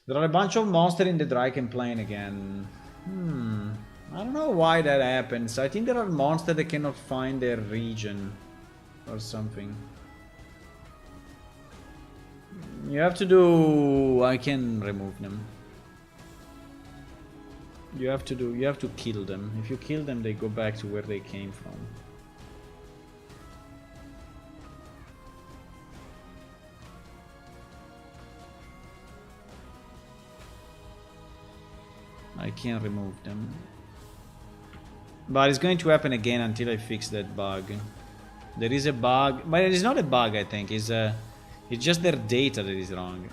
There are a bunch of monsters in the Draken plane again. I don't know why that happens. I think there are monsters that cannot find their region or something. You have to do... I can remove them. You have to kill them. If you kill them, they go back to where they came from. I can't remove them. But it's going to happen again until I fix that bug. There is a bug, but it is not a bug, I think. It's just their data that is wrong.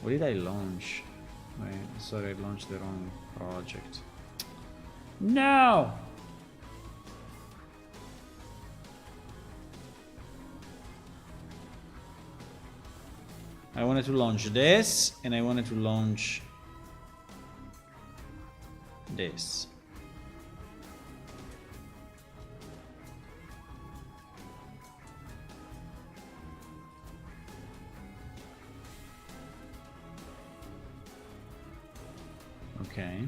What did I launch? Wait, sorry, I launched the wrong project. No! I wanted to launch this, and I wanted to launch this. Okay.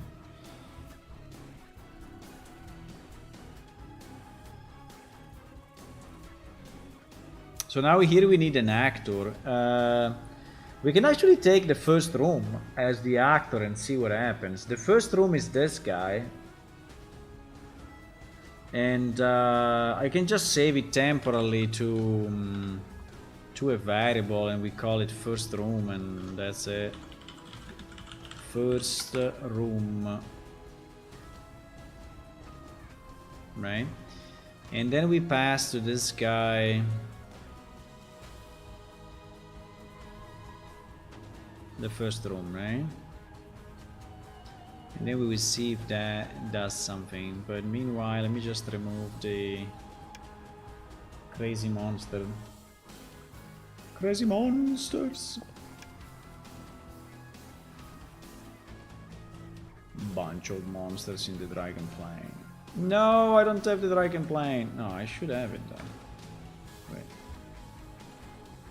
So now here we need an actor. We can actually take the first room as the actor and see what happens. The first room is this guy. And I can just save it temporarily to a variable, and we call it first room, and that's it. First room. Right? And then we pass to this guy the first room, right? And then we will see if that does something. But meanwhile, let me just remove the crazy monster. Crazy monsters. Bunch of monsters in the dragon plane. No, I don't have the dragon plane. No, I should have it though. Wait.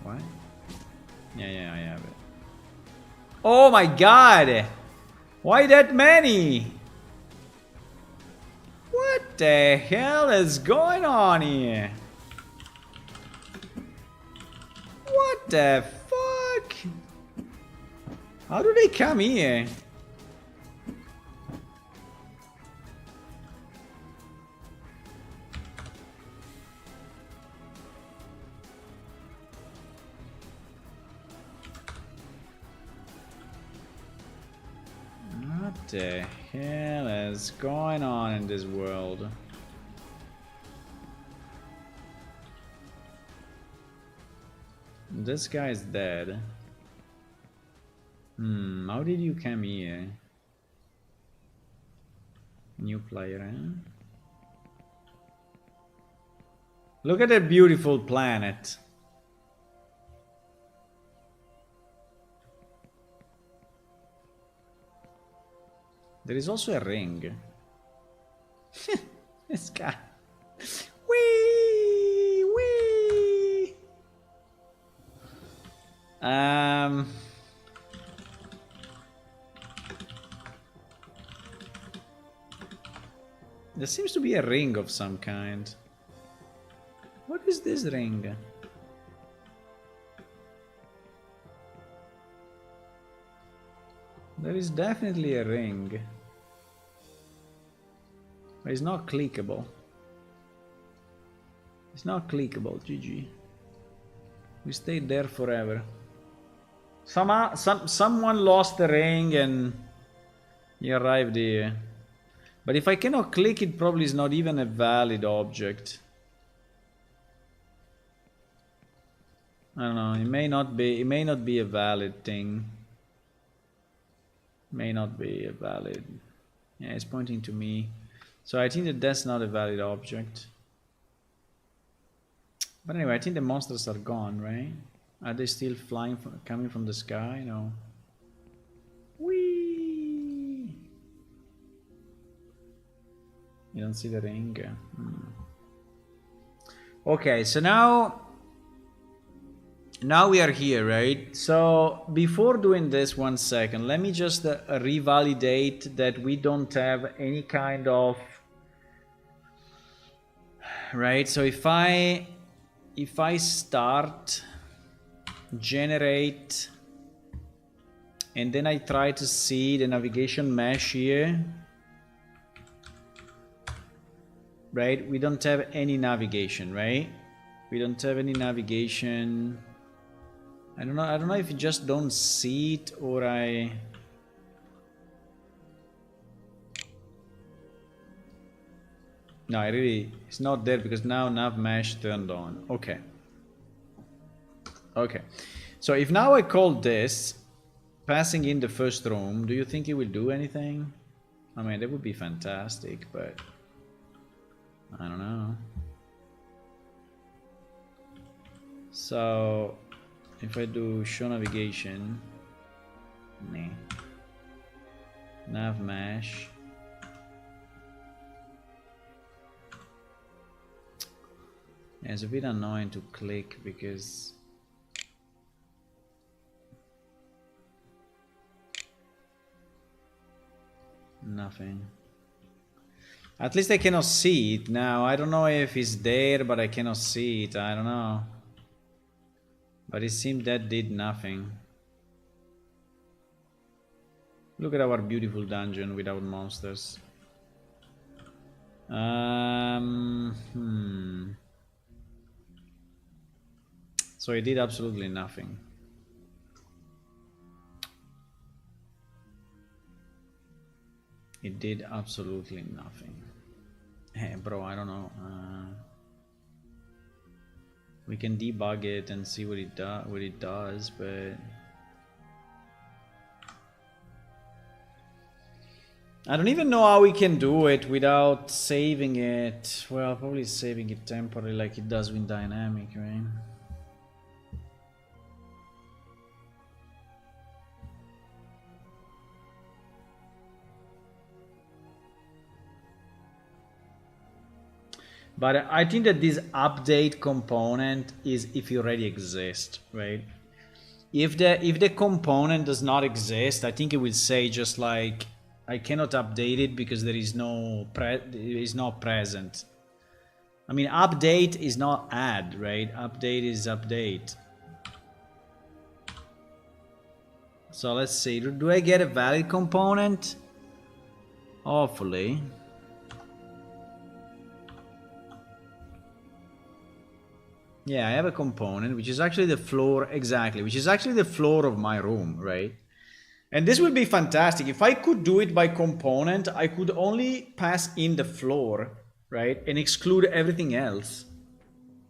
What? Yeah, I have it. Oh my god! Why that many? What the hell is going on here? What the fuck? How do they come here? What the hell is going on in this world? This guy is dead. How did you come here? New player, eh? Look at that beautiful planet. There is also a ring. This guy. Wee! Wee! There seems to be a ring of some kind. What is this ring? There is definitely a ring. But it's not clickable. It's not clickable, GG. We stayed there forever. Someone lost the ring and he arrived here. But if I cannot click it, probably is not even a valid object. I don't know, it may not be a valid thing. May not be a valid. Yeah, it's pointing to me. So I think that that's not a valid object. But anyway, I think the monsters are gone, right? Are they still flying, coming from the sky? No. Whee! You don't see the ring? Okay, so now we are here, right? So before doing this, 1 second, let me just revalidate that we don't have any kind of, right? So if I start, generate, and then I try to see the navigation mesh here, right? We don't have any navigation, right? We don't have any navigation. I don't know if you just don't see it or No, it's not there because now nav mesh turned on. Okay. Okay. So if now I call this passing in the first room, do you think it will do anything? I mean, that would be fantastic, but I don't know. So if I do show navigation, nah. Nav mesh. Yeah, it's a bit annoying to click because nothing. At least I cannot see it now. I don't know if it's there, but I cannot see it. I don't know. But it seemed that did nothing. Look at our beautiful dungeon without monsters. So it did absolutely nothing. It did absolutely nothing. Hey, bro, I don't know. We can debug it and see what it does, but I don't even know how we can do it without saving it. Well, probably saving it temporarily like it does with dynamic, right? But I think that this update component is if you already exist, right? If the component does not exist, I think it will say just like I cannot update it because there is it is not present. I mean, update is not add, right? Update is update. So let's see. Do I get a valid component? Hopefully. Yeah, I have a component, which is actually the floor, exactly, which is actually the floor of my room, right? And this would be fantastic. If I could do it by component, I could only pass in the floor, right? And exclude everything else.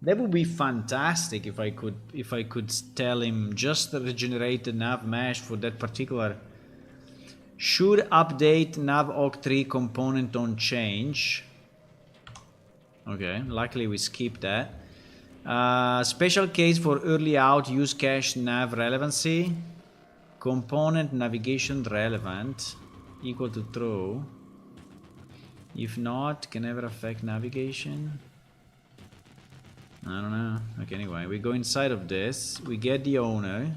That would be fantastic if I could tell him just regenerate the nav mesh for that particular. Should update nav oc3 component on change. Okay, luckily we skipped that. Special case for early out, use cache nav relevancy. Component navigation relevant equal to true. If not, can never affect navigation. I don't know. Okay, anyway, we go inside of this. We get the owner.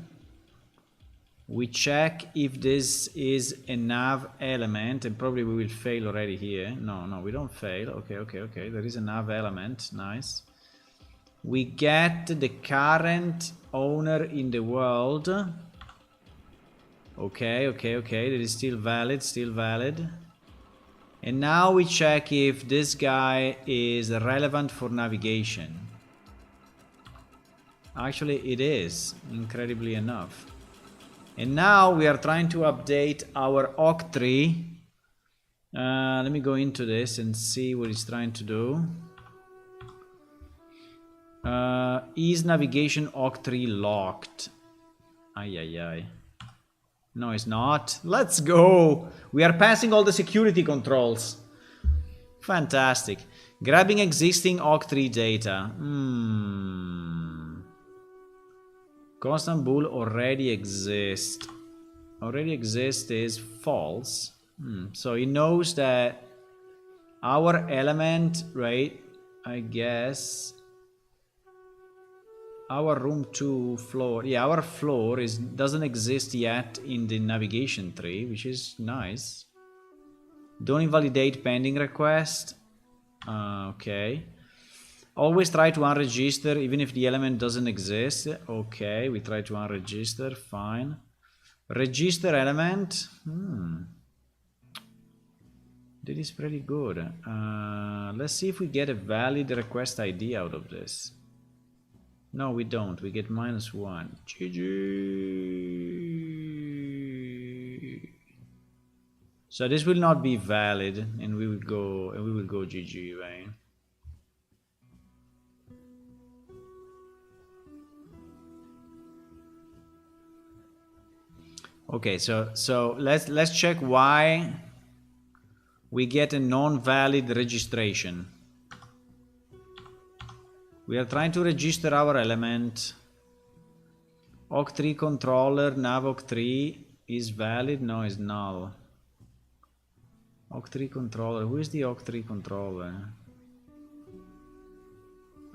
We check if this is a nav element, and probably we will fail already here. No, we don't fail. Okay. There is a nav element. Nice. We get the current owner in the world. Okay. That is still valid. And now we check if this guy is relevant for navigation. Actually, it is, incredibly enough. And now we are trying to update our oc3. Let me go into this and see what it's trying to do. Is navigation oc3 locked? Ay. No, it's not. Let's go. We are passing all the security controls. Fantastic. Grabbing existing oc3 data. Constant bool already exists. Already exists is false. So he knows that our element, right? I guess our room 2 floor. Yeah, our floor doesn't exist yet in the navigation tree, which is nice. Don't invalidate pending request. Okay. Always try to unregister even if the element doesn't exist. Okay, we try to unregister. Fine. Register element. That is pretty good. Let's see if we get a valid request ID out of this. No, we don't. We get -1. GG. So this will not be valid, and we will go GG, right? Okay, so let's check why we get a non-valid registration. We are trying to register our element. Oc3 controller, nav oc3 is valid? No, it's null. Oc3 controller, who is the oc3 controller?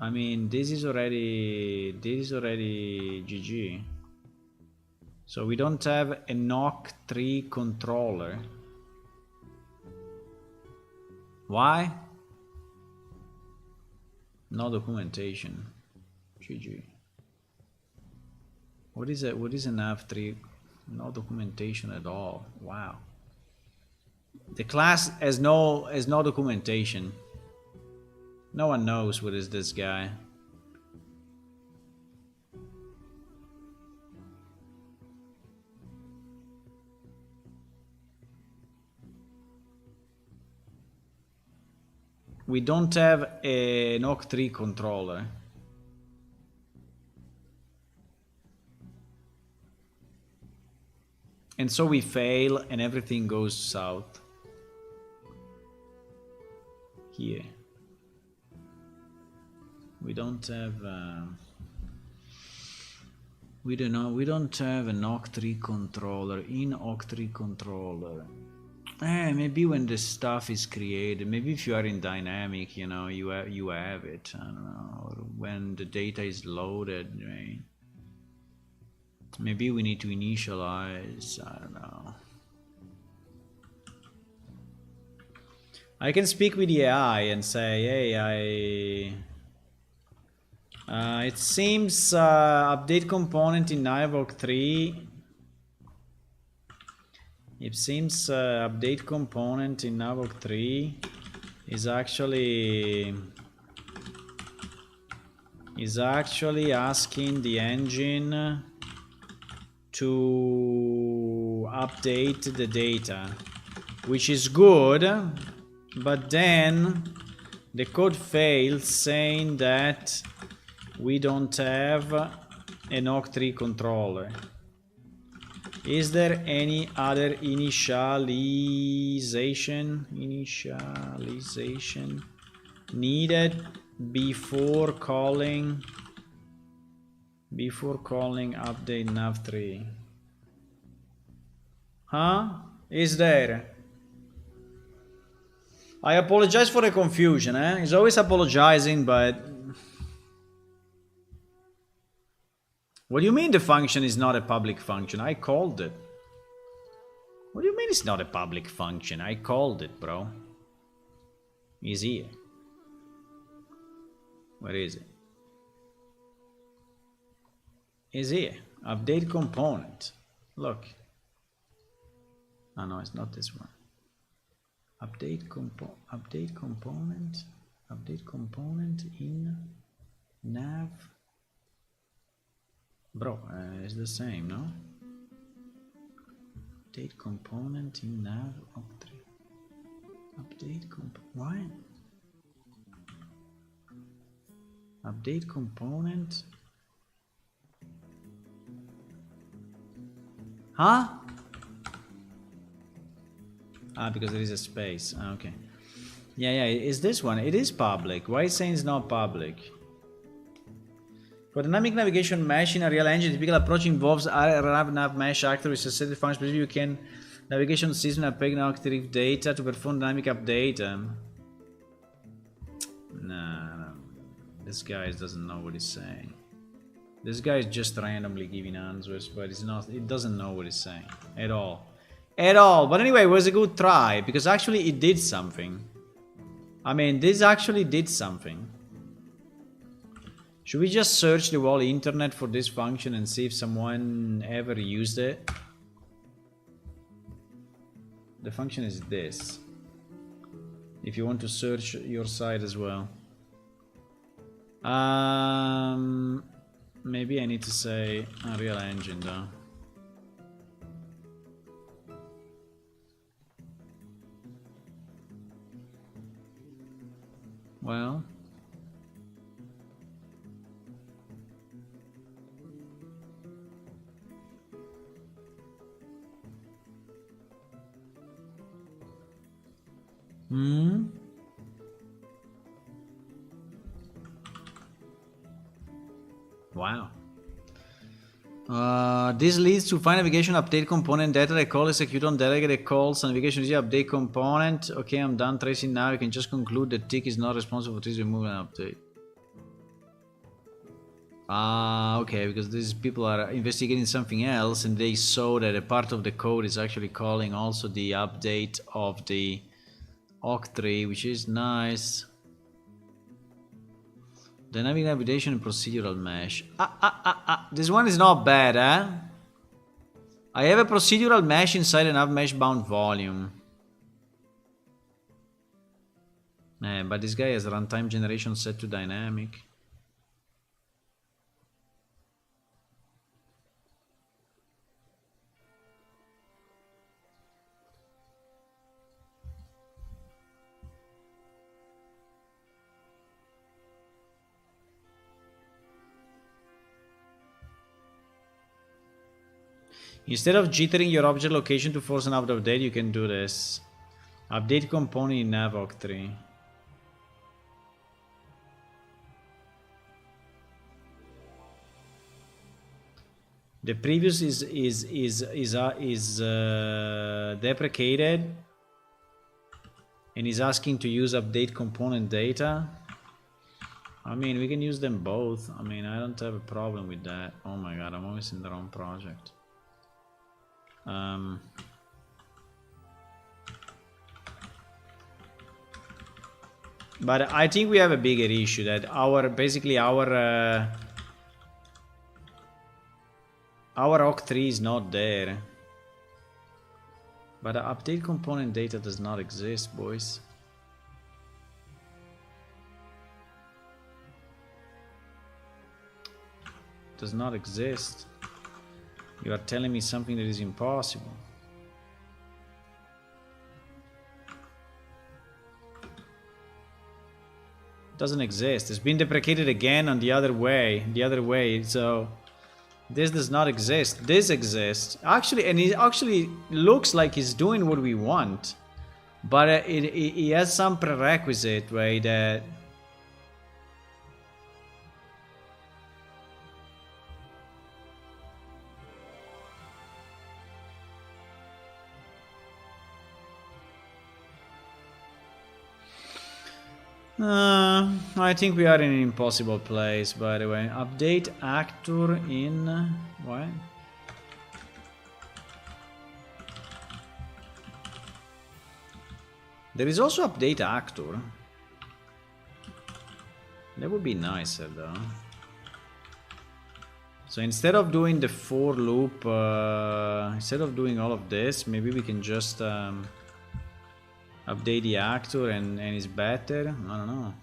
I mean, this is already GG. So we don't have an oc3 controller. Why? No documentation. GG. What is an nav3 No documentation at all. Wow. The class has no documentation. No one knows what is this guy. We don't have an OC3 controller. And so we fail and everything goes south. Here. We don't have we don't have an OC3 controller. In OC3 controller. Maybe when the stuff is created, maybe if you are in dynamic, you know, you have it. I don't know. Or when the data is loaded, right? Maybe we need to initialize. I don't know. I can speak with the AI and say, hey, it seems update component in Nivok 3. It seems update component in Navok 3 is actually asking the engine to update the data, which is good, but then the code fails saying that we don't have an OC3 controller. Is there any other initialization needed before calling update nav3? Huh? Is there? I apologize for the confusion, He's always apologizing, but what do you mean the function is not a public function? I called it. What do you mean it's not a public function? I called it, bro. He's here. Where is it? Is here. Update component. Look. Oh no, it's not this one. Update component in nav. Bro, it's the same, no? Update component in nav oct3. Update why? Update component. Huh? Ah, because there is a space. Ah, okay. Yeah, is this one? It is public. Why is saying it's not public? For dynamic navigation mesh in a real engine, the typical approach involves nav mesh actor with a set of functions. You can navigation system append active data to perform dynamic update. No, this guy doesn't know what he's saying. This guy is just randomly giving answers, but it's not. It doesn't know what he's saying at all, But anyway, it was a good try because actually it did something. I mean, this actually did something. Should we just search the whole internet for this function and see if someone ever used it? The function is this. If you want to search your site as well. Maybe I need to say Unreal Engine though. Well. Wow. This leads to find navigation update component data that call execute on delegated calls navigation is update component. Okay, I'm done tracing now. You can just conclude that tick is not responsible for this remove and update. Okay, because these people are investigating something else and they saw that a part of the code is actually calling also the update of the OC3, which is nice. Dynamic navigation and procedural mesh. This one is not bad, I have a procedural mesh inside an nav mesh bound volume. But this guy has runtime generation set to dynamic. Instead of jittering your object location to force an update, you can do this. Update component in navoc3. The previous is deprecated, and is asking to use update component data. I mean, we can use them both. I mean, I don't have a problem with that. Oh my god, I'm always in the wrong project. But I think we have a bigger issue that our OC3 is not there. But the update component data does not exist, boys. Does not exist. You are telling me something that is impossible. It doesn't exist. It's been deprecated again on the other way, so this does not exist. This exists. Actually, and it actually looks like he's doing what we want. But it has some prerequisite, right, that... I think we are in an impossible place, by the way. Update actor in... what? There is also update actor. That would be nicer, though. So instead of doing the for loop, instead of doing all of this, maybe we can just... update the actor and it's better. I don't know.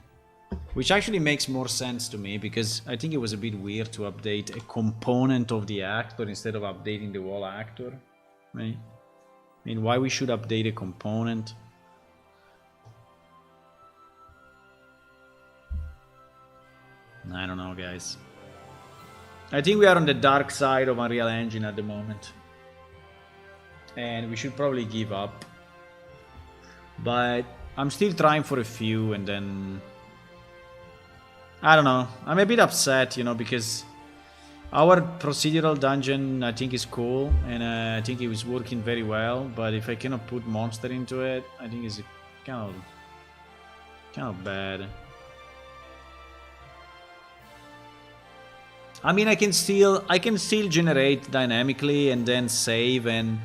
Which actually makes more sense to me, because I think it was a bit weird to update a component of the actor instead of updating the whole actor. Right? I mean, why we should update a component? I don't know, guys. I think we are on the dark side of Unreal Engine at the moment. And we should probably give up. But I'm still trying for a few, and then... I don't know. I'm a bit upset, you know, because our procedural dungeon I think is cool, and I think it was working very well. But if I cannot put monster into it, I think it's kind of bad. I mean, I can still generate dynamically and then save and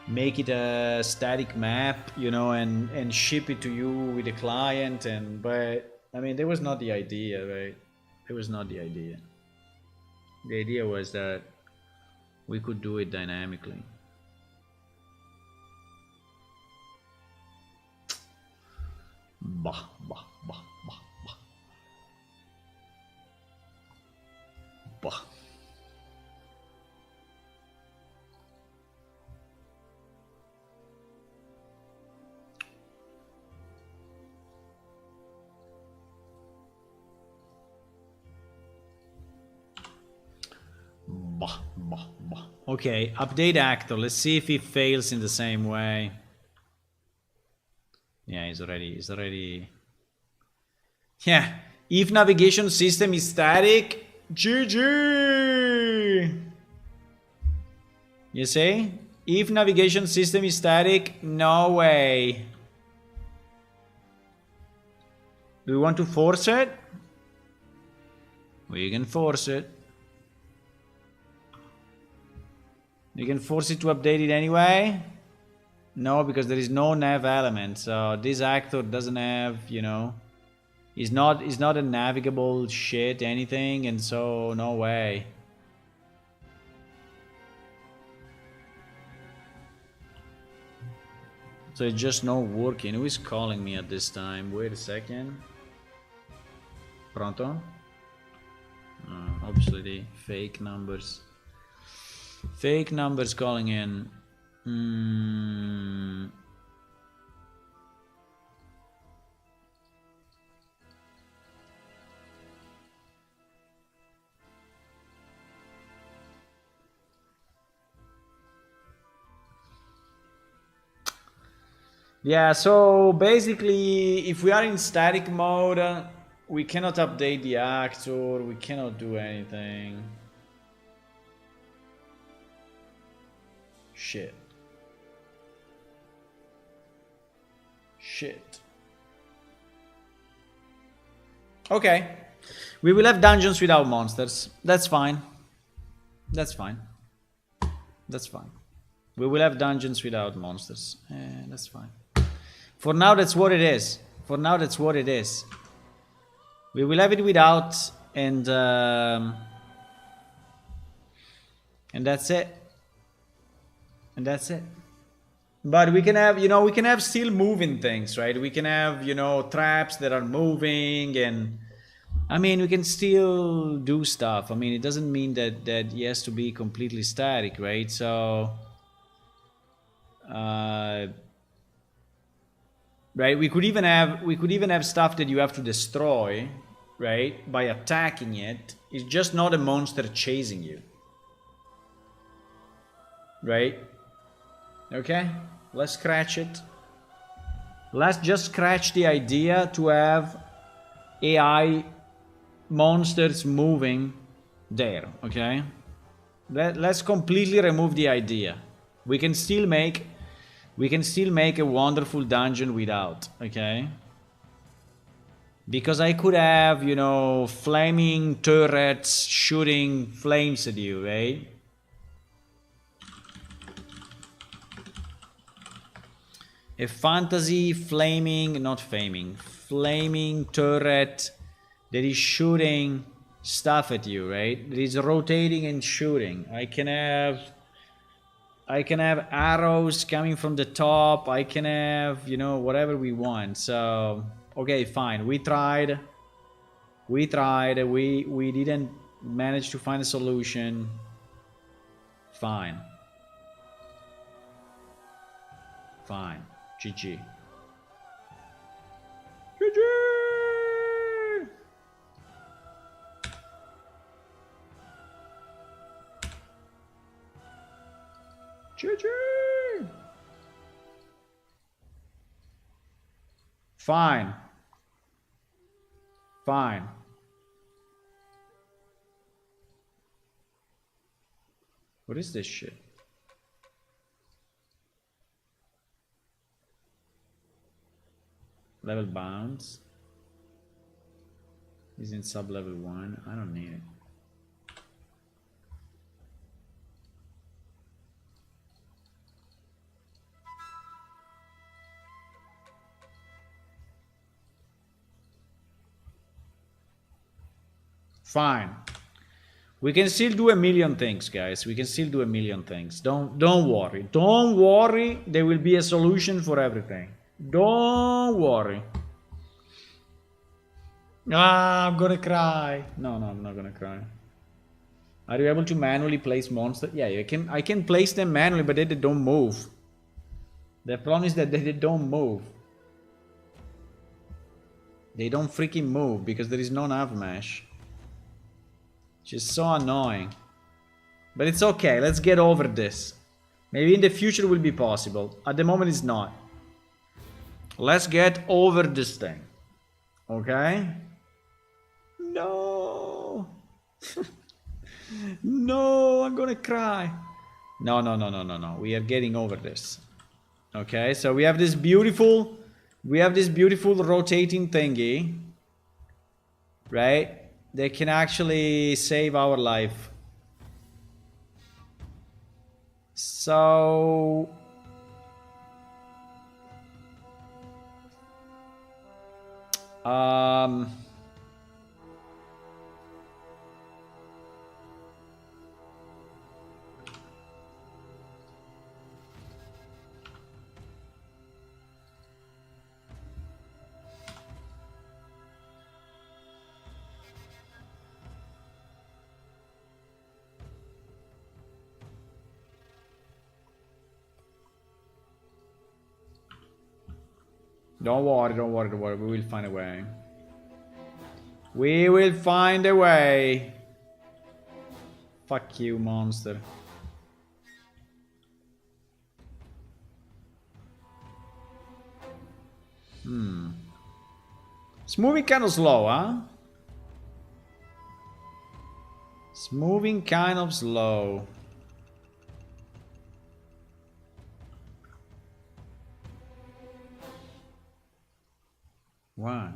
make it a static map, you know, and ship it to you with the client. And but I mean, that was not the idea, right? It was not the idea. The idea was that we could do it dynamically. Bah, bah, bah, bah, bah. Bah. Bah, bah, bah. Okay, update actor. Let's see if he fails in the same way. Yeah, he's already... Yeah, if navigation system is static, GG! You see? If navigation system is static, no way. Do we want to force it? We can force it. You can force it to update it anyway? No, because there is no nav element. So this actor doesn't have, you know, it's not a navigable shit, anything, and so no way. So it's just not working. Who is calling me at this time? Wait a second. Pronto? Obviously the fake numbers. Fake numbers calling in. Yeah, so basically, if we are in static mode, we cannot update the actor, we cannot do anything. Shit. Shit. Okay. We will have dungeons without monsters. That's fine. That's fine. That's fine. We will have dungeons without monsters. That's fine. For now, that's what it is. For now, that's what it is. We will have it without, and that's it. And that's it. But we can have, you know, we can have still moving things, right? We can have, you know, traps that are moving, and I mean, we can still do stuff. I mean, it doesn't mean that he has to be completely static, right? So, right, we could even have stuff that you have to destroy, right, by attacking it. It's just not a monster chasing you, right? Okay, let's scratch it. Let's just scratch the idea to have AI monsters moving there, okay? Let's completely remove the idea. We can still make a wonderful dungeon without, okay? Because I could have, you know, flaming turrets shooting flames at you, right? A fantasy flaming turret that is shooting stuff at you, right? That is rotating and shooting. I can have arrows coming from the top. I can have, you know, whatever we want. So, okay, fine. We tried. We didn't manage to find a solution. Fine. Fine. GG. GG! GG! Fine. Fine. What is this shit? Level bounds is in sub level 1. I don't need it. Fine. We can still do a million things, guys. We can still do a million things. Don't worry. Don't worry. There will be a solution for everything. Don't worry. Ah, I'm gonna cry. No, I'm not gonna cry. Are you able to manually place monsters? Yeah, I can place them manually, but they don't move. The problem is that they don't move. They don't freaking move because there is no nav mesh. Which is so annoying. But it's okay, let's get over this. Maybe in the future it will be possible. At the moment it's not. Let's get over this thing. Okay? No! No, I'm gonna cry. No. We are getting over this. Okay, so we have this beautiful rotating thingy. Right? They can actually save our life. So Don't worry, don't worry, don't worry. We will find a way. We will find a way. Fuck you, monster. It's moving kind of slow, huh? It's moving kind of slow. Why?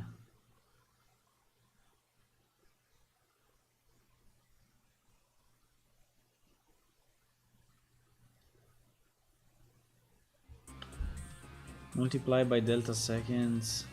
Multiply by delta seconds.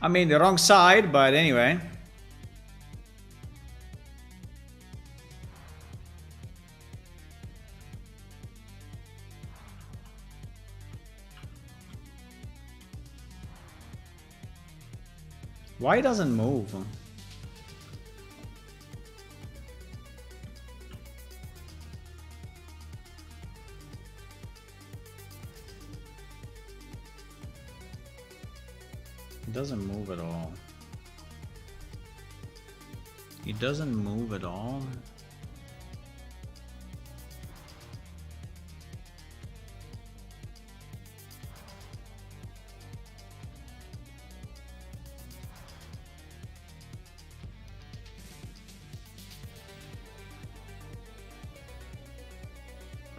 I mean, the wrong side, but anyway. Why it doesn't move? It doesn't move at all. It doesn't move at all.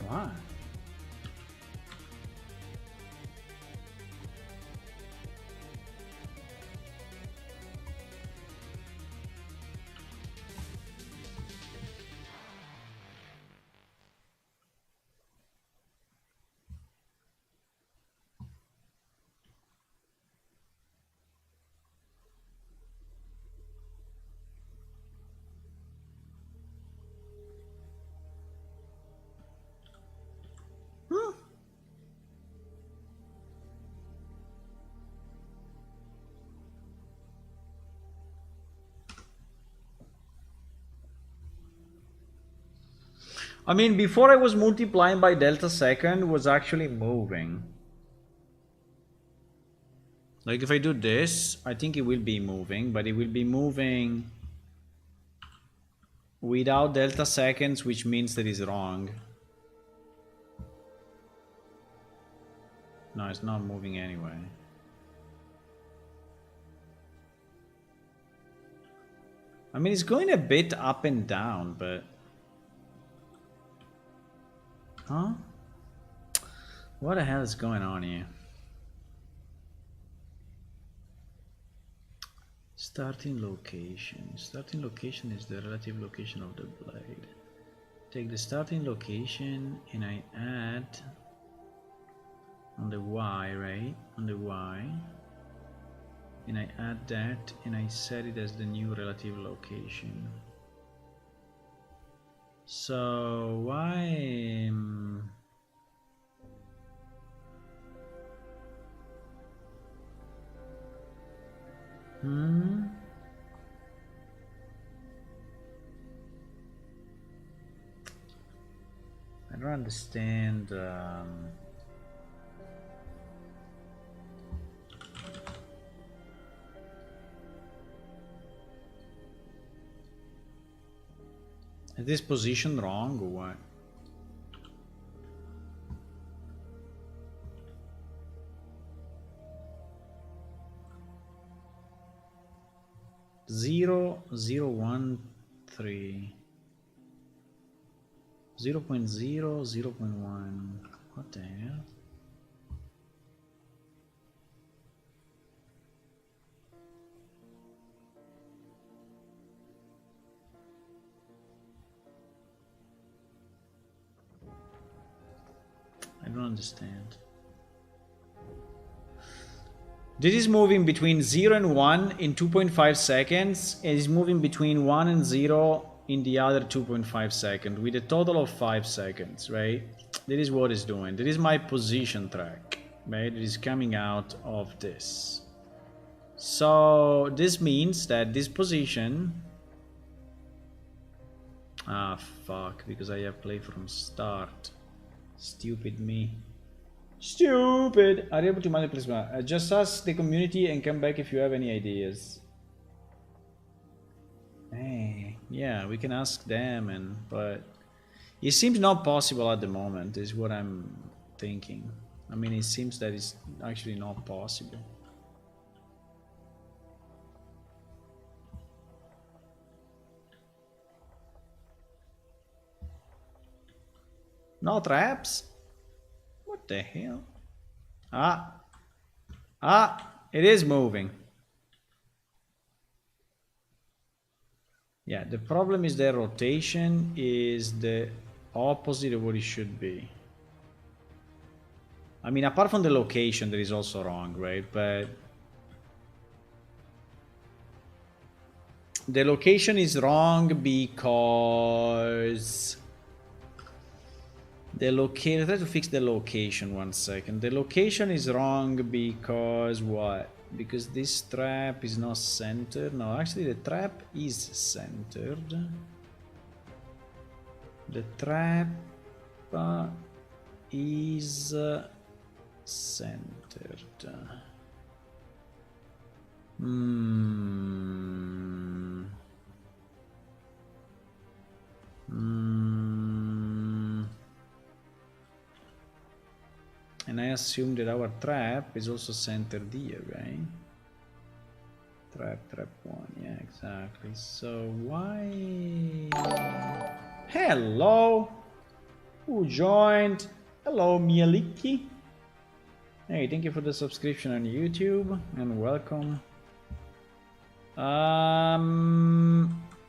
Why? I mean, before I was multiplying by delta second, was actually moving. Like if I do this, I think it will be moving, but it will be moving without delta seconds, which means that it's wrong. No, it's not moving anyway. I mean, it's going a bit up and down, but... Huh? What the hell is going on here? Starting location. Starting location is the relative location of the blade. Take the starting location and I add on the Y, right? On the Y. And I add that and I set it as the new relative location. So why? I don't understand. Is this position wrong or what? Zero, 0.013. 0.0, 0.1. What the hell? I don't understand. This is moving between 0 and 1 in 2.5 seconds. It is moving between 1 and 0 in the other 2.5 seconds with a total of 5 seconds, right? That is what it's doing. That is my position track, right? It is coming out of this. So this means that this position... Ah, fuck, because I have played from start. Stupid me. Stupid! Are you able to manage plasma? Just ask the community and come back if you have any ideas. Hey, yeah, we can ask them, but it seems not possible at the moment, is what I'm thinking. I mean, it seems that it's actually not possible. No traps? What the hell? It is moving. Yeah, the problem is the rotation is the opposite of what it should be. I mean, apart from the location that is also wrong, right? But the location is wrong because the location... Try to fix the location 1 second. The location is wrong because what? Because this trap is not centered. No, actually the trap is centered. The trap is centered. And I assume that our trap is also centered here, right? Trap 1, yeah, exactly. So why... Hello! Who joined? Hello, Mieliki. Hey, thank you for the subscription on YouTube, and welcome.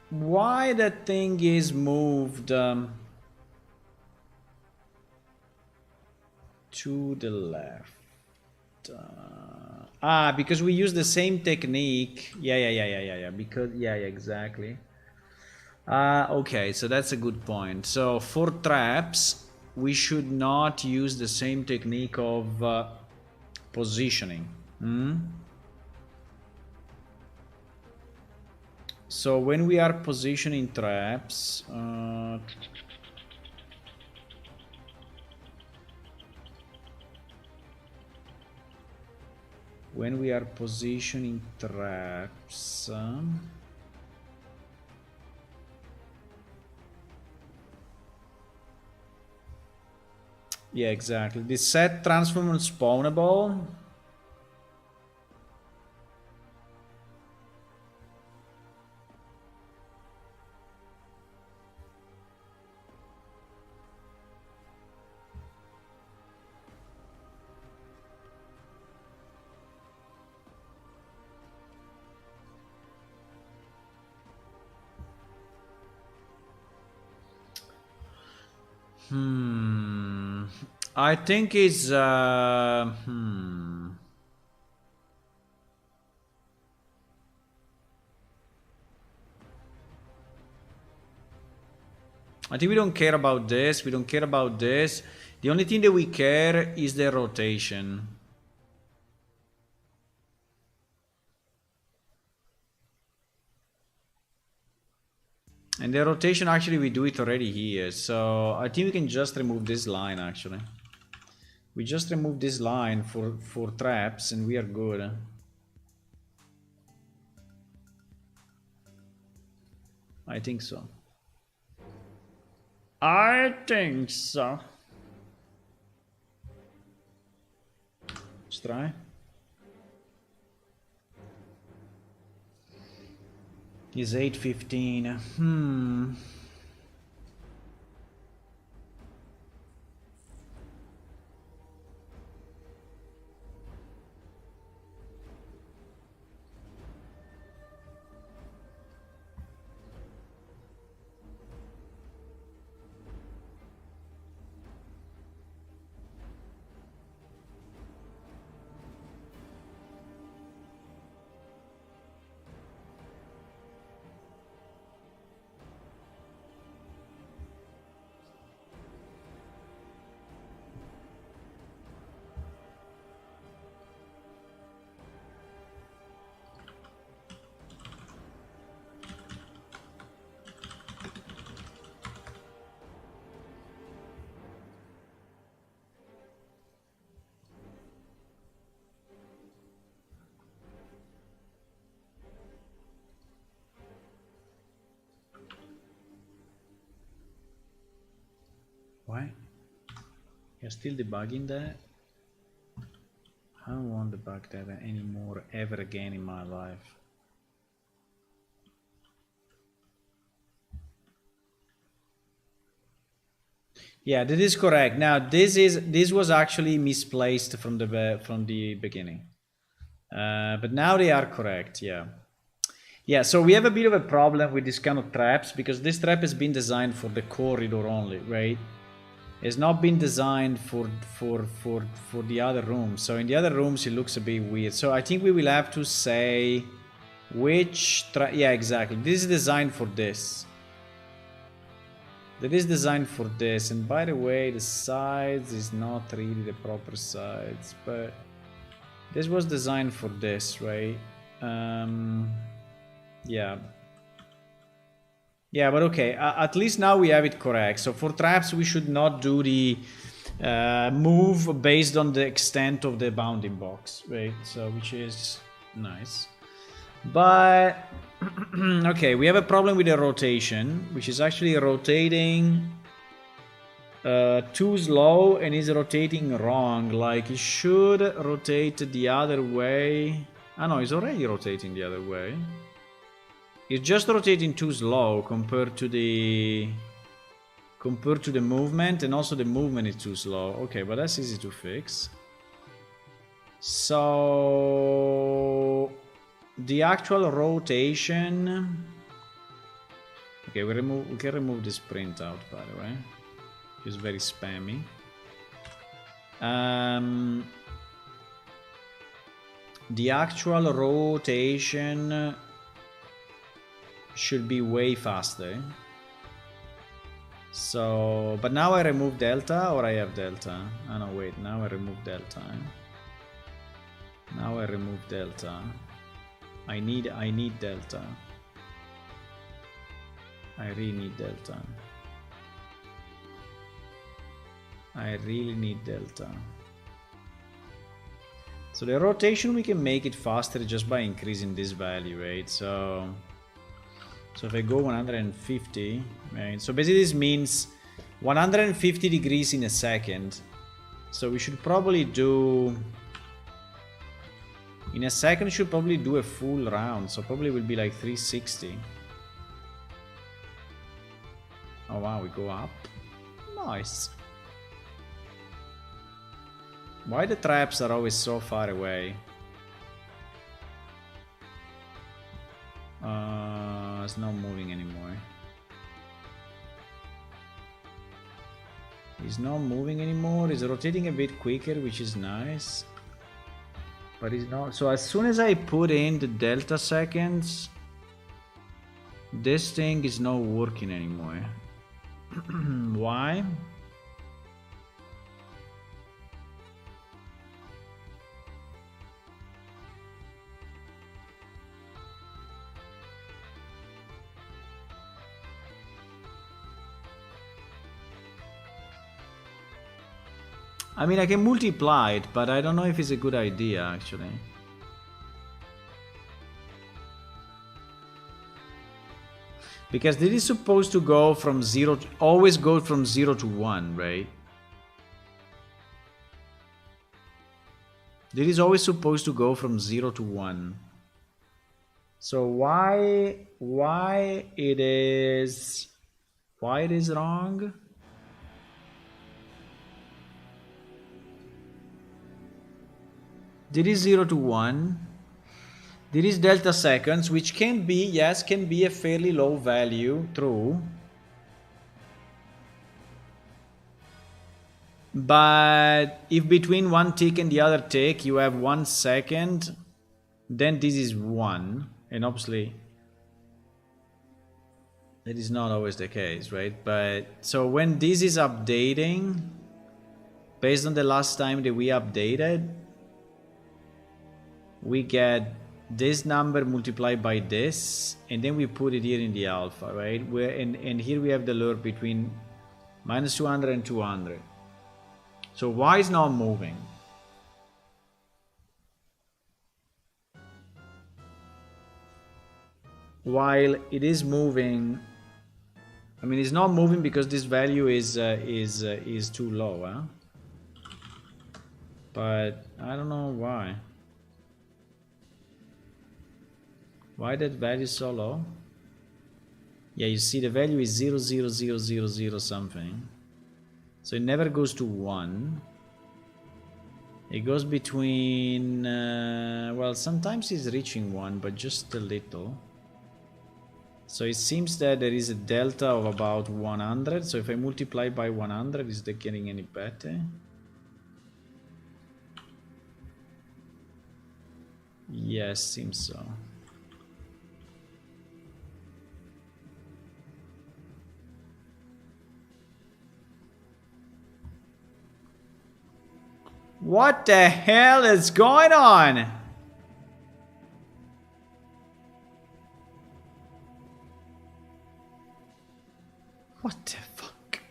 Why that thing is moved... to the left. Because we use the same technique. Yeah. Because exactly. Okay, so that's a good point. So for traps, we should not use the same technique of positioning. So when we are positioning traps, when we are positioning traps, yeah, exactly. The set transform on spawnable. I think it's I think we don't care about this. We don't care about this. The only thing that we care is the rotation. And the rotation, actually, we do it already here. So I think we can just remove this line, actually. We just remove this line for traps and we are good. I think so. I think so. Let's try. Is 8:15. Why? You're still debugging that? I don't want to debug that anymore ever again in my life. Yeah, that is correct. Now this was actually misplaced from the beginning, but now they are correct. Yeah, yeah. So we have a bit of a problem with this kind of traps because this trap has been designed for the corridor only, right? It's not been designed for the other rooms. So in the other rooms it looks a bit weird. So I think we will have to say which trap. Yeah, exactly. This is designed for this. That is designed for this, and by the way, the sides is not really the proper sides, but this was designed for this, right? Yeah. Yeah, but okay, at least now we have it correct. So for traps, we should not do the move based on the extent of the bounding box, right? So, which is nice. But okay, we have a problem with the rotation, which is actually rotating too slow and is rotating wrong. Like it should rotate the other way. Ah no, it's already rotating the other way. It's just rotating too slow compared to the movement, and also the movement is too slow. Okay, but that's easy to fix. So the actual rotation. Okay, we can remove this printout, by the way. It's very spammy. The actual rotation should be way faster. So, but now I remove delta, or I have delta? Oh no, wait, now I remove delta. Now I remove delta. I need delta. I really need delta. I really need delta. So the rotation, we can make it faster just by increasing this value, right? So if I go 150, right? So basically this means 150 degrees in a second. So we should probably do, in a second, we should probably do a full round. So probably will be like 360. Oh wow, we go up. Nice. Why the traps are always so far away? It's not moving anymore. It's not moving anymore. It's rotating a bit quicker, which is nice. But it's not. So as soon as I put in the delta seconds, this thing is not working anymore. Why? I mean, I can multiply it, but I don't know if it's a good idea, actually. Because this is supposed to go from 0 to, always go from 0 to 1, right? This is always supposed to go from 0 to 1. So why it is wrong? This is 0 to 1. There is delta seconds, which can be, yes, can be a fairly low value, true. But if between one tick and the other tick you have 1 second, then this is 1. And obviously, that is not always the case, right? But so when this is updating, based on the last time that we updated, we get this number multiplied by this, and then we put it here in the alpha, right? And here we have the lure between minus 200 and 200. So y is not moving. While it is moving, I mean, it's not moving because this value is too low, huh? But I don't know why. Why that value is so low? Yeah, you see the value is 0.00000 something. So it never goes to 1. It goes between, well, sometimes it's reaching 1, but just a little. So it seems that there is a delta of about 100. So if I multiply by 100, is that getting any better? Yes, seems so. What the hell is going on? What the fuck?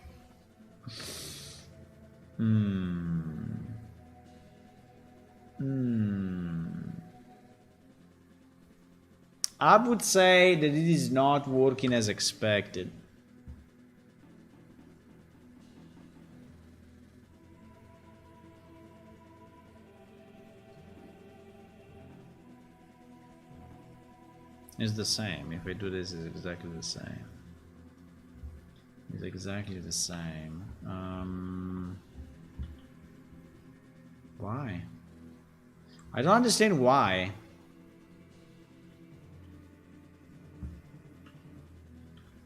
I would say that it is not working as expected. It's the same. If I do this, it's exactly the same. It's exactly the same. Why? I don't understand why.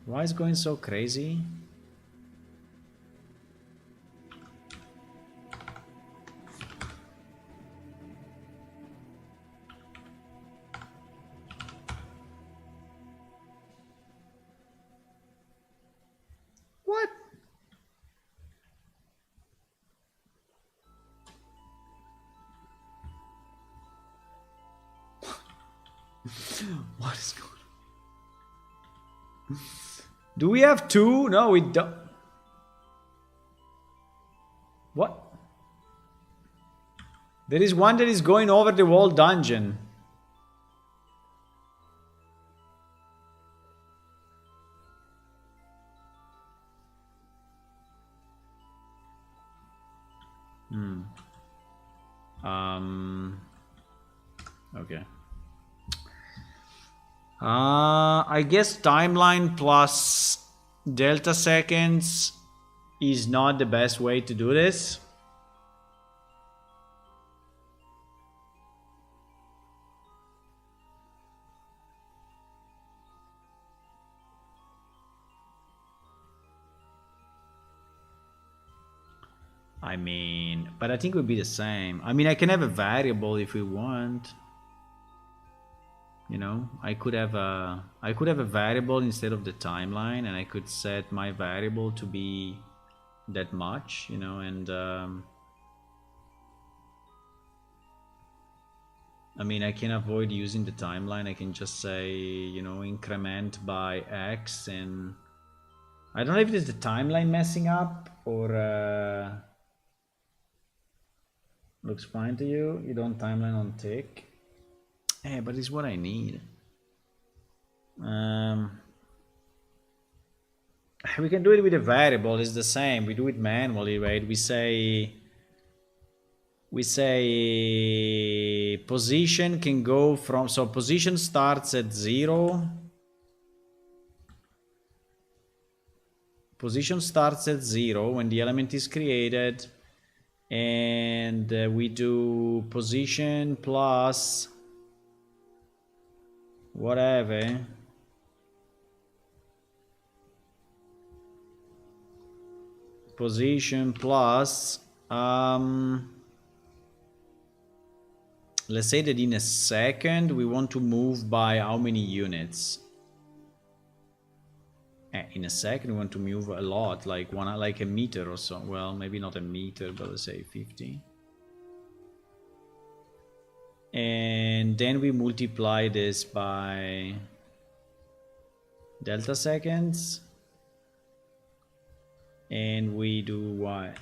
Why is it going so crazy? What? What is going on? Do we have two? No, we don't. What? There is one that is going over the whole dungeon. Okay. I guess timeline plus delta seconds is not the best way to do this. I mean, but I think it would be the same. I mean, I can have a variable if we want. You know, I could have a variable instead of the timeline, and I could set my variable to be that much, you know, and I mean, I can avoid using the timeline. I can just say, you know, increment by X, and I don't know if it is the timeline messing up or looks fine to you. You don't timeline on tick. Hey, but it's what I need. We can do it with a variable, it's the same. We do it manually, right? We say position can go from, so position starts at 0. Position starts at 0 when the element is created, and we do position plus whatever. Position plus let's say that in a second we want to move by how many units. In a second we want to move a lot, like like a meter or so. Well, maybe not a meter, but let's say 50. And then we multiply this by delta seconds, and we do what?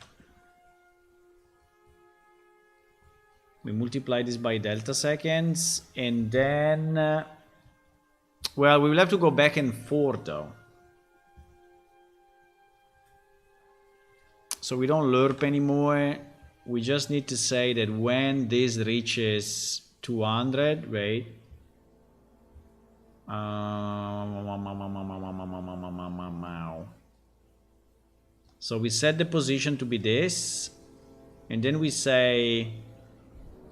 We multiply this by delta seconds, and then well, we will have to go back and forth though. So we don't lerp anymore. We just need to say that when this reaches 200, right? So we set the position to be this, and then we say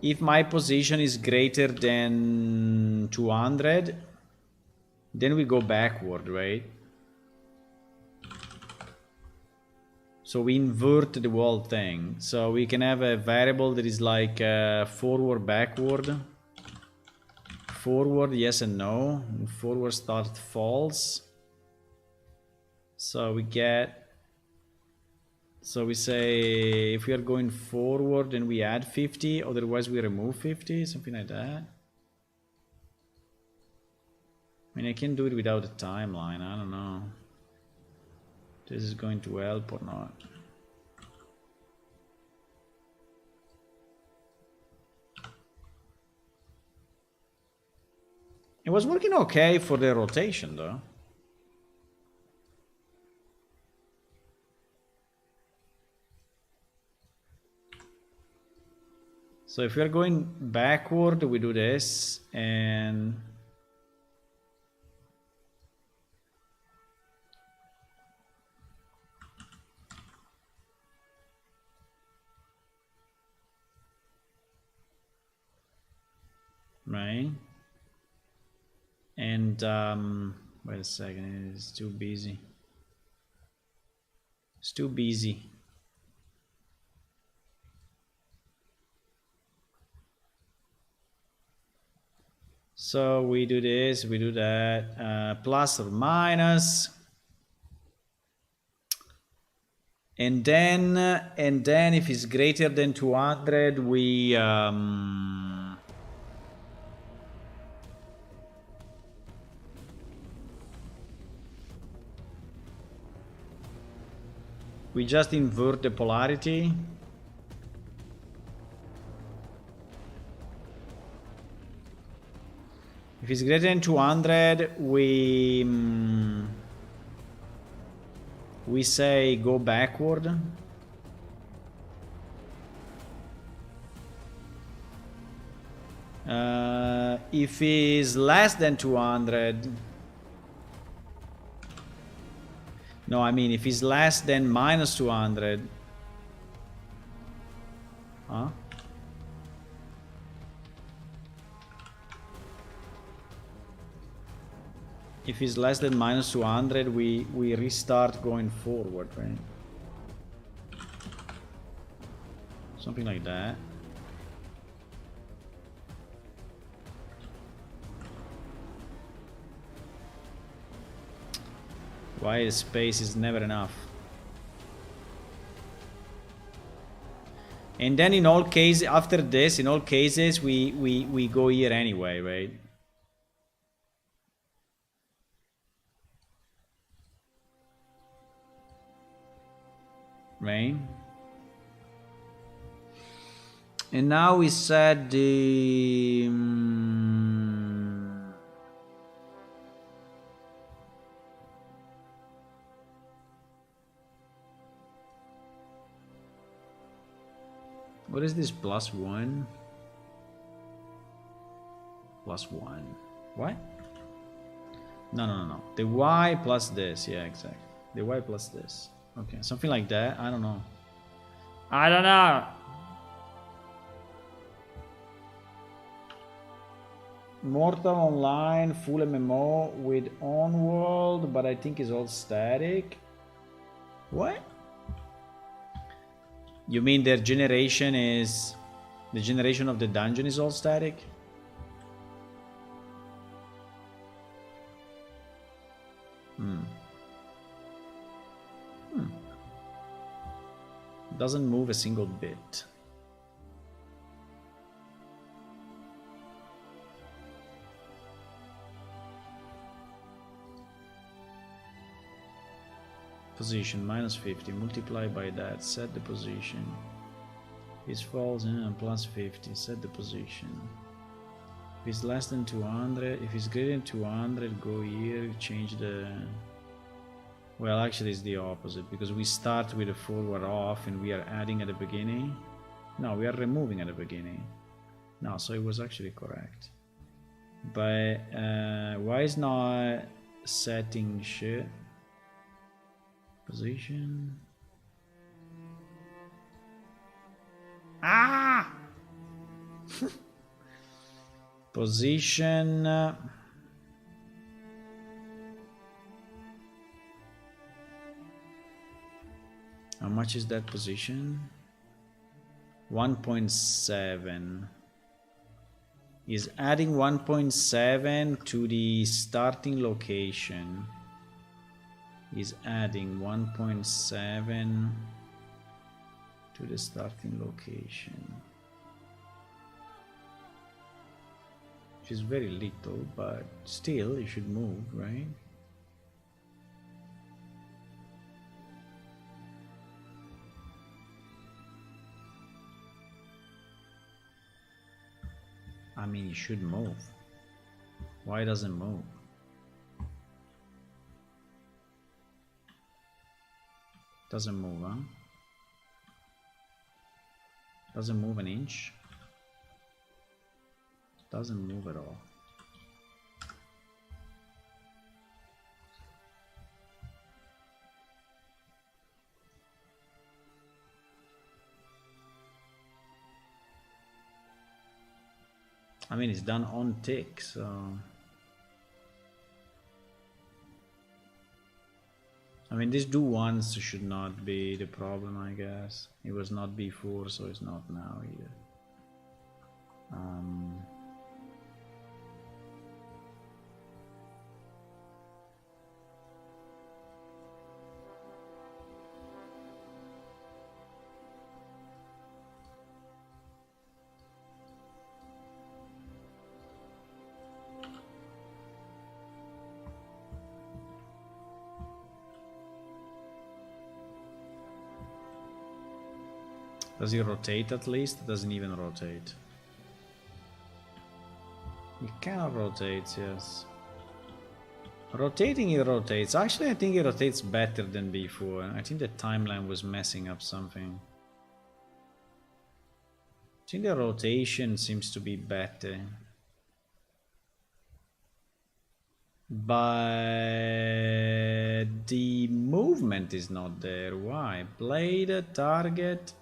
if my position is greater than 200, then we go backward, right? So we invert the whole thing. So we can have a variable that is like forward, backward. Forward, yes and no. And forward start false. So we get, so we say if we are going forward, then we add 50, otherwise we remove 50, something like that. I mean, I can do it without a timeline, I don't know. This is going to help or not. It was working okay for the rotation though. So if we are going backward, we do this, and right? And wait a second, it's too busy. It's too busy. So we do this, we do that, plus or minus. And then if it's greater than 200, we just invert the polarity. If it's greater than 200, we say go backward. If it's less than 200, no, I mean if it's less than minus 200, huh? If it's less than minus 200, we restart going forward, right? Something like that. Why the space is never enough. And then in all cases, after this, in all cases, we go here anyway, right? Right? And now we set the What is this +1? +1. What? No. The y plus this. Yeah, exactly. The y plus this. Okay, something like that. I don't know. I don't know. Mortal Online, full MMO with on-world, but I think it's all static. What? You mean their generation is... the generation of the dungeon is all static? Doesn't move a single bit. Position -50, multiply by that, set the position. If it falls in +50, set the position. If it's less than 200, if it's greater than 200, go here, change the... Well, actually it's the opposite, because we start with a forward off and we are adding at the beginning. No, we are removing at the beginning. No, so it was actually correct. But why is not setting shit? Position. Ah! Position. How much is that position? 1.7. Is adding 1.7 to the starting location. Is adding 1.7 to the starting location. Which is very little, but still it should move, right? I mean, it should move. Why doesn't it move? Doesn't move, huh? Doesn't move an inch. Doesn't move at all. I mean, it's done on tick, so... I mean, this do once should not be the problem, I guess. It was not before, so it's not now either. Does it rotate at least? It doesn't even rotate. It cannot rotate, yes. Rotating, it rotates. Actually, I think it rotates better than before. I think the timeline was messing up something. I think the rotation seems to be better. But the movement is not there. Why? Blade, target...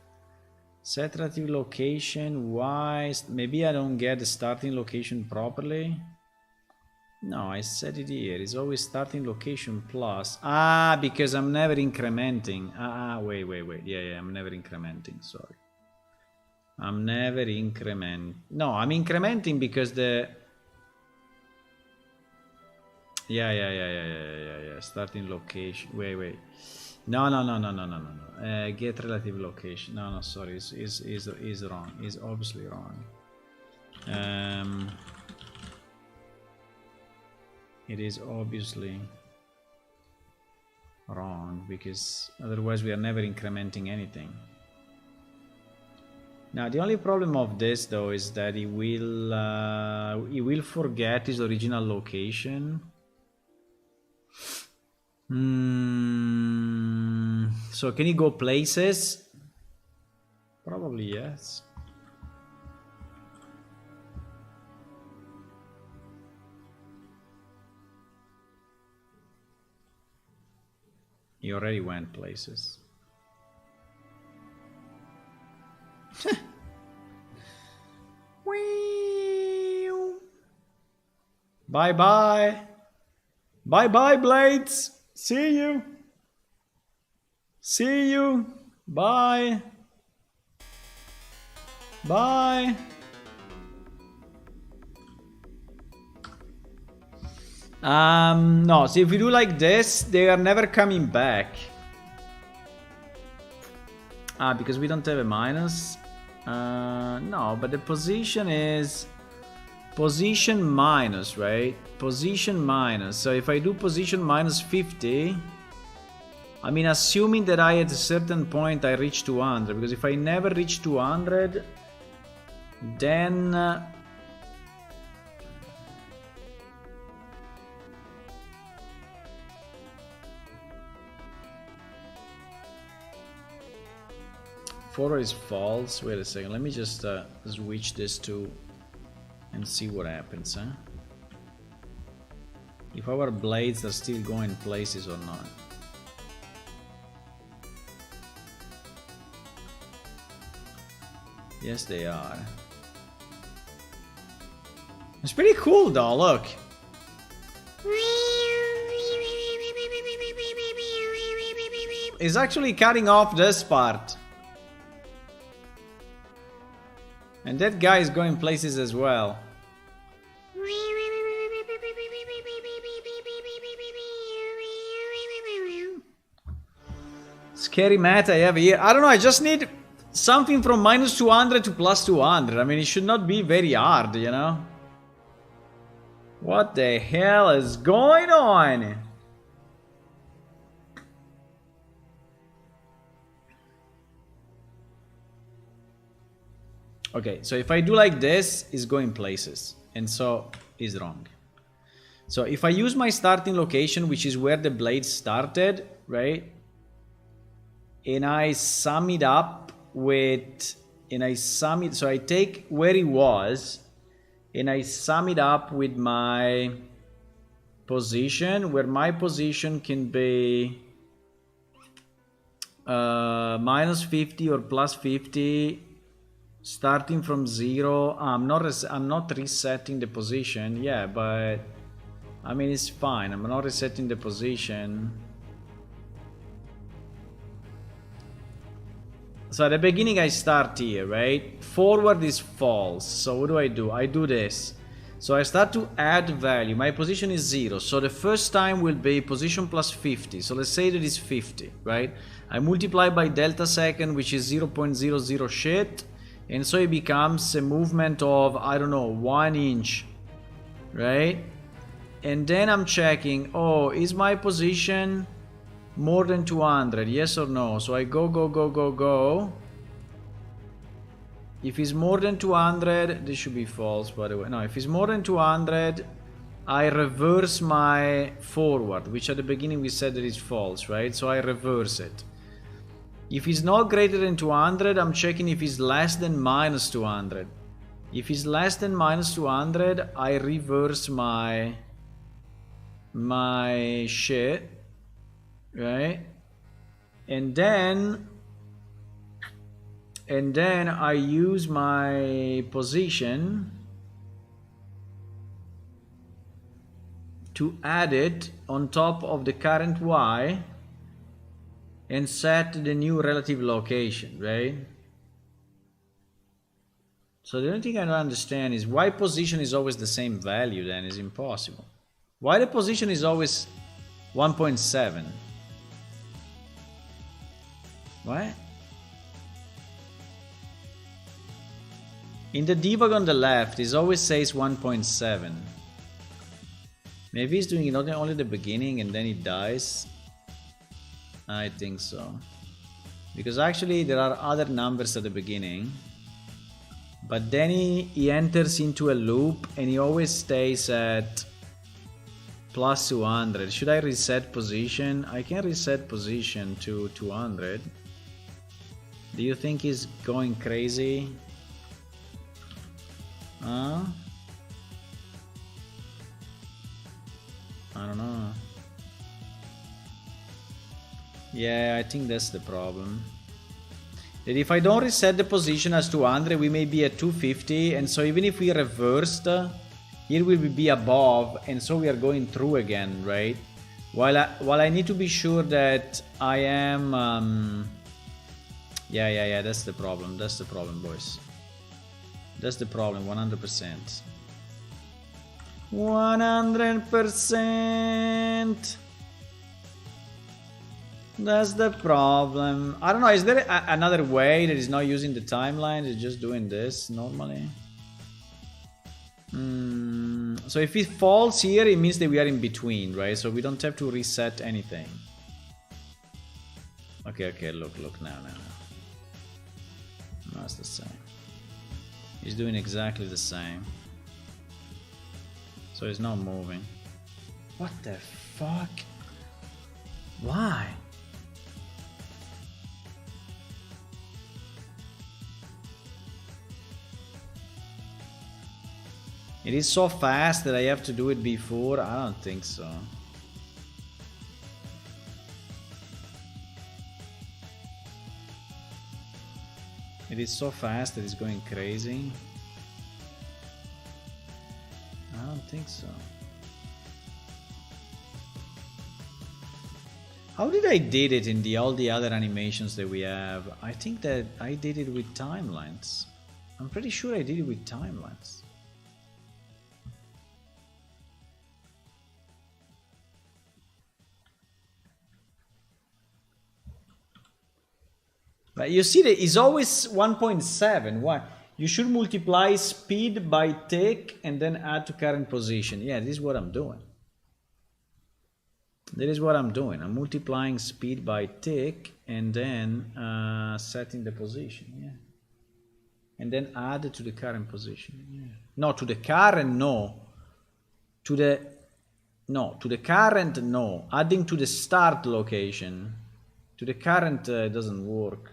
Set relative location, why? Maybe I don't get the starting location properly. No, I set it here. It's always starting location plus. Ah, because I'm never incrementing. Wait. Yeah, I'm never incrementing, sorry. I'm never increment. No, I'm incrementing because the... Yeah. Starting location. Wait. No. Get relative location. No, sorry, is wrong. Is obviously wrong. It is obviously wrong because otherwise we are never incrementing anything. Now the only problem of this though is that it will forget his original location. So can he go places? Probably yes. He already went places. Bye bye. Bye bye, Blades. See you. See you. Bye. Bye. No, so if we do like this, they are never coming back. Ah, because we don't have a minus. No, but the position is position minus, right? Position minus. So if I do position minus 50, I mean, assuming that I at a certain point I reach 200, because if I never reach 200, then forward is false. Wait a second, let me just switch this to and see what happens, huh? If our blades are still going places or not. Yes, they are. It's pretty cool though, look. It's actually cutting off this part. And that guy is going places as well. Scary mat I have here. I don't know, I just need something from minus 200 to plus 200. I mean, it should not be very hard, you know? What the hell is going on? Okay, so if I do like this, it's going places. And so, it's wrong. So if I use my starting location, which is where the blade started, right? And I sum it up with, so I take where it was, and I sum it up with my position, where my position can be minus 50 or plus 50, starting from 0. I'm not resetting the position, yeah, but I mean, it's fine. I'm not resetting the position. So at the beginning I start here, right? Forward is false. So what do? I do this. So I start to add value. My position is 0. So the first time will be position plus 50. So let's say that it's 50, right? I multiply by delta second, which is 0.00 shit. And so it becomes a movement of, I don't know, 1 inch, right? And then I'm checking, oh, is my position more than 200, yes or no? So I go. If it's more than 200, this should be false, by the way. No, if it's more than 200, I reverse my forward, which at the beginning we said that is false, right? So I reverse it. If it's not greater than 200, I'm checking if it's less than minus 200. If it's less than minus 200, I reverse my shit, right? And then I use my position to add it on top of the current Y and set the new relative location, right? So the only thing I don't understand is why position is always the same value, then is impossible. Why the position is always 1.7? What? In the debug on the left, it always says 1.7. Maybe he's doing it not only at the beginning and then it dies. I think so. Because actually there are other numbers at the beginning. But then he enters into a loop and he always stays at plus 200. Should I reset position? I can reset position to 200. Do you think he's going crazy? Huh? I don't know. Yeah, I think that's the problem. That if I don't reset the position as 200, we may be at 250, and so even if we reversed, here we will be above, and so we are going through again, right? While I need to be sure that I am... Yeah, that's the problem. That's the problem, boys. That's the problem, 100%. 100%. That's the problem. I don't know, is there another way that is not using the timeline? It's just doing this normally? So if it falls here, it means that we are in between, right? So we don't have to reset anything. Okay, look, now. No, it's the same. He's doing exactly the same. So he's not moving. What the fuck? Why? It is so fast that I have to do it before? I don't think so. It is so fast that it's going crazy. I don't think so. How did I did it in all the other animations that we have? I think that I did it with timelines. I'm pretty sure I did it with timelines. But you see that it's always 1.7. Why? You should multiply speed by tick and then add to current position. Yeah, this is what I'm doing. That is what I'm doing. I'm multiplying speed by tick and then setting the position. Yeah. And then add it to the current position. Yeah. No, to the current, no. To the current, no. Adding to the start location. To the current, it doesn't work.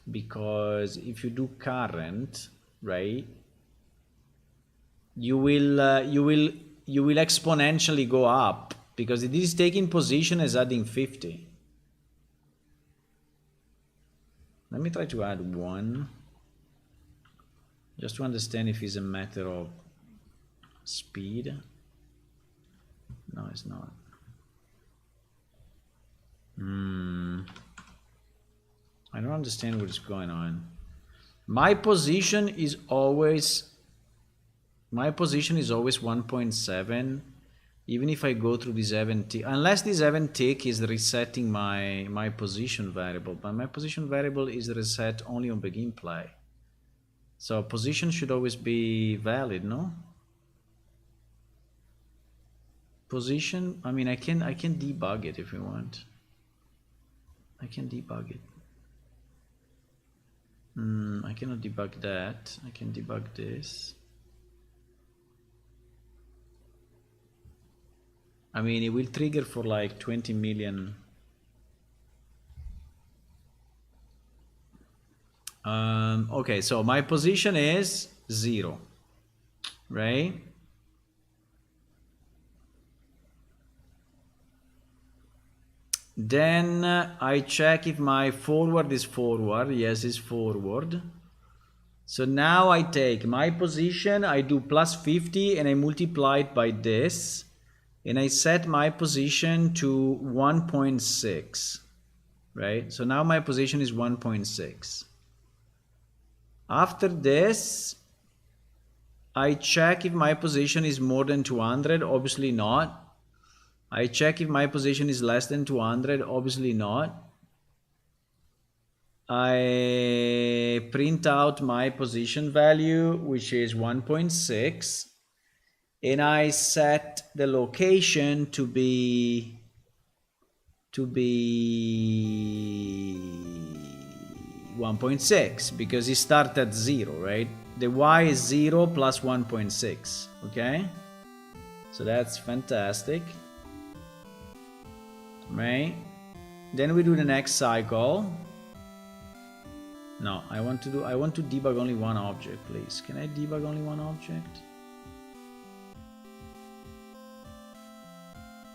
Because if you do current, right, you will exponentially go up, because it is taking position as adding 50. Let me try to add 1, just to understand if it's a matter of speed. No, it's not. I don't understand what is going on. My position is always 1.7, even if I go through this event tick, unless this event tick is resetting my position variable, but my position variable is reset only on begin play. So position should always be valid, no? Position, I mean, I can debug it if you want. I can debug it. I cannot debug that. I can debug this. I mean, it will trigger for like 20 million. Okay, so my position is 0, right? Then I check if my forward is forward. Yes, it's forward. So now I take my position, I do plus 50 and I multiply it by this. And I set my position to 1.6, right? So now my position is 1.6. After this, I check if my position is more than 200, obviously not. I check if my position is less than 200, obviously not. I print out my position value, which is 1.6, and I set the location to be 1.6, because it starts at 0, right? The y is 0 plus 1.6, okay? So that's fantastic. Right? Then we do the next cycle. No, I want to debug only one object, please. Can I debug only one object?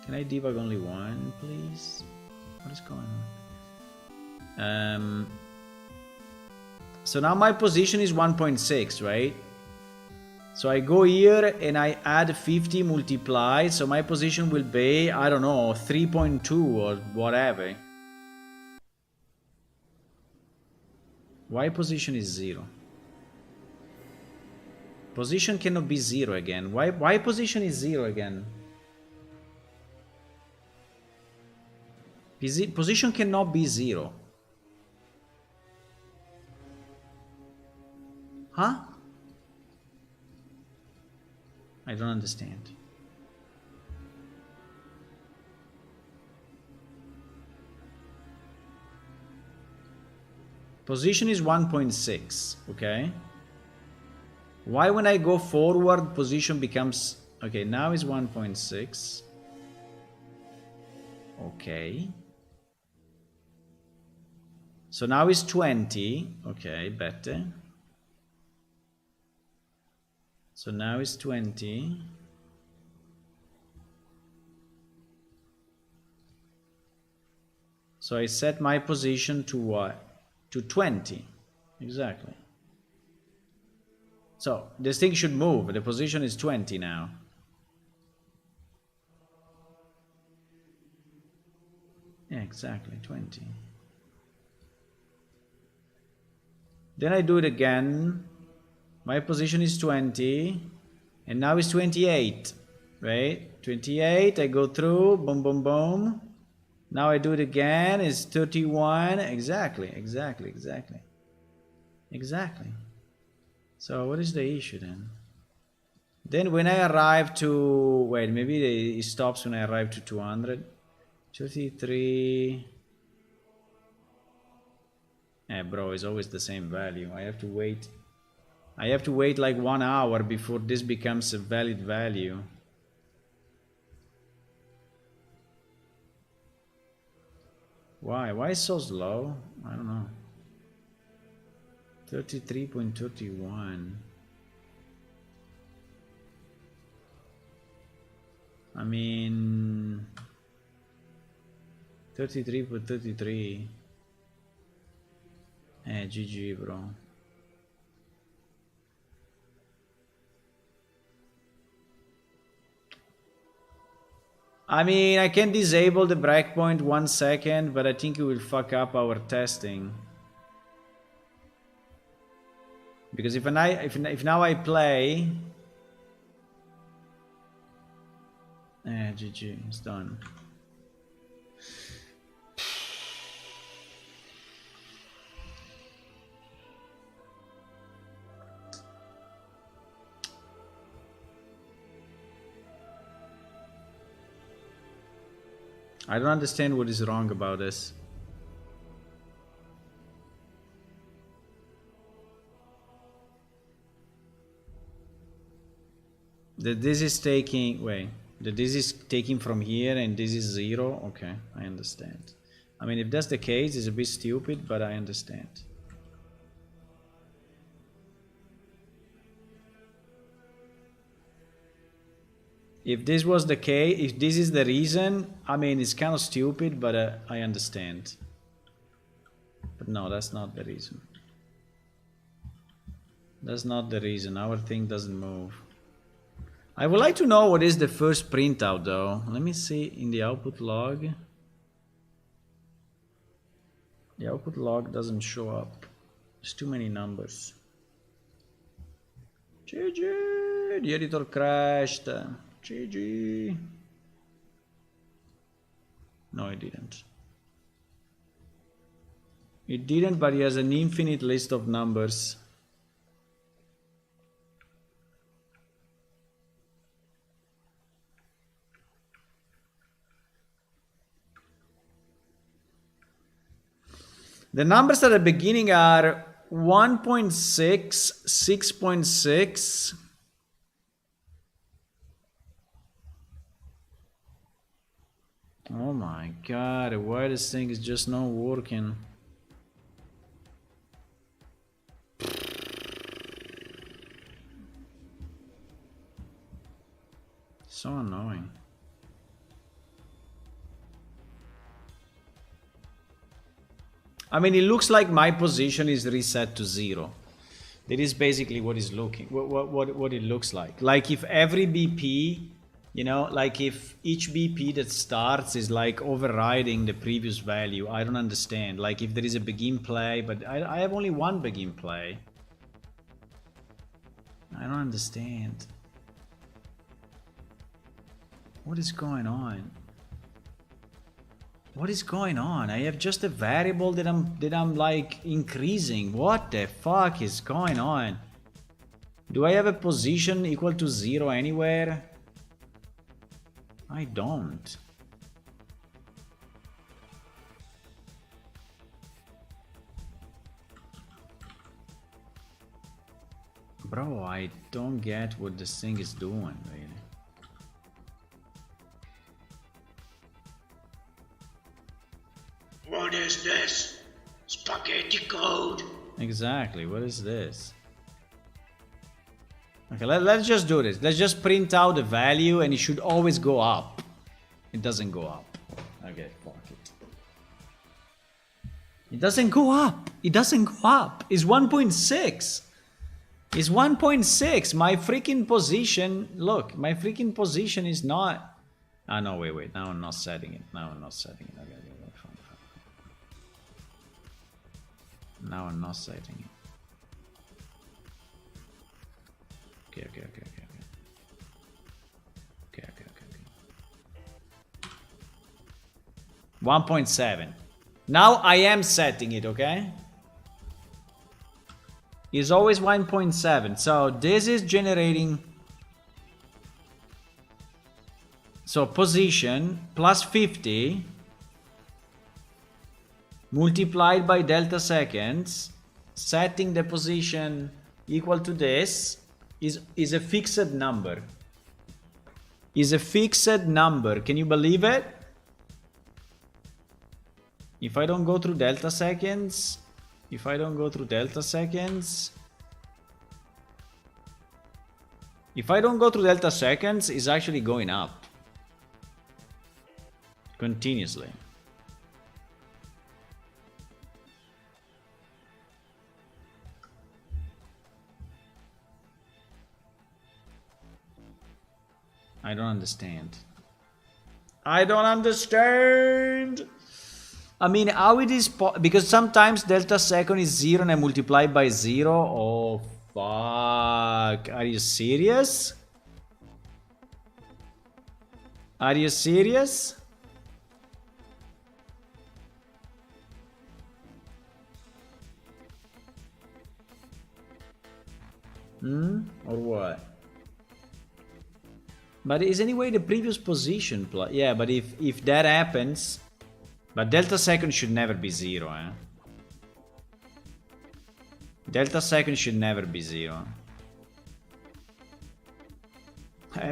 Can I debug only one, please? What is going on? So now my position is 1.6, right? So I go here and I add 50 multiplied, so my position will be, I don't know, 3.2 or whatever. Why position is 0? Position cannot be 0 again. Why position is 0 again? Position cannot be 0. Huh? I don't understand. Position is 1.6, okay? Why when I go forward, position becomes... Okay, now is 1.6. Okay. So now is 20. Okay, better. So now is 20. So I set my position to what? To 20. Exactly. So this thing should move. The position is 20 now. Yeah, exactly, 20. Then I do it again. My position is 20. And now it's 28. Right? 28. I go through. Boom, boom, boom. Now I do it again. It's 31. Exactly. So what is the issue then? Then when I arrive to... Wait, maybe it stops when I arrive to 200. 33. Bro, it's always the same value. I have to wait like 1 hour before this becomes a valid value. Why is so slow? I don't know. 33.31. I mean 33.33. GG, bro. I mean, I can disable the breakpoint 1 second, but I think it will fuck up our testing. Because if now I play, GG, it's done. I don't understand what is wrong about this. This is taking... Wait. This is taking from here and this is 0? Okay, I understand. I mean, if that's the case, it's a bit stupid, but I understand. If this was the case, if this is the reason, I mean, it's kind of stupid, but I understand. But no, that's not the reason. That's not the reason. Our thing doesn't move. I would like to know what is the first printout, though. Let me see in the output log. The output log doesn't show up. There's too many numbers. GG! The editor crashed. GG. No, it didn't. It didn't, but he has an infinite list of numbers. The numbers at the beginning are 1.6, 6.6, Oh my god, why this thing is just not working? So annoying. I mean, it looks like my position is reset to 0. That is basically what is looking, what it looks like. Like if every BP, you know, like if each BP that starts is like overriding the previous value. I don't understand. Like if there is a begin play, but I have only one begin play. I don't understand. What is going on? What is going on? I have just a variable that I'm like increasing. What the fuck is going on? Do I have a position equal to 0 anywhere? I don't. Bro, I don't get what this thing is doing, really. What is this? Spaghetti code? Exactly, what is this? Okay, let's just do this. Let's just print out the value and it should always go up. It doesn't go up. Okay, fuck it. It doesn't go up. It doesn't go up. It's 1.6. It's 1.6. My freaking position, look, my freaking position is not... Ah, no, wait. Now I'm not setting it. Now I'm not setting it. Okay, fine. Now I'm not setting it. Okay. 1.7. Now I am setting it, okay? It's always 1.7. So this is generating... So position plus 50 multiplied by delta seconds, setting the position equal to this, is a fixed number. Is a fixed number. Can you believe it? If I don't go through delta seconds, it's actually going up continuously. I don't understand. I mean, how it is because sometimes delta second is 0 and I multiply by 0. Oh, fuck. Are you serious? Are you serious? Or what? But is anyway the previous position plus... Yeah, but if that happens... But delta second should never be 0, eh? Delta second should never be 0.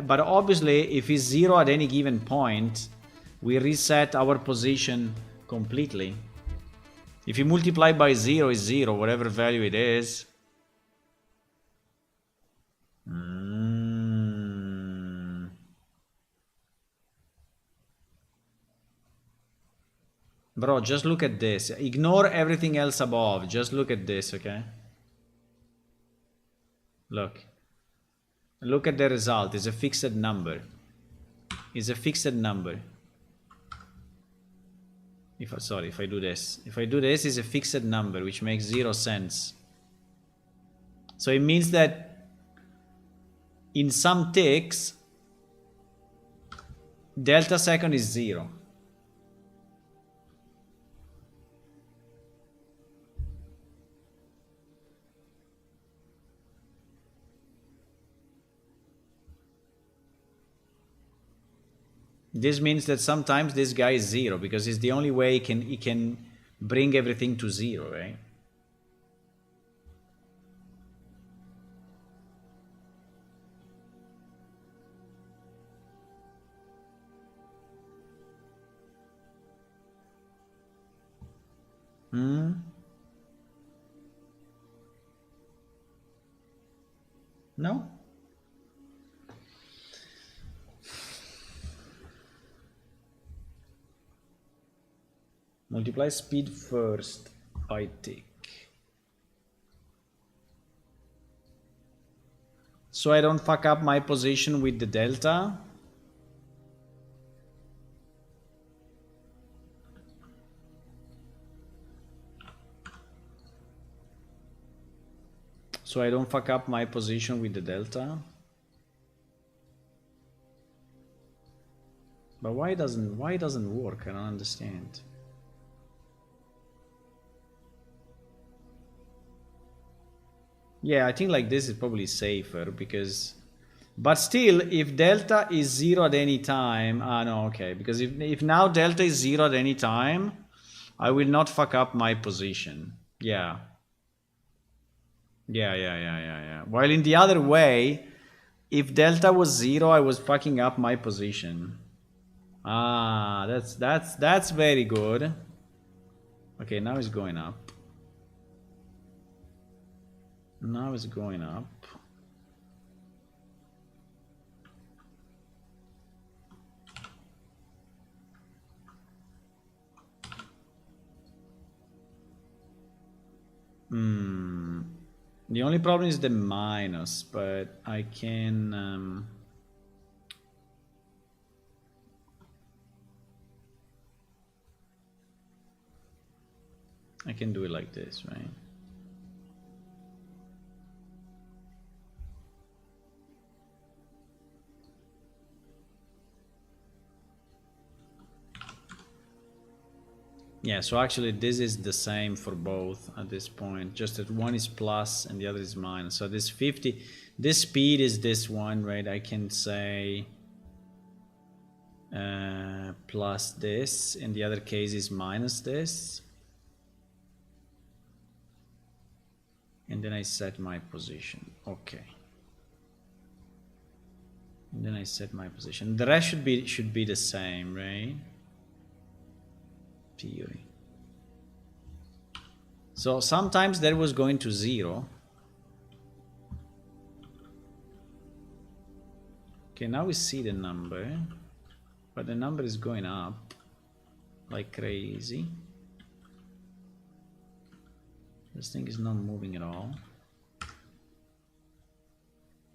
But obviously, if it's 0 at any given point, we reset our position completely. If you multiply by 0, is 0, whatever value it is. Bro, just look at this. Ignore everything else above. Just look at this, okay? Look. Look at the result. It's a fixed number. It's a fixed number. If I do this. If I do this, it's a fixed number, which makes 0 sense. So it means that in some ticks, delta second is 0. This means that sometimes this guy is 0 because it's the only way he can bring everything to 0, right? No? Multiply speed first by tick. So I don't fuck up my position with the delta. So I don't fuck up my position with the delta. But why it doesn't work? I don't understand. Yeah, I think like this is probably safer because, but still, if delta is 0 at any time, no, okay, because if now delta is 0 at any time, I will not fuck up my position. Yeah. Yeah. While in the other way, if delta was 0, I was fucking up my position. Ah, that's very good. Okay, now it's going up. Now it's going up. The only problem is the minus, but I can do it like this, right? Yeah, so actually this is the same for both at this point, just that one is plus and the other is minus. So this 50, this speed is this one, right? I can say plus this, in the other case is minus this. And then I set my position, okay. And then I set my position. The rest should be the same, right? Theory. So sometimes that was going to 0. Okay, now we see the number, but the number is going up like crazy. This thing is not moving at all.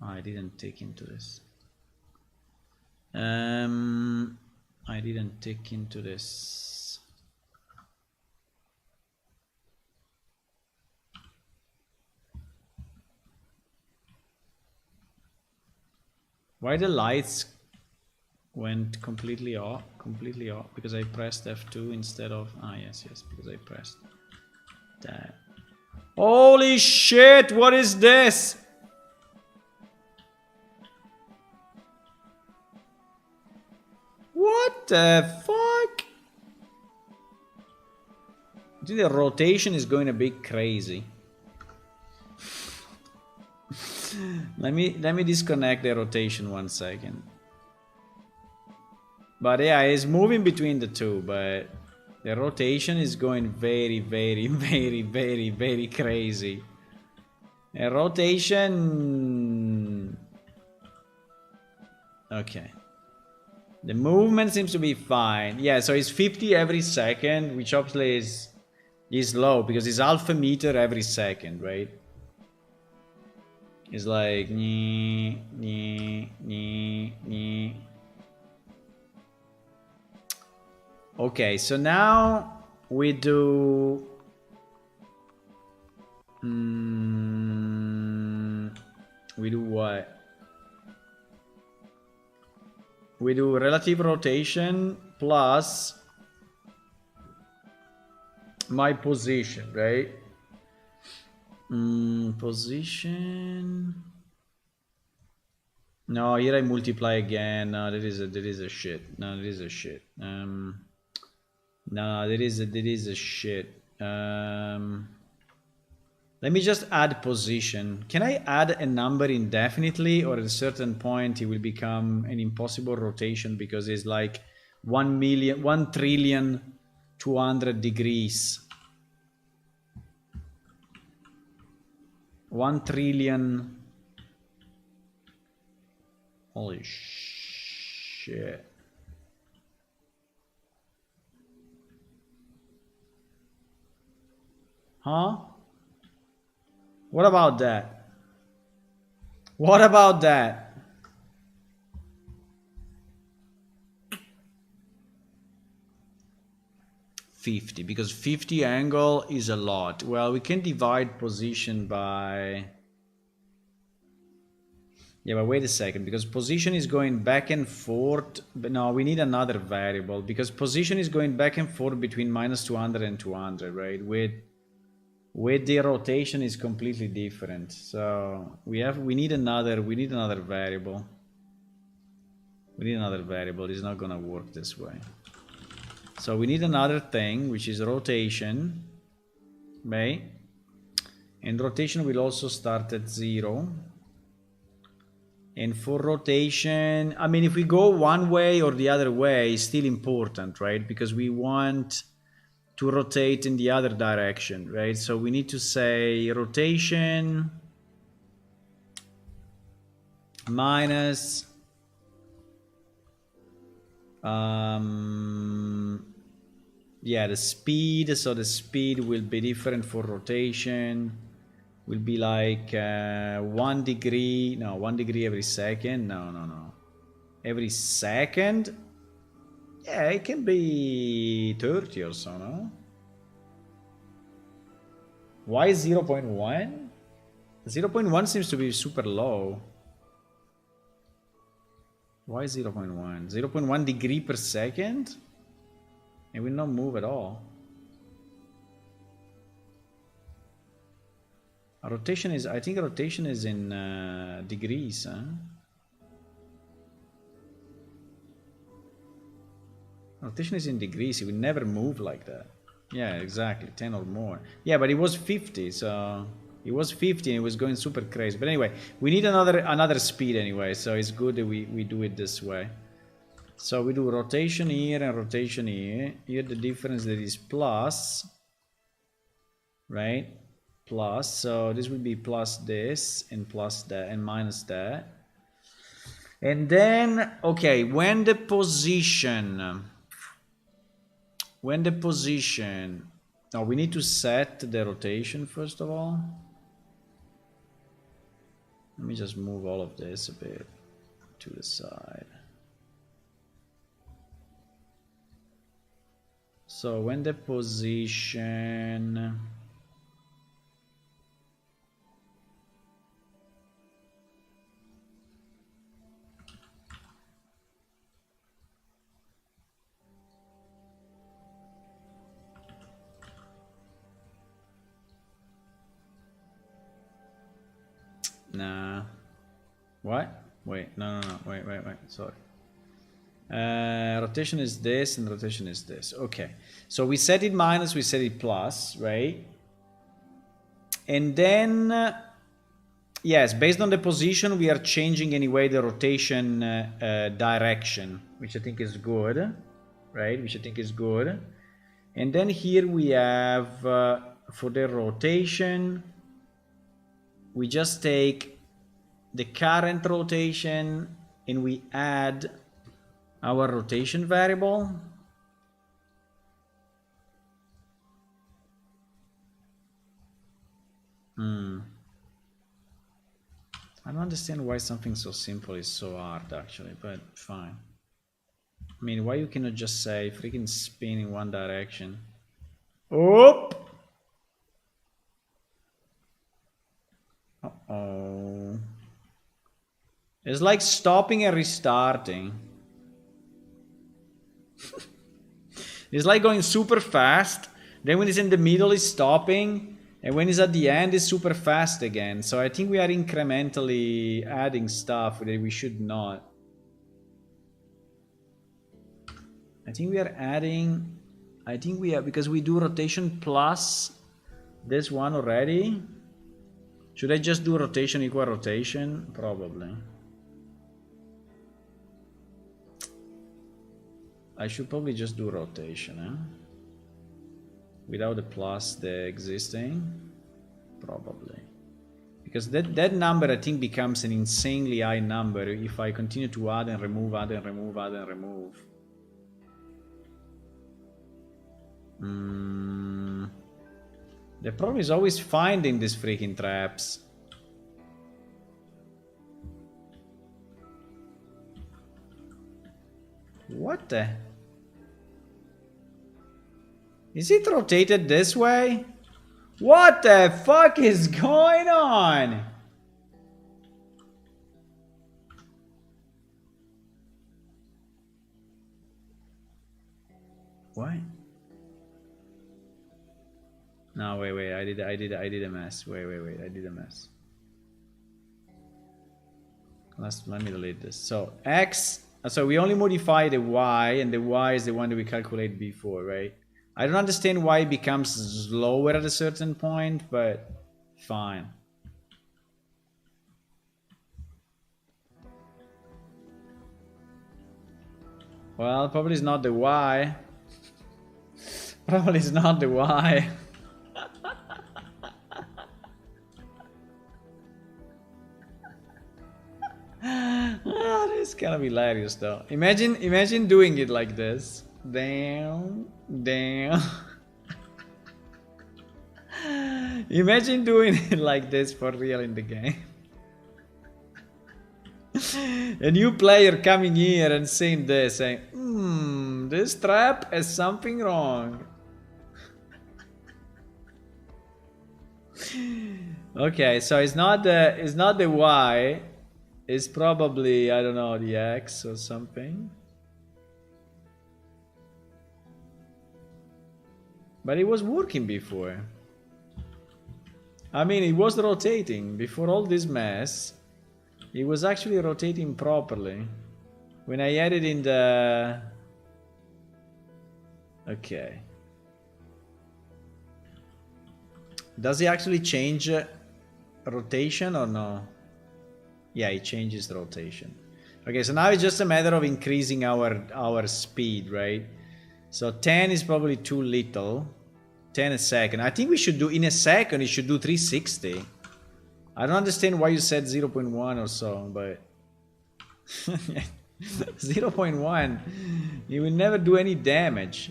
Oh, I didn't take into this. I didn't take into this. Why the lights went completely off? Because I pressed F2 instead of... Ah, yes, because I pressed that. Holy shit, what is this? What the fuck? I think the rotation is going a bit crazy. Let me disconnect the rotation 1 second. But yeah, it's moving between the two, but the rotation is going very crazy. A rotation. Okay. The movement seems to be fine. Yeah, so it's 50 every second, which obviously is low because it's half a meter every second, right? It's like Okay, so now we do we do what? We do relative rotation plus my position, right? Position. No, here I multiply again. No, that is a shit. No, that is a shit. No, that is a shit. Let me just add position. Can I add a number indefinitely, or at a certain point it will become an impossible rotation because it's like 1,200,000,000 degrees? 1 trillion. Holy shit. Huh? What about that? What about that? $50, because 50 angle is a lot. Well, we can divide position by... Yeah, but wait a second, because position is going back and forth. But no, we need another variable, because position is going back and forth between minus 200 and 200, right? With the rotation is completely different. So we need another variable. We need another variable. It's not gonna work this way. So we need another thing, which is rotation, right? And rotation will also start at 0. And for rotation, I mean, if we go one way or the other way, it's still important, right? Because we want to rotate in the other direction, right? So we need to say rotation minus yeah, the speed. So the speed will be different for rotation. Will be like 1 degree. No, 1 degree every second. No. Every second. Yeah, it can be 30 or so, no? Why 0.1? 0.1 seems to be super low. Why 0.1? 0.1 degree per second? It will not move at all. Rotation is, I think rotation is in degrees, huh? Rotation is in degrees, it will never move like that. Yeah, exactly, 10 or more. Yeah, but it was 50, so... It was 50 and it was going super crazy. But anyway, we need another speed anyway, so it's good that we do it this way. So we do rotation here and rotation here. Here the difference that is plus, right? Plus, so this will be plus this and plus that and minus that. And then, okay, when the position, now we need to set the rotation first of all. Let me just move all of this a bit to the side. So when the position, nah, what? Wait, no, wait, sorry. Rotation is this and rotation is this. Okay, so we set it minus, we set it plus, right? And then, yes, based on the position, we are changing anyway the rotation direction, which I think is good, right? Which I think is good. And then here we have, for the rotation, we just take the current rotation and we add our rotation variable. I don't understand why something so simple is so hard actually, but fine. I mean, why you cannot just say freaking spin in one direction? Oop! Uh-oh. It's like stopping and restarting. It's like going super fast, then when it's in the middle it's stopping, and when it's at the end it's super fast again. So I think we are incrementally adding stuff that we should not. I think we are adding, because we do rotation plus this one already. Should I just do rotation equal rotation? Probably. I should probably just do rotation, eh? Without the plus the existing, probably. Because that number, I think, becomes an insanely high number if I continue to add and remove, add and remove, add and remove. The problem is always finding these freaking traps. What the? Is it rotated this way? What the fuck is going on? What? No, wait, I did a mess. Wait, I did a mess. Let me delete this. So X, so we only modify the Y, and the Y is the one that we calculated before, right? I don't understand why it becomes slower at a certain point, but fine. Well, probably it's not the Y. Probably it's not the Y. Oh, this is kind of hilarious though. Imagine doing it like this. Damn. Imagine doing it like this for real in the game. A new player coming here and saying this, saying, this trap has something wrong. Okay, so it's not the Y. It's probably, I don't know, the X or something. But it was working before. I mean, it was rotating. Before all this mess, it was actually rotating properly. When I added in the... Okay. Does it actually change rotation or no? Yeah, it changes the rotation. Okay, so now it's just a matter of increasing our speed, right? So 10 is probably too little. 10 a second. I think we should do, in a second, it should do 360. I don't understand why you said 0.1 or so, but... 0.1, it will never do any damage.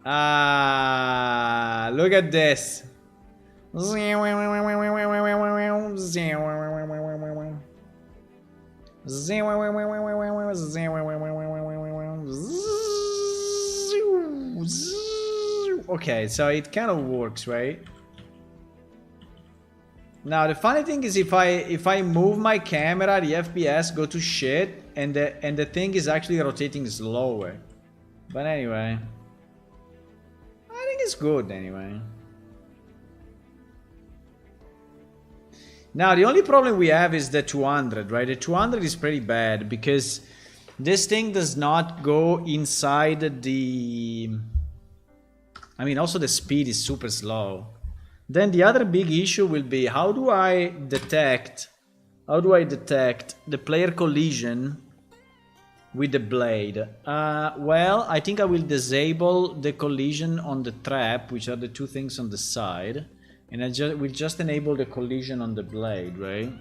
Ah, look at this. Okay, so it kind of works, right? Now the funny thing is, if I move my camera, the FPS go to shit, and the thing is actually rotating slower. But anyway, I think it's good anyway. Now the only problem we have is the 200, right? The 200 is pretty bad because this thing does not go inside the... I mean, also the speed is super slow. Then the other big issue will be, how do I detect the player collision with the blade? Well, I think I will disable the collision on the trap, which are the two things on the side. And I will just enable the collision on the blade, right?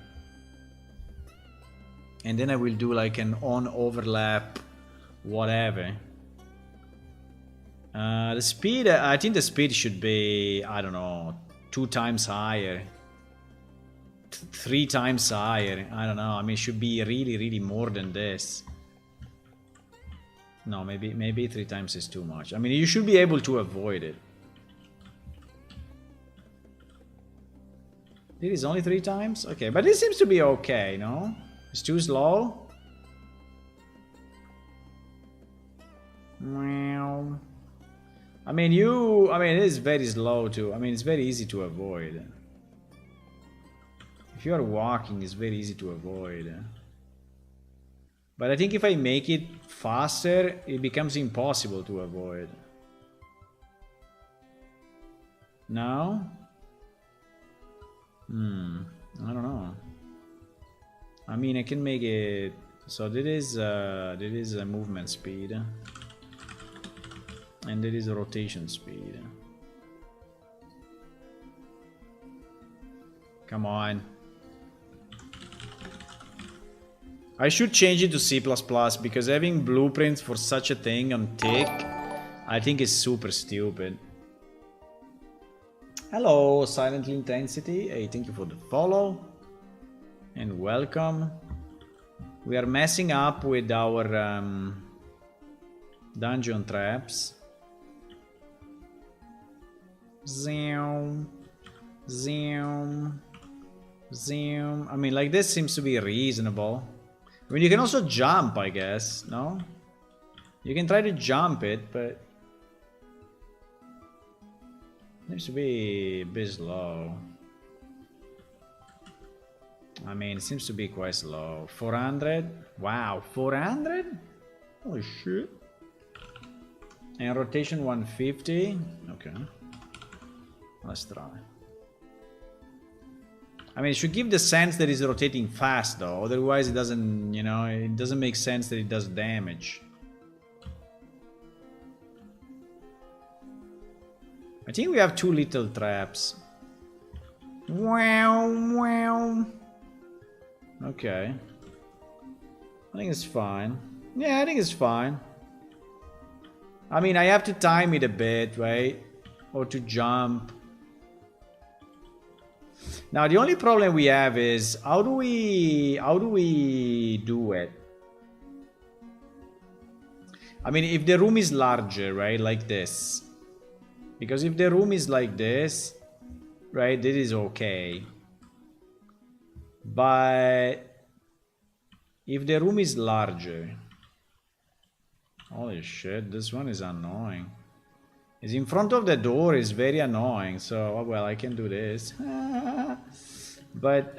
And then I will do like an on overlap, whatever. The speed, I think the speed should be, I don't know, 2 times higher. 3 times higher. I don't know. I mean, it should be really, really more than this. No, maybe 3 times is too much. I mean, you should be able to avoid it. It is only 3 times? Okay, but it seems to be okay, no? It's too slow? Meow. I mean, it is very slow too. I mean, it's very easy to avoid. If you are walking, it's very easy to avoid. But I think if I make it faster, it becomes impossible to avoid. No? I don't know. I mean, I can make it... So there is a movement speed. And there is a rotation speed. Come on. I should change it to C++ because having blueprints for such a thing on tick, I think is super stupid. Hello, Silent Intensity. Hey, thank you for the follow. And welcome. We are messing up with our dungeon traps. Zoom. Zoom. Zoom. I mean, like, this seems to be reasonable. I mean, you can also jump, I guess, no? You can try to jump it, but... seems to be a bit slow. I mean, it seems to be quite slow. 400? Wow, 400? Holy shit. And rotation 150? Okay. Let's try. I mean, it should give the sense that it's rotating fast, though. Otherwise, it doesn't, you know, it doesn't make sense that it does damage. I think we have too little traps. Wow, wow. Okay. I think it's fine. Yeah, I think it's fine. I mean, I have to time it a bit, right? Or to jump. Now the only problem we have is how do we do it? I mean, if the room is larger, right, like this. Because if the room is like this, right, this is okay. But if the room is larger, holy shit, this one is annoying. It's in front of the door, is very annoying. So, well, I can do this. But,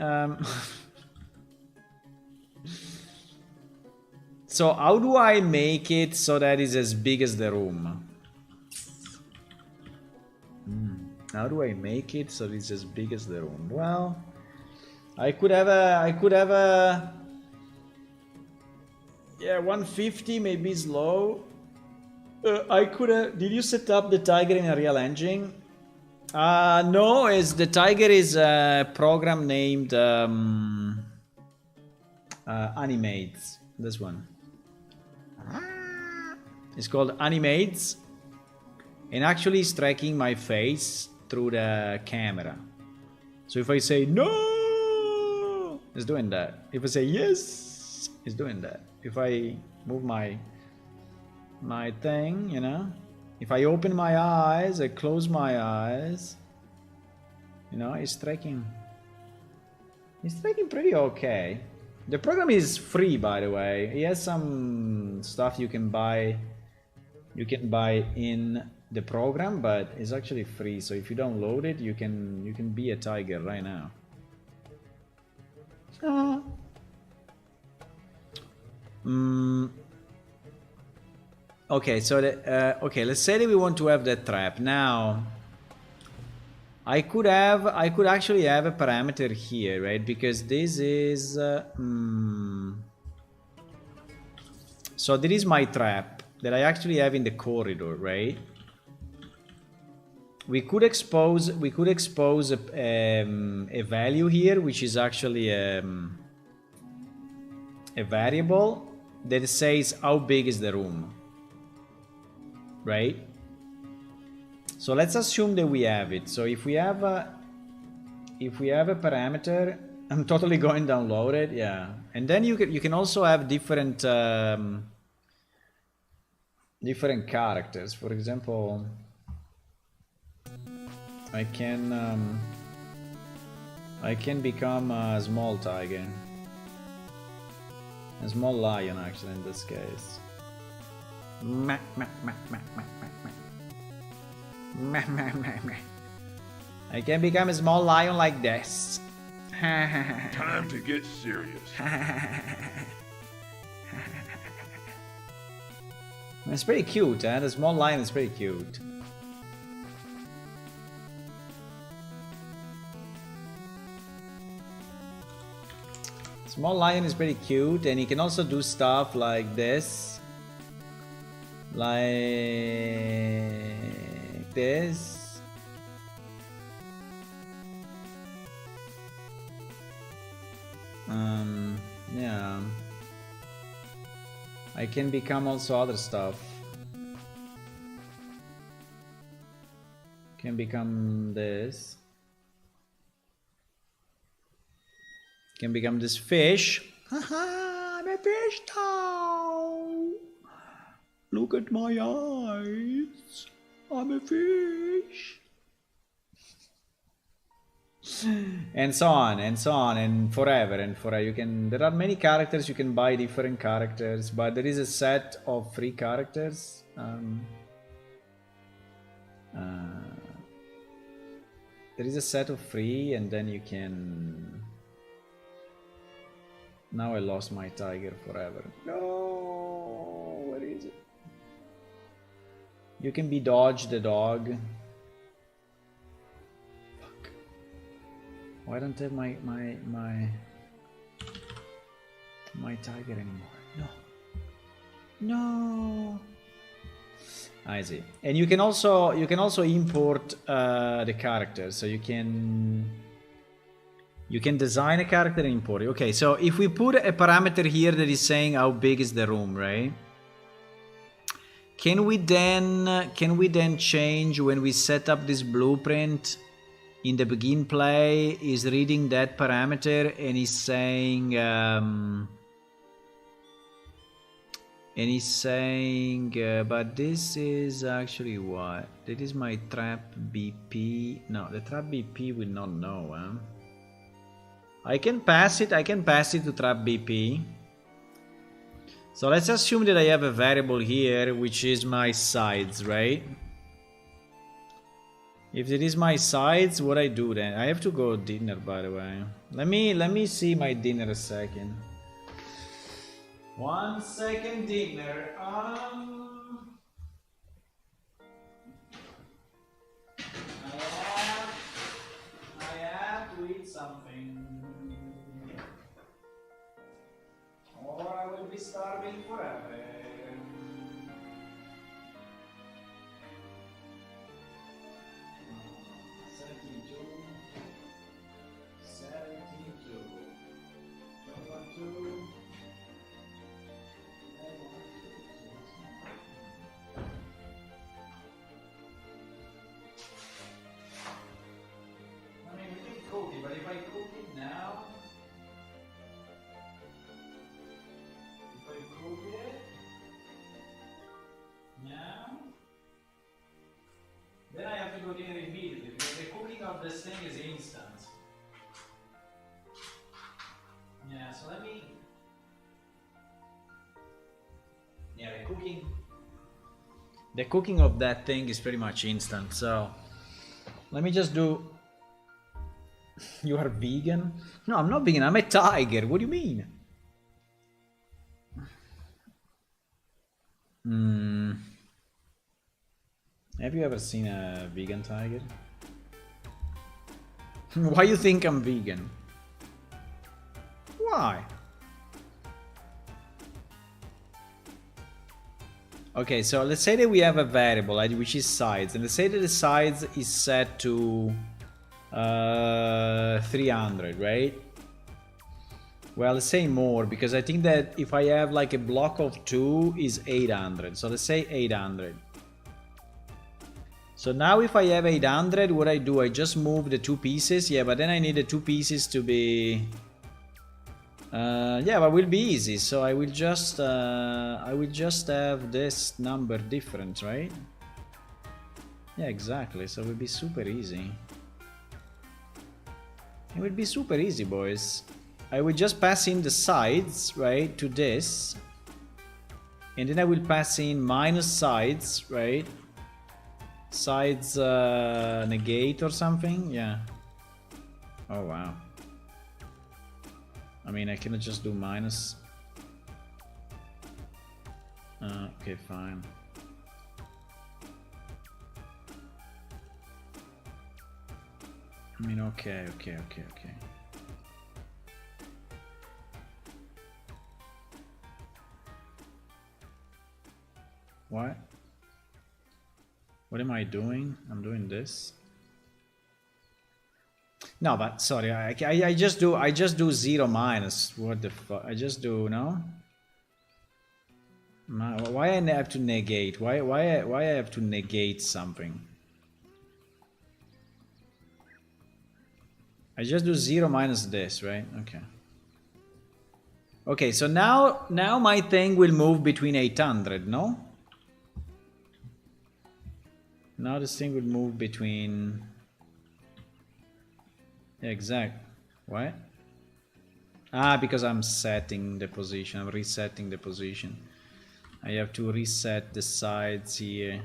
so how do I make it so that it's as big as the room? How do I make it so it's as big as the room? Well, I could have a, yeah, 150 maybe is low. I could have... Did you set up the Tiger in a real engine? No, the Tiger is a program named Animates. This one. It's called Animates. And actually it's tracking my face through the camera. So if I say no, it's doing that. If I say yes, it's doing that. If I move my thing, you know, if I open my eyes, I close my eyes, you know, it's tracking pretty okay. The program is free, by the way. It has some stuff you can buy in the program, but it's actually free. So if you download it, you can be a tiger right now. Okay, so okay, let's say that we want to have that trap. Now I could actually have a parameter here, right? Because this is so this is my trap that I actually have in the corridor, right? We could expose a value here, which is actually a variable that says how big is the room, right? So let's assume that we have it. So if we have a parameter, I'm totally going to download it, yeah. And then you can also have different characters. For example, I can become a small tiger, a small lion actually in this case. I can become a small lion like this. Time to get serious. It's pretty cute, eh? The small lion is pretty cute. Small lion is pretty cute, and he can also do stuff like this. Like this. Yeah. I can become also other stuff. Can become this. Can become this fish. Haha, I'm a fish now. Look at my eyes. I'm a fish. And so on and so on and forever and forever. You can. There are many characters. You can buy different characters, but there is a set of free characters. There is a set of free, and then you can. Now I lost my tiger forever. No, where is it? You can be Dodge the dog. Fuck. Why don't I have my tiger anymore? No. No. I see. And you can also import the character, so you can design a character and import it. Okay, so if we put a parameter here that is saying how big is the room, right? Can we then change when we set up this blueprint in the begin play is reading that parameter and is saying but this is actually what? That is my trap BP. No, the trap BP will not know, huh? I can pass it to trap BP. So let's assume that I have a variable here, which is my sides, right? If it is my sides, what I do then? I have to go dinner, by the way. Let me see my dinner a second. 1 second, dinner. I have to eat something, or I will be starving forever. Then I have to go dinner immediately because the cooking of this thing is instant. Yeah, so let me. Yeah, the cooking of that thing is pretty much instant. So let me just do. You are vegan? No, I'm not vegan. I'm a tiger. What do you mean? Have you ever seen a vegan tiger? Why you think I'm vegan? Why? Okay, so let's say that we have a variable which is sides, and let's say that the sides is set to 300, right? Well, let's say more, because I think that if I have like a block of 2 is 800. So let's say 800. So now if I have 800, what I do, I just move the 2 pieces. Yeah, but then I need the 2 pieces to be... yeah, but will be easy. So I will just have this number different, right? Yeah, exactly. So it will be super easy. It will be super easy, boys. I will just pass in the sides, right, to this. And then I will pass in minus sides, right? Sides negate or something, yeah. Oh wow. I mean, I cannot just do minus. Okay, fine. I mean, okay. What? What am I doing? I'm doing this. No, but sorry, I just do 0 minus. What the fuck? I just do, no? Why I have to negate? Why I have to negate something? I just do 0 minus this, right? Okay. Okay, so now my thing will move between 800, no? Now this thing will move between... Exact. What? Ah, because I'm setting the position. I'm resetting the position. I have to reset the sides here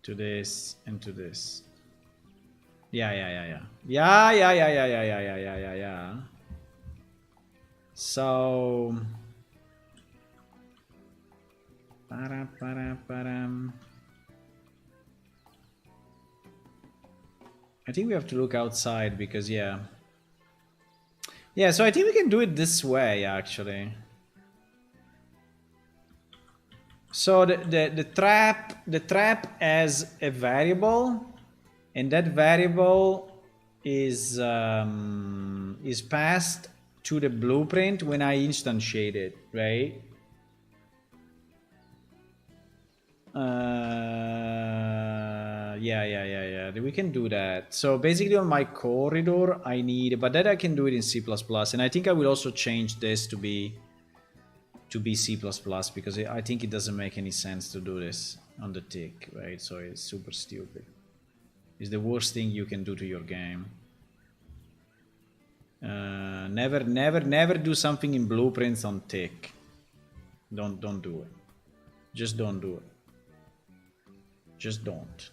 to this and to this. Yeah. So... I think we have to look outside because, yeah. Yeah, so I think we can do it this way, actually. So the trap has a variable, and that variable is passed to the blueprint when I instantiate it, right? Yeah. We can do that. So basically on my corridor, I need, but that I can do it in C++, and I think I will also change this to be C++ because I think it doesn't make any sense to do this on the tick, right? So it's super stupid. It's the worst thing you can do to your game. Never do something in blueprints on tick. Don't do it. Just don't do it. Just don't.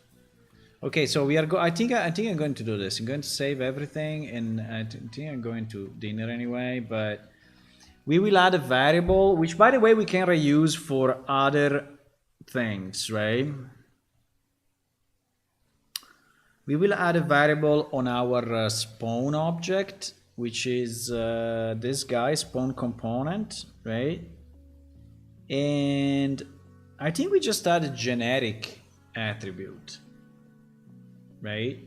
Okay, so we are I think I'm going to do this. I'm going to save everything, and I think I'm going to dinner anyway, but we will add a variable, which by the way we can reuse for other things, right? We will add a variable on our spawn object, which is this guy, spawn component, right? And I think we just add a generic attribute, right?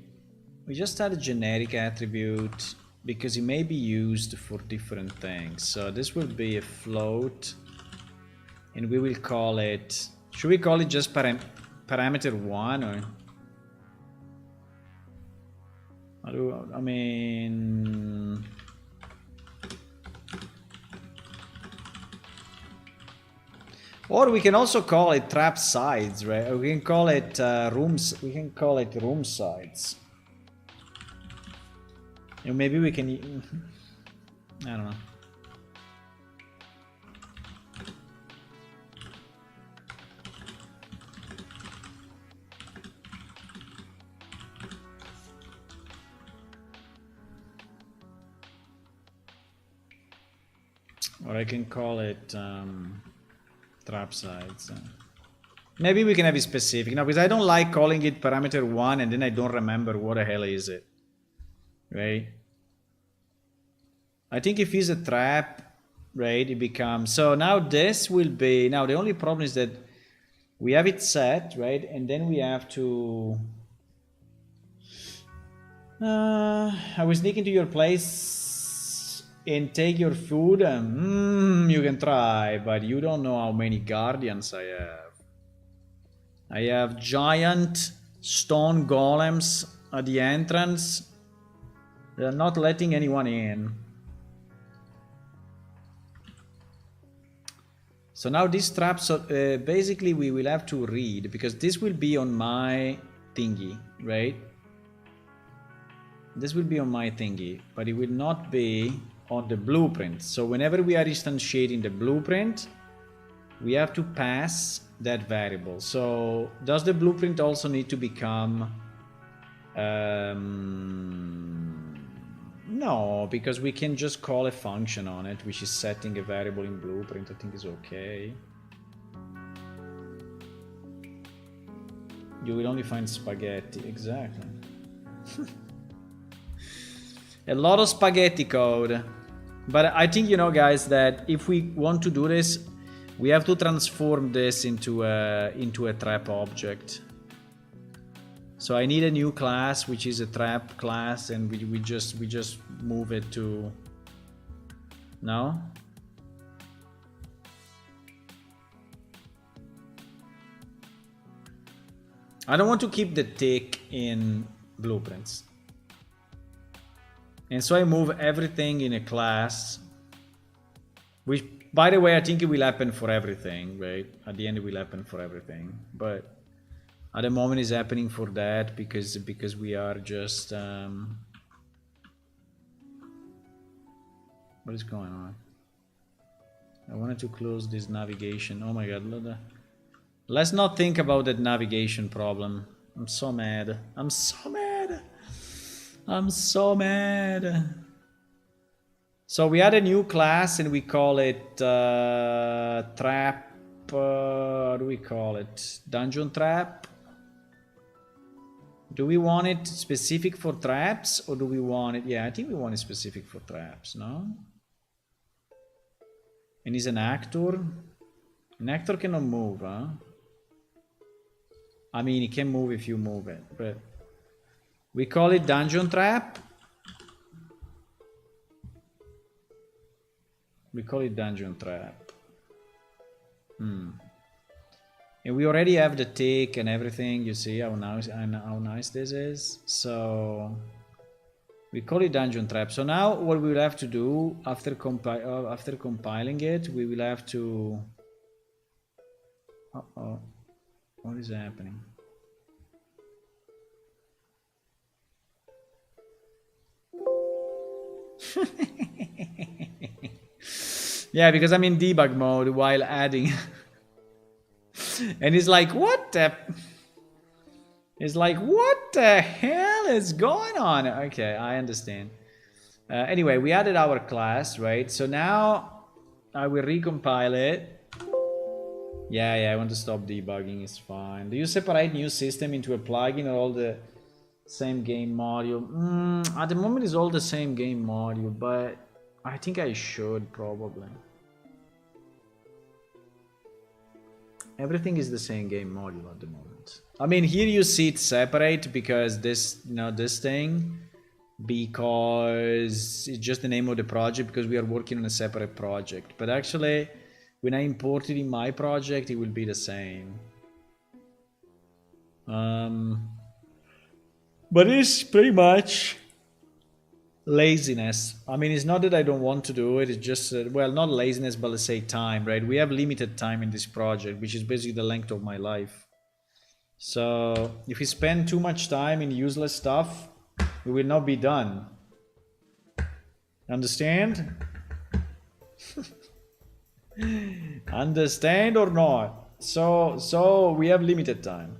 We just add a generic attribute because it may be used for different things. So this will be a float, and we will call it, should we call it just parameter 1, or I mean, or we can also call it trap sides, right? We can call it rooms. We can call it room sides. And maybe we can. I don't know. Or I can call it trap sides. Maybe we can have it specific. No, because I don't like calling it parameter 1 and then I don't remember what the hell is it. Right? I think if it's a trap, right, it becomes... So now this will be... Now the only problem is that we have it set, right? And then we have to... I will sneak into your place and take your food. You can try, but you don't know how many guardians I have. I have giant stone golems at the entrance. They're not letting anyone in. So now this trap, so basically we will have to read, because this will be on my thingy, right? This will be on my thingy, but it will not be on the blueprint. So whenever we are instantiating the blueprint, we have to pass that variable. So does the blueprint also need to become... No, because we can just call a function on it, which is setting a variable in blueprint. I think is okay. You will only find spaghetti, exactly. A lot of spaghetti code. But I think, you know, guys, that if we want to do this, we have to transform this into a trap object. So I need a new class, which is a trap class, and we just move it to. No. I don't want to keep the tick in blueprints. And so I move everything in a class, which, by the way, I think it will happen for everything, right? At the end, it will happen for everything. But at the moment, it's happening for that because we are just... what is going on? I wanted to close this navigation. Oh my god. Let's not think about that navigation problem. I'm so mad. I'm so mad. I'm so mad. So we add a new class and we call it trap. What do we call it? Dungeon trap. Do we want it specific for traps or do we want it? Yeah, I think we want it specific for traps, no? And he's an actor. An actor cannot move, huh? I mean, he can move if you move it, but we call it dungeon trap. We call it dungeon trap. And we already have the tick and everything. You see how nice this is. So we call it dungeon trap. So now what we will have to do after compiling it, we will have to. Uh-oh. What is happening? Yeah, because I'm in debug mode while adding. And it's like, what the... It's like, what the hell is going on? Okay, I understand. Anyway, we added our class, right? So now I will recompile it. Yeah, I want to stop debugging, it's fine. Do you separate new system into a plugin or all the same game module? At the moment it's all the same game module, but I think I should probably. Everything is the same game module at the moment. I mean, here you see it separate because this, this thing, because it's just the name of the project because we are working on a separate project. But actually, when I import it in my project, it will be the same. But it's pretty much laziness. I mean, it's not that I don't want to do it. It's just, well, not laziness, but let's say time, right? We have limited time in this project, which is basically the length of my life. So if we spend too much time in useless stuff, we will not be done. Understand? Understand or not? So we have limited time.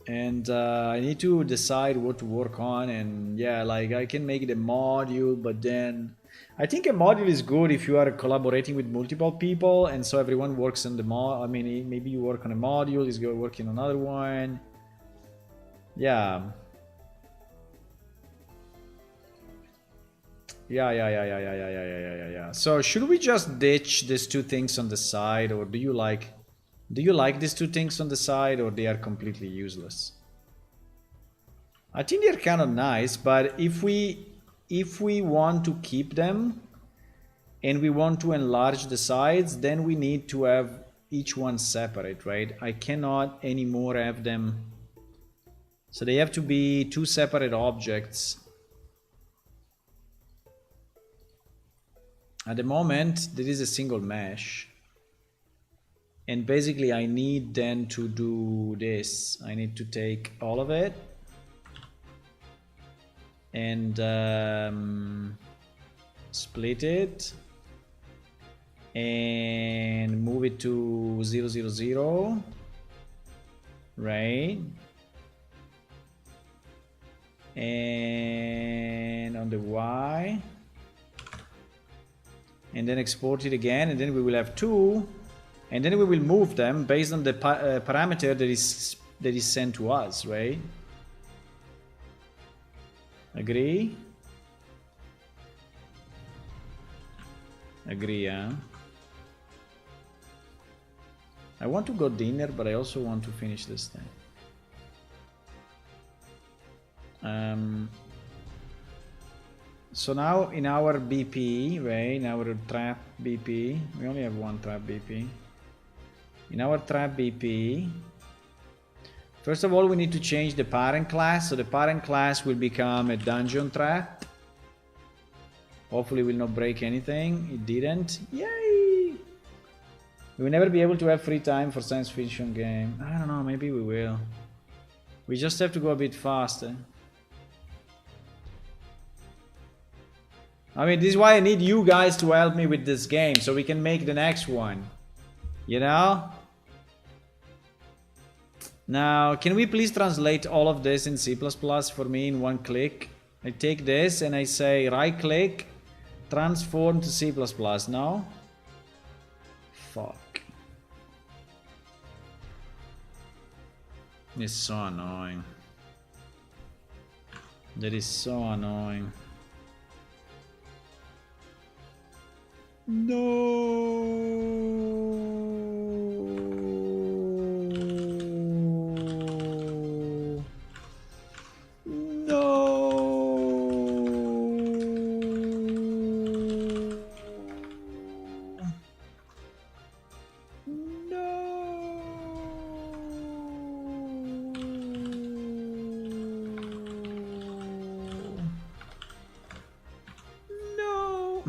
And I need to decide what to work on, and yeah, like I can make it a module, but then I think a module is good if you are collaborating with multiple people, and so everyone works on the mod. I mean, maybe you work on a module, he's working on another one. Yeah. Yeah. So should we just ditch these two things on the side, or do you like these two things on the side, or they are completely useless? I think they're kind of nice, but if we want to keep them and we want to enlarge the sides, then we need to have each one separate, right? I cannot anymore have them. So they have to be two separate objects. At the moment, there is a single mesh. And basically, I need then to do this. I need to take all of it and split it and move it to 0, 0, 0, right? And on the Y, and then export it again, and then we will have two. And then we will move them based on the parameter that is sent to us, right? Agree? Agree, huh? I want to go dinner, but I also want to finish this thing. So now in our BP, right, in our trap BP, we only have one trap BP. In our trap BP, first of all, we need to change the parent class. So the parent class will become a dungeon trap. Hopefully it will not break anything. It didn't. Yay! We will never be able to have free time for science fiction game. I don't know, maybe we will. We just have to go a bit faster. I mean, this is why I need you guys to help me with this game, so we can make the next one. You know? Now, can we please translate all of this in C++ for me in one click? I take this and I say right click, transform to C++, no? Fuck. It's so annoying. That is so annoying. No.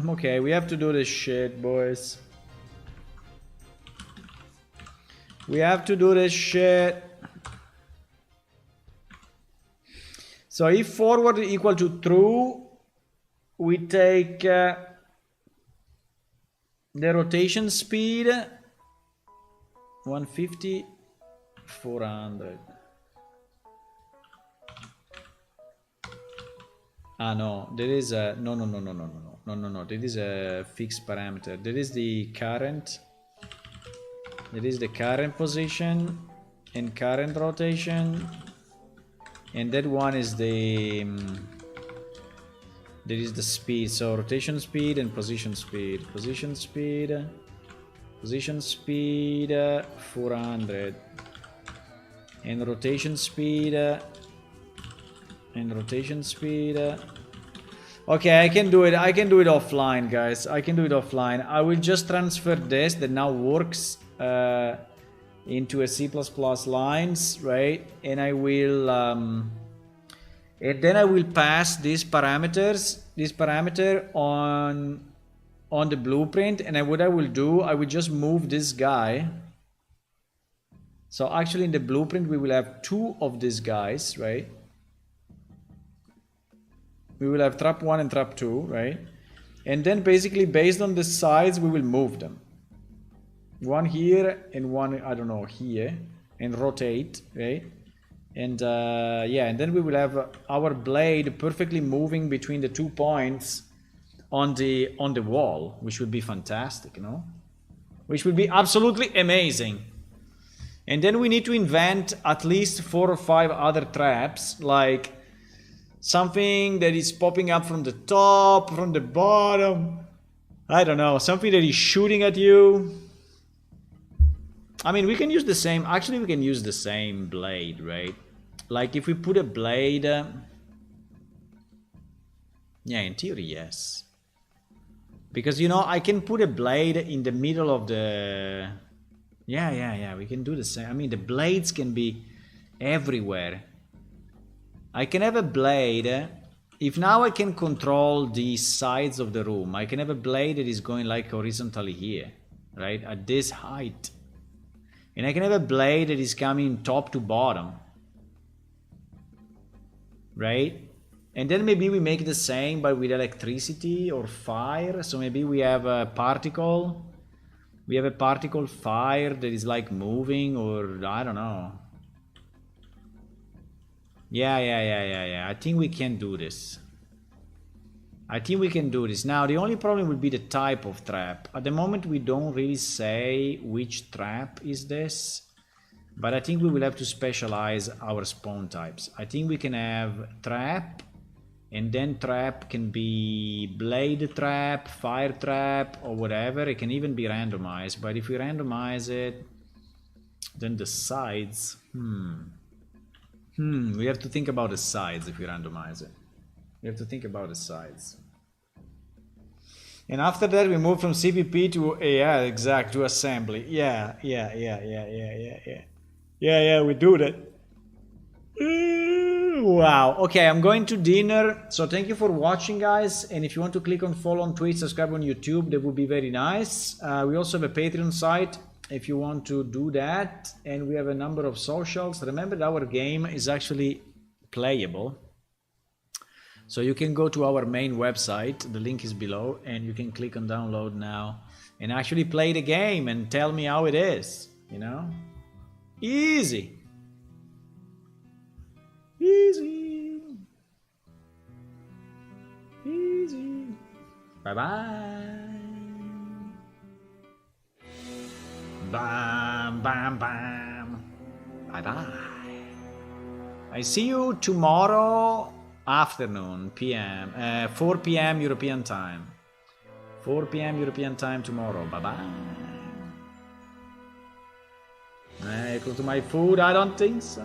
Okay, we have to do this shit, boys. We have to do this shit. So if forward equal to true, we take the rotation speed 150, 400. Ah no, there is a no. There is a fixed parameter. There is the current. There is the current position and current rotation, and that one is the there is the speed. So rotation speed and position speed. Position speed 400, and rotation speed. Okay, I can do it offline, guys. I can do it offline. I will just transfer this that now works into a C++ lines, right? And I will and then I will pass this parameter on the blueprint, and what I will do, I will just move this guy. So actually in the blueprint we will have two of these guys, right? We will have trap 1 and trap 2, right? And then basically based on the sides we will move them. One here and one, I don't know, here, and rotate, right? And yeah, and then we will have our blade perfectly moving between the 2 points on the wall, which would be fantastic, you know? Which would be absolutely amazing. And then we need to invent at least 4 or 5 other traps, like something that is popping up from the top, from the bottom. I don't know, something that is shooting at you. I mean, we can use the same, actually we can use the same blade, right? Like if we put a blade, yeah, in theory, yes. Because, you know, I can put a blade in the middle of the, yeah, we can do the same. I mean, the blades can be everywhere. I can have a blade, if now I can control the sides of the room, I can have a blade that is going like horizontally here, right, at this height. And I can have a blade that is coming top to bottom, right? And then maybe we make the same but with electricity or fire. So maybe we have a particle, fire that is like moving, or I don't know. Yeah. I think we can do this. Now, the only problem would be the type of trap. At the moment, we don't really say which trap is this. But I think we will have to specialize our spawn types. I think we can have trap. And then trap can be blade trap, fire trap, or whatever. It can even be randomized. But if we randomize it, Then the sides. We have to think about the sides if we randomize it. We have to think about the sides. And after that, we move from CPP to, yeah, exact, to assembly. Yeah, we do that. Wow. Okay, I'm going to dinner. So thank you for watching, guys. And if you want to click on follow on Twitch, subscribe on YouTube, that would be very nice. We also have a Patreon site if you want to do that. And we have a number of socials. Remember that our game is actually playable. So you can go to our main website, the link is below, and you can click on download now and actually play the game and tell me how it is, you know? Easy. Easy. Easy. Bye-bye. Bam, bam, bam. Bye-bye. I see you tomorrow afternoon, PM, 4 p.m. European time. 4 p.m. European time tomorrow. Bye-bye. Equal to my food? I don't think so.